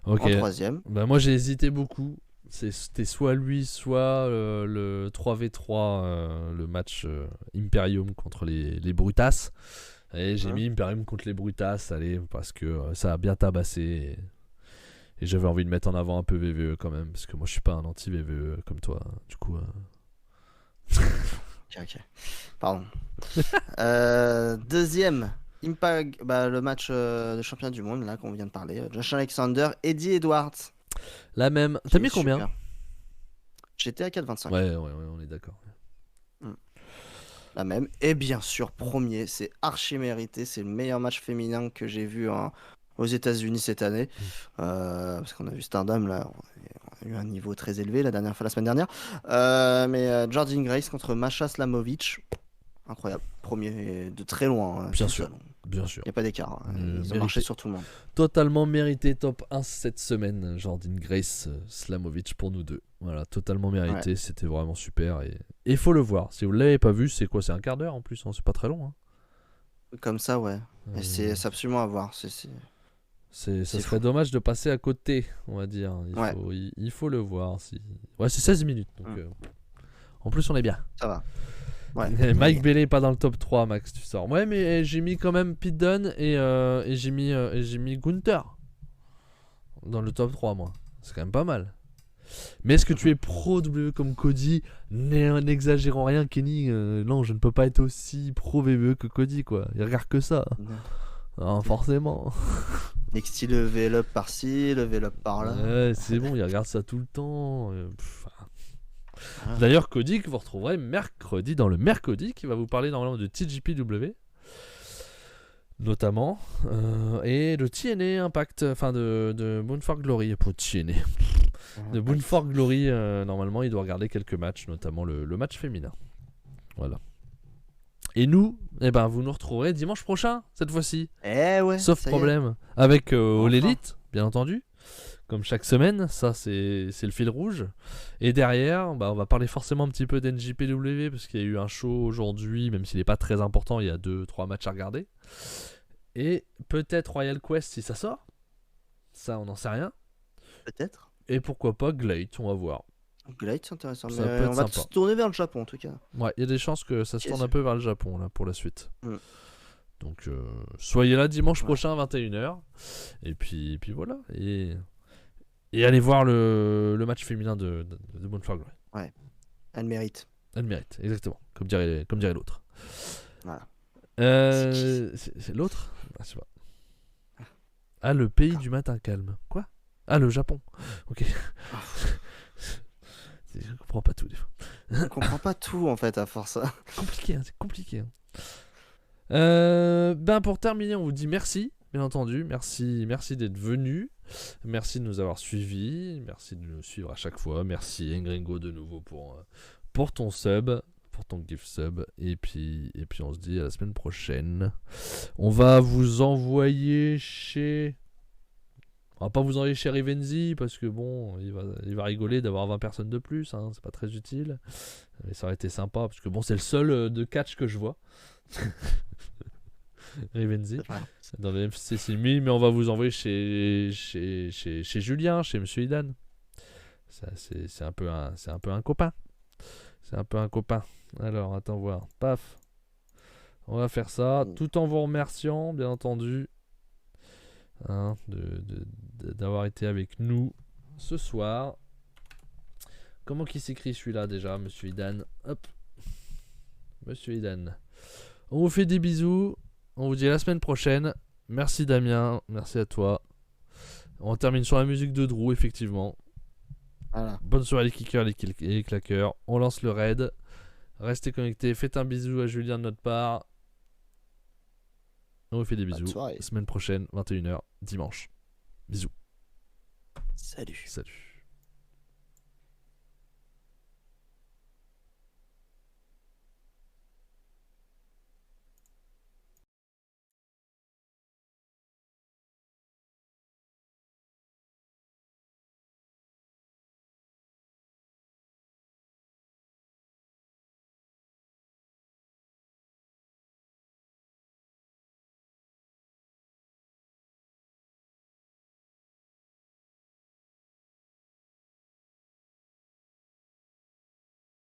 Ok. En 3ème. Bah, moi j'ai hésité beaucoup. C'était soit lui, soit le 3v3, le match Imperium contre les Brutas. Et j'ai mis Imperium contre les Brutas, allez, parce que ça a bien tabassé. Et j'avais envie de mettre en avant un peu VVE quand même, parce que moi je suis pas un anti-VVE comme toi. Du coup. Ok. Pardon. 2ème, Impact, bah, le match de champion du monde, là, qu'on vient de parler. Josh Alexander, Eddie Edwards. La même. T'as mis combien? Super. J'étais à 4,25. Ouais, on est d'accord. La même. Et bien sûr, premier, c'est archi mérité. C'est le meilleur match féminin que j'ai vu aux États-Unis cette année. Parce qu'on a vu Stardom, là, on a eu un niveau très élevé la semaine dernière. Mais Jordan Grace contre Masha Slamovich. Incroyable. Premier de très loin. Bien sûr. Bien sûr. Il n'y a pas d'écart. Ils ont marché sur tout le monde. Totalement mérité top 1 cette semaine. Jordan Grace, Slamovich pour nous deux. Voilà, totalement mérité. Ouais. C'était vraiment super. Et il faut le voir. Si vous ne l'avez pas vu, c'est quoi? C'est un quart d'heure en plus. Hein, c'est pas très long. Hein. Comme ça, ouais. Et c'est absolument à voir. Ça serait dommage de passer à côté, on va dire. Il faut le voir. Ouais, c'est 16 minutes. Donc, en plus, on est bien. Ça va. Ouais. Mike Bailey pas dans le top 3, Max, tu sors. Ouais, mais j'ai mis quand même Pete Dunne et j'ai mis Gunther dans le top 3, moi. C'est quand même pas mal. Mais est-ce que tu es pro WWE comme Cody? N'exagérons rien, Kenny. Non, je ne peux pas être aussi pro WWE que Cody, quoi. Il regarde que ça. Non, forcément. NXT level up par-ci, level up par-là. Ouais, c'est bon, il regarde ça tout le temps. D'ailleurs, Cody que vous retrouverez mercredi dans le Mercredi, qui va vous parler normalement de TJPW notamment, et de TNA Impact, enfin de Bound for Glory, pour TNA de Bound for Glory. Normalement il doit regarder quelques matchs, notamment le match féminin. Voilà. Et nous, vous nous retrouverez dimanche prochain cette fois-ci. Ouais, sauf problème avec All Elite, bien entendu. Comme chaque semaine, ça c'est le fil rouge. Et derrière, on va parler forcément un petit peu d'NJPW parce qu'il y a eu un show aujourd'hui, même s'il n'est pas très important, il y a 2-3 matchs à regarder. Et peut-être Royal Quest si ça sort. Ça, on n'en sait rien. Peut-être. Et pourquoi pas Glade, on va voir. Glade, c'est intéressant. Ça peut être on va se tourner vers le Japon en tout cas. Ouais, il y a des chances que ça se tourne un peu vers le Japon là pour la suite. Donc soyez là dimanche prochain à 21h. Et puis voilà. Et allez voir le match féminin de Bound for Glory. Ouais, elle mérite. Elle mérite, exactement. Comme dirait l'autre. Voilà. C'est l'autre? Je sais pas. Ah, le pays du matin calme. Quoi? Ah, le Japon. Ok. Je comprends pas tout des fois. On comprend pas tout en fait à force. Compliqué, c'est compliqué. Pour terminer, on vous dit merci. Bien entendu, merci d'être venu. Merci de nous avoir suivis. Merci de nous suivre à chaque fois. Merci Ngringo de nouveau pour ton sub, pour ton gift sub. Et puis on se dit à la semaine prochaine. On va vous envoyer chez... On va pas vous envoyer chez Rivenzi parce que bon, il va rigoler d'avoir 20 personnes de plus. Hein, c'est pas très utile. Mais ça aurait été sympa parce que bon, c'est le seul de catch que je vois. Rivenzi dans le FC Simi, mais on va vous envoyer chez Julien, chez Monsieur Idan. C'est un peu un copain. C'est un peu un copain. Alors, attends voir. Paf. On va faire ça, tout en vous remerciant, bien entendu, hein, d'avoir été avec nous ce soir. Comment qui s'écrit celui-là déjà, Monsieur Idan? Hop. Monsieur Idan. On vous fait des bisous. On vous dit à la semaine prochaine. Merci Damien. Merci à toi. On termine sur la musique de Drew, effectivement. Voilà. Bonne soirée les kickers et les claqueurs. On lance le raid. Restez connectés. Faites un bisou à Julien de notre part. On vous fait des bisous. Semaine prochaine, 21h, dimanche. Bisous. Salut. Salut.